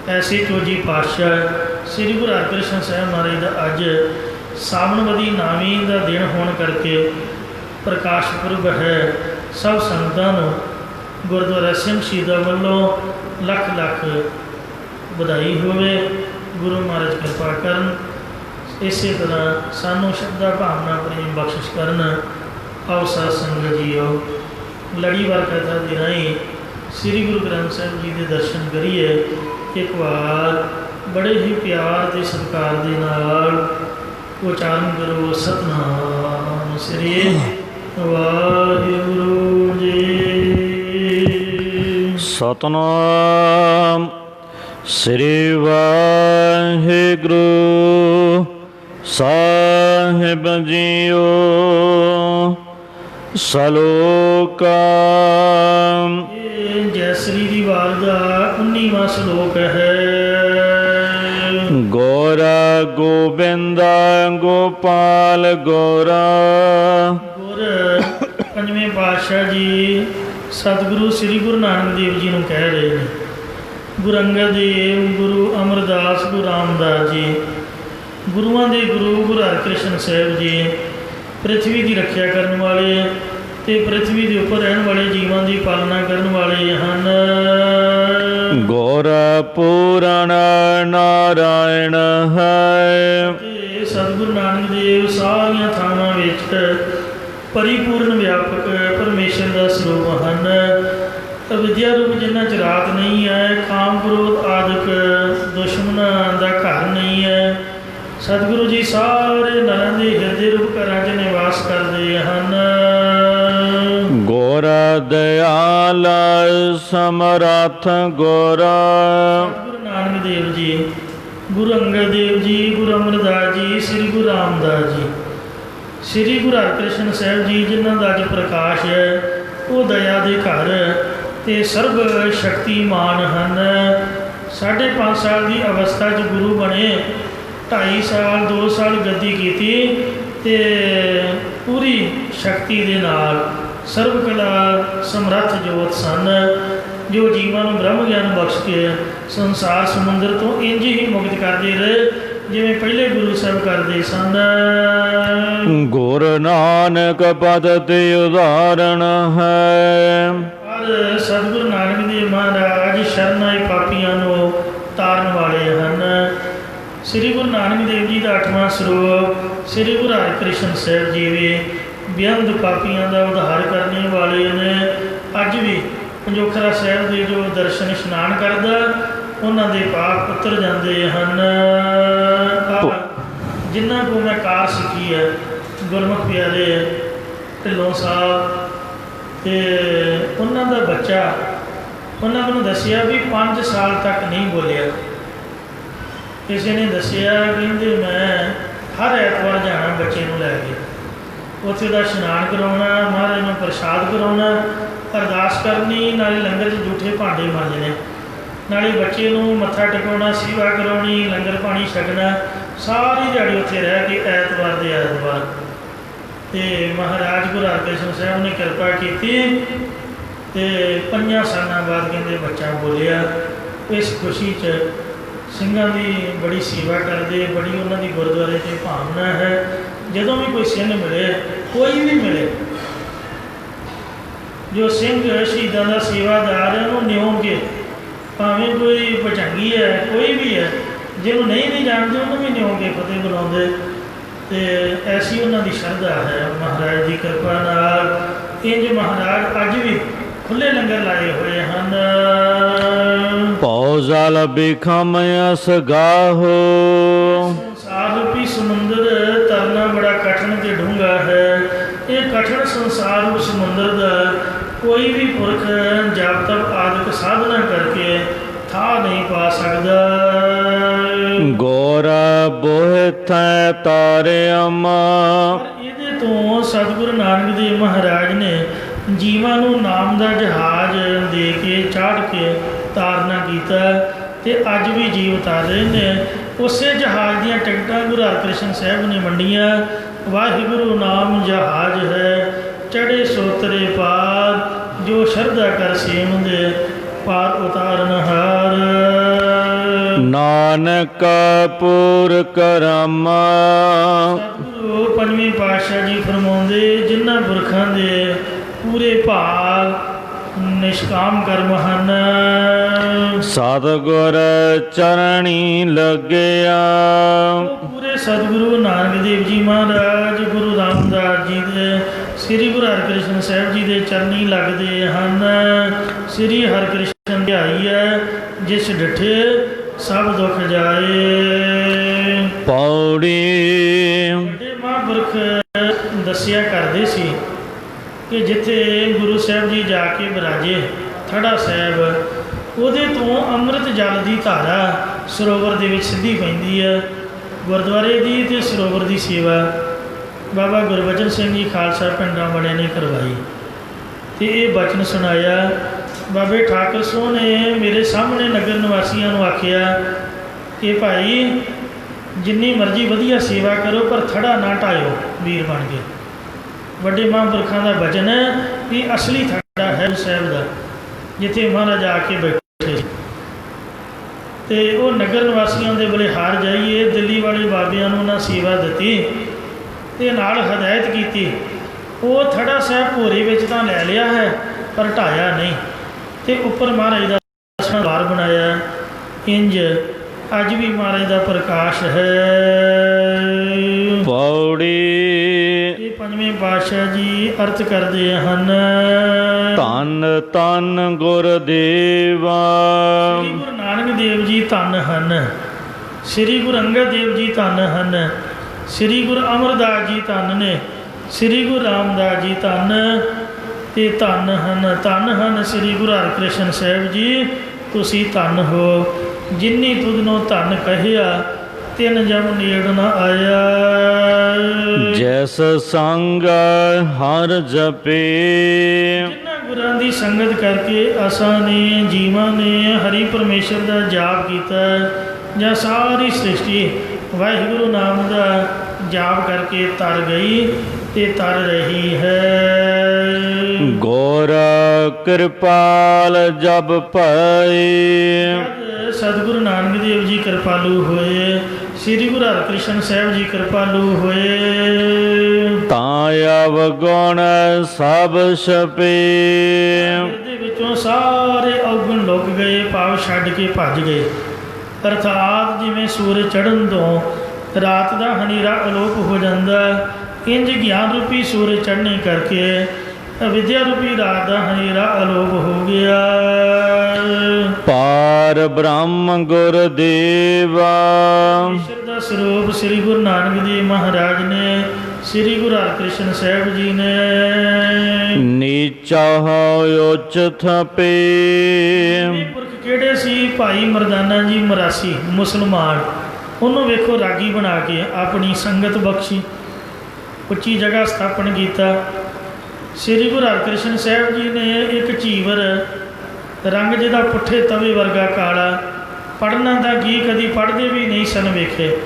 ਐਸੇ ਚੌਜੀ ਪਾਤਸ਼ਾਹ ਸ੍ਰੀ ਗੁਰੂ ਹਰਕ੍ਰਿਸ਼ਨ ਸਾਹਿਬ ਮਹਾਰਾਜ ਦਾ ਅੱਜ ਸਾਵਣਵਦੀ ਨਾਵੀਂ ਦਾ ਦਿਨ ਹੋਣ ਕਰਕੇ ਪ੍ਰਕਾਸ਼ ਪੁਰਬ ਹੈ। ਸਭ ਸੰਗਤਾਂ ਨੂੰ ਗੁਰਦੁਆਰਾ ਸਿੰਘ ਸ਼ਹੀਦਾਂ ਵੱਲੋਂ ਲੱਖ ਲੱਖ ਵਧਾਈ ਹੋਵੇ। ਗੁਰੂ ਮਹਾਰਾਜ ਕਿਰਪਾ ਕਰਨ, ਇਸੇ ਤਰ੍ਹਾਂ ਸਾਨੂੰ ਸ਼ਰਧਾ ਭਾਵਨਾ ਪ੍ਰੇਮ ਬਖਸ਼ਿਸ਼ ਕਰਨ। ਆਓ ਸਾਧ ਸੰਗਤ ਜੀਓ, ਲੜੀਵਾਰ ਕਥਾ ਦੇ ਰਾਹੀਂ ਸ੍ਰੀ ਗੁਰੂ ਗ੍ਰੰਥ ਸਾਹਿਬ ਜੀ ਦੇ ਦਰਸ਼ਨ ਕਰੀਏ। ਇੱਕ ਵਾਰ ਬੜੇ ਹੀ ਪਿਆਰ ਅਤੇ ਸਤਿਕਾਰ ਦੇ ਨਾਲ ਉਚਾਰਨ ਕਰੋ, ਸਤਿਨਾਮ ਸ੍ਰੀ ਵਾਹਿਗੁਰੂ ਜੀ। ਸਤਿਨਾਮ ਸ੍ਰੀ ਵਾਹਿਗੁਰੂ ਸਾਹਿਬ ਜੀਓ। ਸਲੋਕ ਜੈਸਰੀ ਦੀ ਵਾਰ ਦਾ 19ਵਾਂ ਸ਼ਲੋਕ ਹੈ। ਗੋਰਾ ਗੋਬਿੰਦ ਗੋਪਾਲ ਗੋਰਾ। ਗੁਰ ਪੰਜਵੇਂ ਪਾਤਸ਼ਾਹ ਜੀ ਸਤਿਗੁਰੂ ਸ੍ਰੀ ਗੁਰੂ ਨਾਨਕ ਦੇਵ ਜੀ ਨੂੰ ਕਹਿ ਰਹੇ ਨੇ। ਗੁਰੂ ਅੰਗਦ ਦੇਵ, ਗੁਰੂ ਅਮਰਦਾਸ, ਗੁਰੂ ਰਾਮਦਾਸ ਜੀ, ਗੁਰੂਆਂ ਦੇ ਗੁਰੂ ਗੁਰੂ ਹਰਕ੍ਰਿਸ਼ਨ ਸਾਹਿਬ ਜੀ ਪ੍ਰਿਥਵੀ ਦੀ ਰੱਖਿਆ ਕਰਨ ਵਾਲੇ ਅਤੇ ਪ੍ਰਿਥਵੀ ਦੇ ਉੱਪਰ ਰਹਿਣ ਵਾਲੇ ਜੀਵਾਂ ਦੀ ਪਾਲਣਾ ਕਰਨ ਵਾਲੇ ਹਨ। ਗੁਰ ਪੂਰਨ ਨਾਰਾਇਣ ਹੈ। ਅਤੇ ਸਤਿਗੁਰੂ ਨਾਨਕ ਦੇਵ ਸਾਰੀਆਂ ਥਾਵਾਂ ਵਿੱਚ ਪਰਿਪੂਰਨ ਵਿਆਪਕ ਪਰਮੇਸ਼ਰ ਦਾ ਸਰੂਪ ਹਨ। ਵਿਦਿਆ ਰੂਪ ਜਿਨ੍ਹਾਂ 'ਚ ਰਾਤ ਨਹੀਂ ਹੈ, ਕਾਮ ਕ੍ਰੋਧ ਆਦਿਕ ਦੁਸ਼ਮਣਾਂ ਦਾ ਘਰ ਨਹੀਂ ਹੈ। ਸਤਿਗੁਰੂ ਜੀ ਸਾਰੇ ਨਰਾਂ ਦੇ ਹਿਰਦੇ ਰੂਪ ਘਰਾਂ 'ਚ ਨਿਵਾਸ ਕਰਦੇ ਹਨ। ਗੁਰ ਦਿਆਲ ਸਮਰੱਥ ਗੁਰ। ਗੁਰੂ ਨਾਨਕ ਦੇਵ ਜੀ, ਗੁਰੂ ਅੰਗਦ ਦੇਵ ਜੀ, ਗੁਰੂ ਅਮਰਦਾਸ ਜੀ, ਸ੍ਰੀ ਗੁਰੂ ਰਾਮਦਾਸ ਜੀ, ਸ੍ਰੀ ਗੁਰੂ ਹਰਕ੍ਰਿਸ਼ਨ ਸਾਹਿਬ ਜੀ ਜਿਨ੍ਹਾਂ ਦਾ ਅੱਜ ਪ੍ਰਕਾਸ਼ ਹੈ, ਉਹ ਦਇਆ ਦੇ ਘਰ ਅਤੇ ਸਰਬ ਸ਼ਕਤੀਮਾਨ ਹਨ। 5.5 ਸਾਲ ਦੀ ਅਵਸਥਾ 'ਚ ਗੁਰੂ ਬਣੇ, 2.5 ਸਾਲ 2 ਸਾਲ ਗੱਦੀ ਕੀਤੀ ਤੇ ਪੂਰੀ ਸ਼ਕਤੀ ਦੇ ਨਾਲ ਸਰਬ ਕਲਾ ਸਮਰੱਥ ਜੋਤ ਸਨ, ਜੋ ਜੀਵਾਂ ਨੂੰ ਬ੍ਰਹਮ ਗਿਆਨ ਬਖਸ਼ ਕੇ ਸੰਸਾਰ ਸਮੁੰਦਰ ਤੋਂ ਇੰਝ ਹੀ ਮੁਕਤ ਕਰਦੇ ਰਹੇ ਜਿਵੇਂ ਪਹਿਲੇ ਗੁਰੂ ਸਾਹਿਬ ਕਰਦੇ ਸਨ। ਗੁਰ ਨਾਨਕ ਪਦ ਤੇ ਉਦਾਹਰਣ ਹੈ। ਪਰ ਸਤਿਗੁਰੂ ਨਾਨਕ ਦੇਵ ਮਹਾਰਾਜ ਸ਼ਰਨ ਆਏ ਪਾਪੀਆਂ ਨੂੰ ਤਾਰਨ ਵਾਲੇ ਹਨ। ਸ੍ਰੀ ਗੁਰੂ ਨਾਨਕ ਦੇਵ ਜੀ ਦਾ 8ਵਾਂ ਸਰੂਪ ਸ੍ਰੀ ਗੁਰੂ ਹਰਿਕ੍ਰਿਸ਼ਨ ਸਾਹਿਬ ਜੀ ਵੀ ਬੇਅੰਤ ਪਾਪੀਆਂ ਦਾ ਉਧਾਰ ਕਰਨ ਵਾਲੇ ਨੇ। ਅੱਜ ਵੀ ਪੰਜੋਖਰਾ ਸਾਹਿਬ ਦੇ ਜੋ ਦਰਸ਼ਨ ਇਸ਼ਨਾਨ ਕਰਦਾ ਉਹਨਾਂ ਦੇ ਪਾਪ ਉਤਰ ਜਾਂਦੇ ਹਨ। ਜਿਨ੍ਹਾਂ ਕੋਲ ਮੈਂ ਕਾਰ ਸਿੱਖੀ ਹੈ ਗੁਰਮੁਖ ਪਿਆਰੇ ਢਿੱਲੋਂ ਸਾਹਿਬ, ਅਤੇ ਉਹਨਾਂ ਦਾ ਬੱਚਾ, ਉਹਨਾਂ ਮੈਨੂੰ ਦੱਸਿਆ ਵੀ 5 ਸਾਲ ਤੱਕ ਨਹੀਂ ਬੋਲਿਆ। ਕਿਸੇ ਨੇ ਦੱਸਿਆ, ਕਹਿੰਦੇ ਮੈਂ ਹਰ ਐਤਵਾਰ ਜਾਣਾ ਬੱਚੇ ਨੂੰ ਲੈ ਕੇ, ਉੱਥੇ ਦਾ ਇਸ਼ਨਾਨ ਕਰਾਉਣਾ, ਮਹਾਰਾਜ ਨੂੰ ਪ੍ਰਸ਼ਾਦ ਕਰਾਉਣਾ, ਅਰਦਾਸ ਕਰਨੀ, ਨਾਲੇ ਲੰਗਰ 'ਚ ਜੂਠੇ ਭਾਂਡੇ ਮਾਂਜਣੇ, ਨਾਲੇ ਬੱਚੇ ਨੂੰ ਮੱਥਾ ਟਿਕਾਉਣਾ, ਸੇਵਾ ਕਰਾਉਣੀ, ਲੰਗਰ ਪਾਣੀ ਛਕਣਾ, ਸਾਰੀ ਦਿਹਾੜੀ ਉੱਥੇ ਰਹਿ ਕੇ ਐਤਵਾਰ ਦੇ ਐਤਵਾਰ। ਅਤੇ ਮਹਾਰਾਜ ਗੁਰੂ ਹਰਿਕ੍ਰਿਸ਼ਨ ਸਾਹਿਬ ਨੇ ਕਿਰਪਾ ਕੀਤੀ ਅਤੇ 5 ਸਾਲਾਂ ਬਾਅਦ ਕਹਿੰਦੇ ਬੱਚਾ ਬੋਲਿਆ। ਇਸ ਖੁਸ਼ੀ 'ਚ ਸਿੰਘਾਂ ਦੀ ਬੜੀ ਸੇਵਾ ਕਰਦੇ, ਬੜੀ ਉਹਨਾਂ ਦੀ ਗੁਰਦੁਆਰੇ 'ਤੇ ਭਾਵਨਾ ਹੈ। ਜਦੋਂ ਵੀ ਕੋਈ ਸਿੰਘ ਮਿਲੇ, ਕੋਈ ਵੀ ਮਿਲੇ, ਜੋ ਸਿੰਘ ਸ਼ਹੀਦਾਂ ਦਾ ਸੇਵਾਦਾਰ ਹੈ ਉਹਨੂੰ ਨਿਉਂ ਕੇ, ਭਾਵੇਂ ਕੋਈ ਭਜੰਗੀ ਹੈ, ਕੋਈ ਵੀ ਹੈ, ਜਿਹਨੂੰ ਨਹੀਂ ਜਾਣਦੇ ਉਹਨੂੰ ਵੀ ਨਿਉਂ ਕੇ ਫਤਿਹ ਬੁਲਾਉਂਦੇ। ਅਤੇ ਐਸੀ ਉਹਨਾਂ ਦੀ ਸ਼ਰਧਾ ਹੈ ਮਹਾਰਾਜ ਦੀ ਕਿਰਪਾ ਨਾਲ। ਇੰਝ ਮਹਾਰਾਜ ਅੱਜ ਵੀ ਖੁੱਲ੍ਹੇ ਲੰਗਰ ਲਾਏ ਹੋਏ ਹਨ। ਭਉ ਜਲ ਬਿਖਮ ਅਸਗਾਹੋ। ਸੰਸਾਰ ਰੂਪੀ ਸਮੁੰਦਰ ਤਰਨਾ ਬੜਾ ਕਠਿਨ ਤੇ ਡੂੰਘਾ ਹੈ। ਇਹ ਕਠਿਨ ਸੰਸਾਰ ਰੂਪ ਸਮੁੰਦਰ ਦਾ ਕੋਈ ਵੀ ਪੁਰਖ ਜਪ ਤਪ ਆਦਿਕ ਸਾਧਨਾ ਕਰਕੇ ਥਾਂ ਨਹੀਂ ਪਾ ਸਕਦਾ। ਗੁਰ ਬੋਹਿ ਥੈ ਤਾਰਿਅਮ। ਇਹਦੇ ਤੋਂ ਸਤਿਗੁਰੂ ਨਾਨਕ ਦੇਵ ਮਹਾਰਾਜ ਨੇ ਜੀਵਾਂ ਨੂੰ ਨਾਮ ਦਾ ਜਹਾਜ਼ ਦੇ ਕੇ ਚਾੜ੍ਹ ਕੇ ਤਾਰਨਾ ਕੀਤਾ, ਅਤੇ ਅੱਜ ਵੀ ਜੀਵ ਉਤਾਰ ਰਹੇ ਨੇ। ਉਸੇ ਜਹਾਜ਼ ਦੀਆਂ ਟਿਕਟਾਂ ਗੁਰੂ ਹਰਿਕ੍ਰਿਸ਼ਨ ਸਾਹਿਬ ਨੇ ਵੰਡੀਆਂ। ਵਾਹਿਗੁਰੂ ਨਾਮ ਜਹਾਜ਼ ਹੈ, ਚੜ੍ਹੇ ਸੋਤਰੇ ਪਾਰ, ਜੋ ਸ਼ਰਧਾ ਕਰ ਸੇਵੰਦੇ ਪਾਰ ਉਤਾਰਨ ਹਾਰ। ਨਾਨਕ ਪੂਰ ਕਰਮ। ਸਤਿਗੁਰੂ 5ਵੇਂ ਪਾਤਸ਼ਾਹ ਜੀ ਫਰਮਾਉਂਦੇ, ਜਿਨ੍ਹਾਂ ਪੁਰਖਾਂ ਦੇ ਪੂਰੇ ਭਾਗ ਨਿਸ਼ਕਾਮ ਕਰਮ ਹਨ, ਸਤਿਗੁਰ ਚਰਣੀ ਲੱਗਿਆ। ਪੂਰੇ ਸਤਿਗੁਰੂ ਨਾਨਕ ਦੇਵ ਜੀ ਮਹਾਰਾਜ, ਗੁਰੂ ਰਾਮਦਾਸ ਜੀ ਦੇ, ਸ੍ਰੀ ਗੁਰੂ ਹਰਿਕ੍ਰਿਸ਼ਨ ਸਾਹਿਬ ਜੀ ਦੇ ਚਰਨੀ ਲੱਗਦੇ ਹਨ। ਸ੍ਰੀ ਹਰਿਕ੍ਰਿਸ਼ਨ ਧਿਆਈ ਹੈ, ਜਿਸ ਡਿਠੇ ਸਭ ਦੁੱਖ ਜਾਏ। ਪੌੜੀ। ਵੱਡੇ ਮਹਾਂਪੁਰਖ ਦੱਸਿਆ ਕਰਦੇ ਸੀ ਕਿ ਜਿੱਥੇ ਗੁਰੂ ਸਾਹਿਬ ਜੀ ਜਾ ਕੇ ਬਿਰਾਜੇ ਥੜਾ ਸਾਹਿਬ, ਉਹਦੇ ਤੋਂ ਅੰਮ੍ਰਿਤ ਜਲ ਦੀ ਧਾਰਾ ਸਰੋਵਰ ਦੇ ਵਿੱਚ ਸਿੱਧੀ ਪੈਂਦੀ ਹੈ। ਗੁਰਦੁਆਰੇ ਦੀ ਅਤੇ ਸਰੋਵਰ ਦੀ ਸੇਵਾ ਬਾਬਾ ਗੁਰਬਚਨ ਸਿੰਘ ਜੀ ਖਾਲਸਾ ਪਿੰਡਾਂ ਵਾਲਿਆਂ ਨੇ ਕਰਵਾਈ, ਅਤੇ ਇਹ ਬਚਨ ਸੁਣਾਇਆ। ਬਾਬੇ ਠਾਕਰ ਸੋਹ ਨੇ ਮੇਰੇ ਸਾਹਮਣੇ ਨਗਰ ਨਿਵਾਸੀਆਂ ਨੂੰ ਆਖਿਆ ਕਿ ਭਾਈ ਜਿੰਨੀ ਮਰਜ਼ੀ ਵਧੀਆ ਸੇਵਾ ਕਰੋ, ਪਰ ਥੜਾ ਨਾ ਢਾਇਓ ਵੀਰ ਬਣ ਕੇ। ਵੱਡੇ ਮਹਾਂਪੁਰਖਾਂ ਦਾ ਬਚਨ ਹੈ ਕਿ ਅਸਲੀ ਥੜਾ ਹੈ ਸਾਹਿਬ ਦਾ, ਜਿੱਥੇ ਮਹਾਰਾਜ ਆ ਕੇ ਬੈਠੇ। ਅਤੇ ਉਹ ਨਗਰ ਨਿਵਾਸੀਆਂ ਦੇ ਬਲਿਹਾਰ ਜਾਈਏ, ਦਿੱਲੀ ਵਾਲੇ ਬਾਬਿਆਂ ਨੂੰ ਉਹਨਾਂ ਸੇਵਾ ਦਿੱਤੀ ਅਤੇ ਨਾਲ ਹਦਾਇਤ ਕੀਤੀ, ਉਹ ਥੜਾ ਸਾਹਿਬ ਭੋਰੇ ਵਿੱਚ ਤਾਂ ਲੈ ਲਿਆ ਹੈ ਪਰ ਢਾਇਆ ਨਹੀਂ, ਅਤੇ ਉੱਪਰ ਮਹਾਰਾਜ ਦਾ ਦਰਬਾਰ ਬਣਾਇਆ। ਇੰਝ ਅੱਜ ਵੀ ਮਹਾਰਾਜ ਦਾ ਪ੍ਰਕਾਸ਼ ਹੈ। ਪੌੜੀ। ਇਹ 5ਵੇਂ ਪਾਤਸ਼ਾਹ ਜੀ ਅਰਥ ਕਰਦੇ ਹਨ, ਧੰਨ ਧੰਨ ਗੁਰਦੇਵਾ। ਸ੍ਰੀ ਗੁਰੂ ਨਾਨਕ ਦੇਵ ਜੀ ਧੰਨ ਹਨ, ਸ੍ਰੀ ਗੁਰੂ ਅੰਗਦ ਦੇਵ ਜੀ ਧੰਨ ਹਨ, ਸ੍ਰੀ ਗੁਰੂ ਅਮਰਦਾਸ ਜੀ ਧੰਨ ਨੇ, ਸ੍ਰੀ ਗੁਰੂ ਰਾਮਦਾਸ ਜੀ ਧੰਨ, ਅਤੇ ਧੰਨ ਹਨ ਸ੍ਰੀ ਗੁਰੂ ਹਰਿਕ੍ਰਿਸ਼ਨ ਸਾਹਿਬ ਜੀ, ਤੁਸੀਂ ਧੰਨ ਹੋ। ਜਿਨੀ ਤੁਧਨੋਂ ਧੰਨ ਕਹਿਆ, ਤਿਨ ਜਮ ਨੇੜ ਨ ਆਇਆ। ਜੈਸ ਸੰਗ ਹਰ ਜਪੇ। ਜਿਨ੍ਹਾਂ ਗੁਰਾਂ ਦੀ ਸੰਗਤ ਕਰਕੇ ਅਸਾਂ ਨੇ ਜੀਵਾਂ ਨੇ ਹਰੀ ਪਰਮੇਸ਼ਰ ਦਾ ਜਾਪ ਕੀਤਾ, ਜਾਂ ਸਾਰੀ ਸ੍ਰਿਸ਼ਟੀ ਵਾਹਿਗੁਰੂ ਨਾਮ ਦਾ ਜਾਪ ਕਰਕੇ ਤਰ ਗਈ ਤੇ ਤਰ ਰਹੀ ਹੈ। ਗੁਰ ਕਿਰਪਾਲ ਜਬ ਭਏ, ਜਦ ਸਤਿਗੁਰੂ ਨਾਨਕ ਦੇਵ ਜੀ ਕਿਰਪਾਲੂ ਹੋਏ, ਸ੍ਰੀ ਗੁਰੂ ਹਰਿਕ੍ਰਿਸ਼ਨ ਸਾਹਿਬ ਜੀ ਕਿਰਪਾਲੂ ਹੋਏ, ਤਾਂ ਅਵਗੁਣ ਸਭ ਛਪੇ। ਇਹਦੇ ਵਿੱਚੋਂ ਸਾਰੇ ਔਗਣ ਲੁਕ ਗਏ, ਭਾਵ ਛੱਡ ਕੇ ਭੱਜ ਗਏ। ਅਰਥਾਤ ਜਿਵੇਂ ਸੂਰਜ ਚੜ੍ਹਨ ਤੋਂ ਰਾਤ ਦਾ ਹਨੇਰਾ ਅਲੋਪ ਹੋ ਜਾਂਦਾ, ਇੰਜ ਗਿਆਨ ਰੂਪੀ ਸੂਰਜ ਚੜ੍ਹਨੇ ਕਰਕੇ ਅਵਿਦਿਆ ਰੂਪੀ ਰਾਤ ਦਾ ਹਨੇਰਾ ਅਲੋਪ ਹੋ ਗਿਆ। ਪਾਰ ਬ੍ਰਹਮ ਗੁਰਦੇਵਾ, ਈਸ਼ਰ ਦਾ ਸਰੂਪ ਸ੍ਰੀ ਗੁਰੂ ਨਾਨਕ ਦੇਵ ਮਹਾਰਾਜ ਨੇ, ਸ੍ਰੀ ਗੁਰੂ ਹਰਿਕ੍ਰਿਸ਼ਨ ਸਾਹਿਬ ਜੀ ਨੇ। ਨੀਚਾ ਉੱਚ ਥਪੇ, ਇਹ ਪੁਰਖ ਕਿਹੜੇ ਸੀ? ਭਾਈ ਮਰਦਾਨਾ ਜੀ ਮਰਾਸੀ ਮੁਸਲਮਾਨ, ਉਹਨੂੰ ਵੇਖੋ ਰਾਗੀ ਬਣਾ ਕੇ ਆਪਣੀ ਸੰਗਤ ਬਖਸ਼ੀ, ਉੱਚੀ ਜਗ੍ਹਾ ਸਥਾਪਨ ਕੀਤਾ। ਸ੍ਰੀ ਗੁਰੂ ਹਰਿਕ੍ਰਿਸ਼ਨ ਸਾਹਿਬ ਜੀ ਨੇ ਇੱਕ ਝੀਵਰ ਰੰਗ ਜਿਹਦਾ ਪੁੱਠੇ ਤਵੇ ਵਰਗਾ ਕਾਲਾ, ਪੜ੍ਹਨਾ ਤਾਂ ਕੀ ਕਦੀ ਪੜ੍ਹਦੇ ਵੀ ਨਹੀਂ ਸਨ ਵੇਖੇ,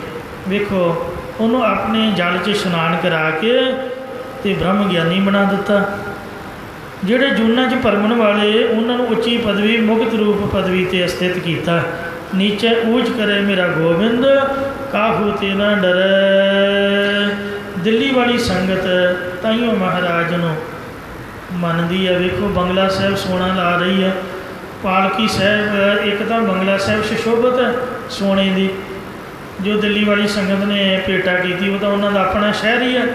ਵੇਖੋ ਉਹਨੂੰ ਆਪਣੇ ਜਲ 'ਚ ਇਸ਼ਨਾਨ ਕਰਾ ਕੇ ਤੇ ਬ੍ਰਹਮ ਗਿਆਨੀ ਬਣਾ ਦਿੱਤਾ। ਜਿਹੜੇ ਜੂਨਾਂ 'ਚ ਭਰਮਣ ਵਾਲੇ ਉਹਨਾਂ ਨੂੰ ਉੱਚੀ ਪਦਵੀ ਮੁਕਤ ਰੂਪ ਪਦਵੀ 'ਤੇ ਸਥਿਤ ਕੀਤਾ। ਨੀਚੇ ਊਚ ਕਰੇ ਮੇਰਾ ਗੋਬਿੰਦ, ਕਾਹੂ ਤੇ ਨਾ ਡਰੇ। ਦਿੱਲੀ ਵਾਲੀ ਸੰਗਤ ਤਾਈਓ ਮਹਾਰਾਜ ਨੂੰ ਮੰਨਦੀ ਹੈ। ਵੇਖੋ ਬੰਗਲਾ ਸਾਹਿਬ ਸੋਨਾ ਲਾ ਰਹੀ ਹੈ, ਪਾਲਕੀ ਸਾਹਿਬ ਇੱਕ ਤਾਂ ਬੰਗਲਾ ਸਾਹਿਬ ਸੁਸ਼ੋਭਿਤ ਹੈ ਸੋਨੇ ਦੀ, ਜੋ ਦਿੱਲੀ ਵਾਲੀ ਸੰਗਤ ਨੇ ਭੇਟਾ ਕੀਤੀ ਉਹ ਤਾਂ ਉਹਨਾਂ ਦਾ ਆਪਣਾ ਸ਼ਹਿਰ ਹੀ ਹੈ।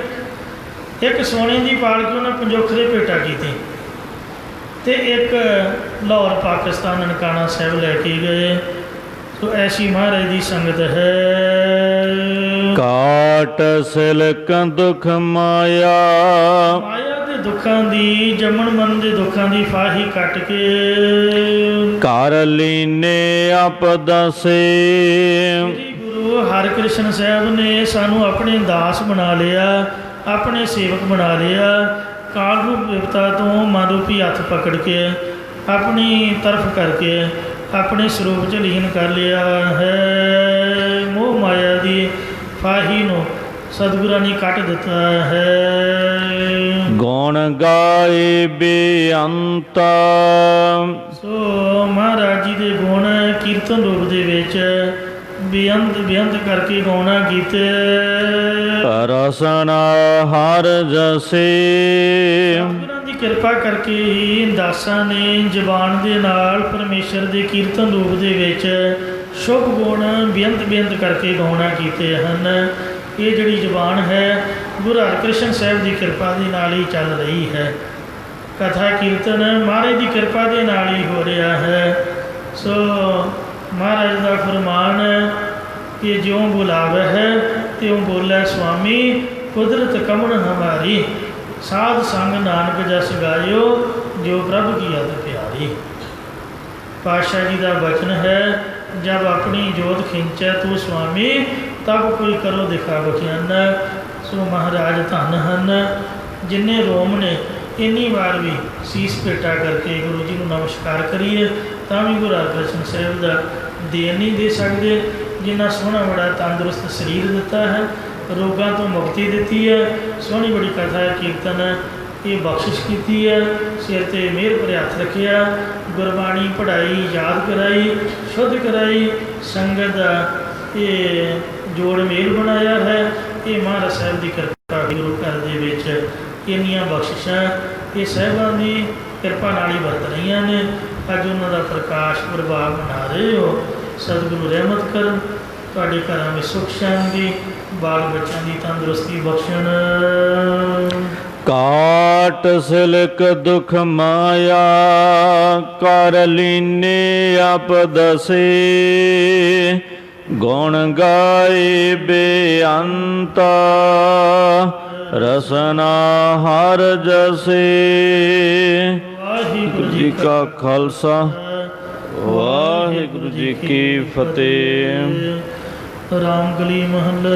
ਇੱਕ ਸੋਨੇ ਦੀ ਪਾਲਕੀ ਉਹਨਾਂ ਪੰਜੋਖਰੇ ਭੇਟਾ ਕੀਤੀ, ਤੇ ਇੱਕ ਲਾਹੌਰ ਪਾਕਿਸਤਾਨ ਨਨਕਾਣਾ ਸਾਹਿਬ ਲੈ ਕੇ ਗਏ। ਸੋ ਐਸੀ ਮਹਾਰਾਜ ਦੀ ਸੰਗਤ ਹੈ। ਕਾਟ ਸਿਲਕ ਦੁਖ ਮਾਇਆ, ਮਾਇਆ ਦੇ ਦੁੱਖਾਂ ਦੀ, ਜੰਮਣ ਮਰਨ ਦੇ ਦੁੱਖਾਂ ਦੀ ਫਾਹੀ ਕੱਟ ਕੇ ਕਰ ਲੀਨੇ ਆਪਦਸੇ। ਸ੍ਰੀ ਗੁਰੂ ਹਰਿਕ੍ਰਿਸ਼ਨ ਸਾਹਿਬ ਨੇ ਸਾਨੂੰ ਆਪਣੇ ਦਾਸ ਬਣਾ ਲਿਆ, ਆਪਣੇ ਸੇਵਕ ਬਣਾ ਲਿਆ। ਕਾਲ ਰੂਪ ਵਿਪਤਾ ਤੋਂ ਮਨ ਰੂਪੀ ਹੱਥ ਪਕੜ ਕੇ ਆਪਣੀ ਤਰਫ ਕਰਕੇ ਆਪਣੇ ਸਰੂਪ 'ਚ ਲੀਨ ਕਰ ਲਿਆ ਹੈ। ਮੋਹ ਮਾਇਆ ਦੀ ਫਾਹੀ ਨੂੰ ਸਤਿਗੁਰਾਂ ਨੇ ਕੱਟ ਦਿੱਤਾ ਹੈ। ਗੁਣ ਗਾਏ ਬੇਅੰਤਾ, ਸੋ ਮਹਾਰਾਜ ਜੀ ਦੇ ਗੁਣ ਕੀਰਤਨ ਰੂਪ ਦੇ ਵਿੱਚ ਬੇਅੰਤ ਕਰਕੇ ਗਾਉਣਾ ਕੀਤੇ। ਰਸਨਾ ਹਰ ਜਸੇ, ਸਤਿਗੁਰਾਂ ਦੀ ਕਿਰਪਾ ਕਰਕੇ ਹੀ ਦਾਸਾਂ ਨੇ ਜ਼ਬਾਨ ਦੇ ਨਾਲ ਪਰਮੇਸ਼ਰ ਦੇ ਕੀਰਤਨ ਰੂਪ ਦੇ ਵਿੱਚ ਸ਼ੁਭ ਗੁਣ ਬੇਅੰਤ ਕਰਕੇ ਗਾਉਣਾ ਕੀਤੇ ਹਨ। ਇਹ ਜਿਹੜੀ ਜ਼ਬਾਨ ਹੈ ਗੁਰੂ ਹਰਿਕ੍ਰਿਸ਼ਨ ਸਾਹਿਬ ਦੀ ਕਿਰਪਾ ਦੇ ਨਾਲ ਹੀ ਚੱਲ ਰਹੀ ਹੈ। ਕਥਾ ਕੀਰਤਨ ਮਹਾਰਾਜ ਦੀ ਕਿਰਪਾ ਦੇ ਨਾਲ ਹੀ ਹੋ ਰਿਹਾ ਹੈ। ਸੋ ਮਹਾਰਾਜ ਦਾ ਫਰਮਾਨ ਹੈ ਕਿ ਜਿਉਂ ਬੁਲਾਵੇ ਹੈ ਤਿਉਂ ਬੋਲੇ ਸੁਆਮੀ, ਕੁਦਰਤ ਕਮਣ ਹਮਾਰੀ, ਸਾਧ ਸੰਗ ਨਾਨਕ ਜਸ ਗਾਇਓ, ਜੋ ਪ੍ਰਭ ਕੀ ਅਤ ਪਿਆਰੀ। ਪਾਤਸ਼ਾਹ ਜੀ ਦਾ ਬਚਨ ਹੈ, ਜਬ ਆਪਣੀ ਜੋਤ ਖਿੰਚੈ ਤੂੰ ਸੁਆਮੀ, ਤਬ ਕੋਈ ਕਰੋ ਦਿਖਾ ਬਖਿਆਨ। ਸੋ ਮਹਾਰਾਜ ਧੰਨ ਹਨ, ਜਿੰਨੇ ਰੋਮ ਨੇ ਇੰਨੀ ਵਾਰ ਵੀ ਸੀਸ ਭੇਟਾ ਕਰਕੇ ਗੁਰੂ ਜੀ ਨੂੰ ਨਮਸਕਾਰ ਕਰੀਏ ਤਾਂ ਵੀ ਗੁਰੂ ਹਰਿਕ੍ਰਿਸ਼ਨ ਸਾਹਿਬ ਦਾ ਦੇਣ ਨਹੀਂ ਦੇ ਸਕਦੇ। ਜਿੰਨਾ ਸੋਹਣਾ ਬੜਾ ਤੰਦਰੁਸਤ ਸਰੀਰ ਦਿੱਤਾ ਹੈ, ਰੋਗਾਂ ਤੋਂ ਮੁਕਤੀ ਦਿੱਤੀ ਹੈ, ਸੋਹਣੀ ਬੜੀ ਕਥਾ ਕੀਰਤਨ ਇਹ ਬਖਸ਼ਿਸ਼ ਕੀਤੀ ਹੈ, ਸਿਰ 'ਤੇ ਮਿਹਰ ਭਰੇ ਹੱਥ ਰੱਖਿਆ, ਗੁਰਬਾਣੀ ਪੜ੍ਹਾਈ, ਯਾਦ ਕਰਾਈ, ਸ਼ੁੱਧ ਕਰਾਈ, ਸੰਗਤ ਦਾ ਇਹ ਜੋੜ ਮੇਲ ਬਣਾਇਆ ਹੈ। ਇਹ ਮਹਾਰਾਜ ਸਾਹਿਬ ਦੀ ਕਿਰਪਾ ਗੁਰੂ ਘਰ ਦੇ ਵਿੱਚ ਇੰਨੀਆਂ ਬਖਸ਼ਿਸ਼ਾਂ ਇਹ ਸਾਹਿਬਾਂ ਦੀ ਕਿਰਪਾ ਨਾਲ ਹੀ ਵਰਤ ਰਹੀਆਂ ਨੇ। ਅੱਜ ਉਹਨਾਂ ਦਾ ਪ੍ਰਕਾਸ਼ ਪ੍ਰਭਾਵ ਬਣਾ ਰਹੇ ਹੋ। ਸਤਿਗੁਰੂ ਰਹਿਮਤ ਕਰਨ, ਤੁਹਾਡੇ ਘਰਾਂ ਵਿੱਚ ਸੁਖ ਸ਼ਾਂਤੀ, ਬਾਲ ਬੱਚਿਆਂ ਦੀ ਤੰਦਰੁਸਤੀ ਬਖਸ਼ਣ। ਕਾਟ ਸਿਲਕ ਦੁਖ ਮਾਇਆ, ਕਰ ਲੀਨੇ ਆਪਦਸੇ। ਗੁਣ ਗਾਏ ਬੇਅੰਤਾ, ਰਸਨਾ ਹਰ ਜਸੇ। ਵਾਹਿਗੁਰੂ ਜੀ ਕਾ ਖਾਲਸਾ, ਵਾਹਿਗੁਰੂ ਜੀ ਕੀ ਫਤਿਹ। ਰਾਮ ਕਲੀ ਮਹੱਲਾ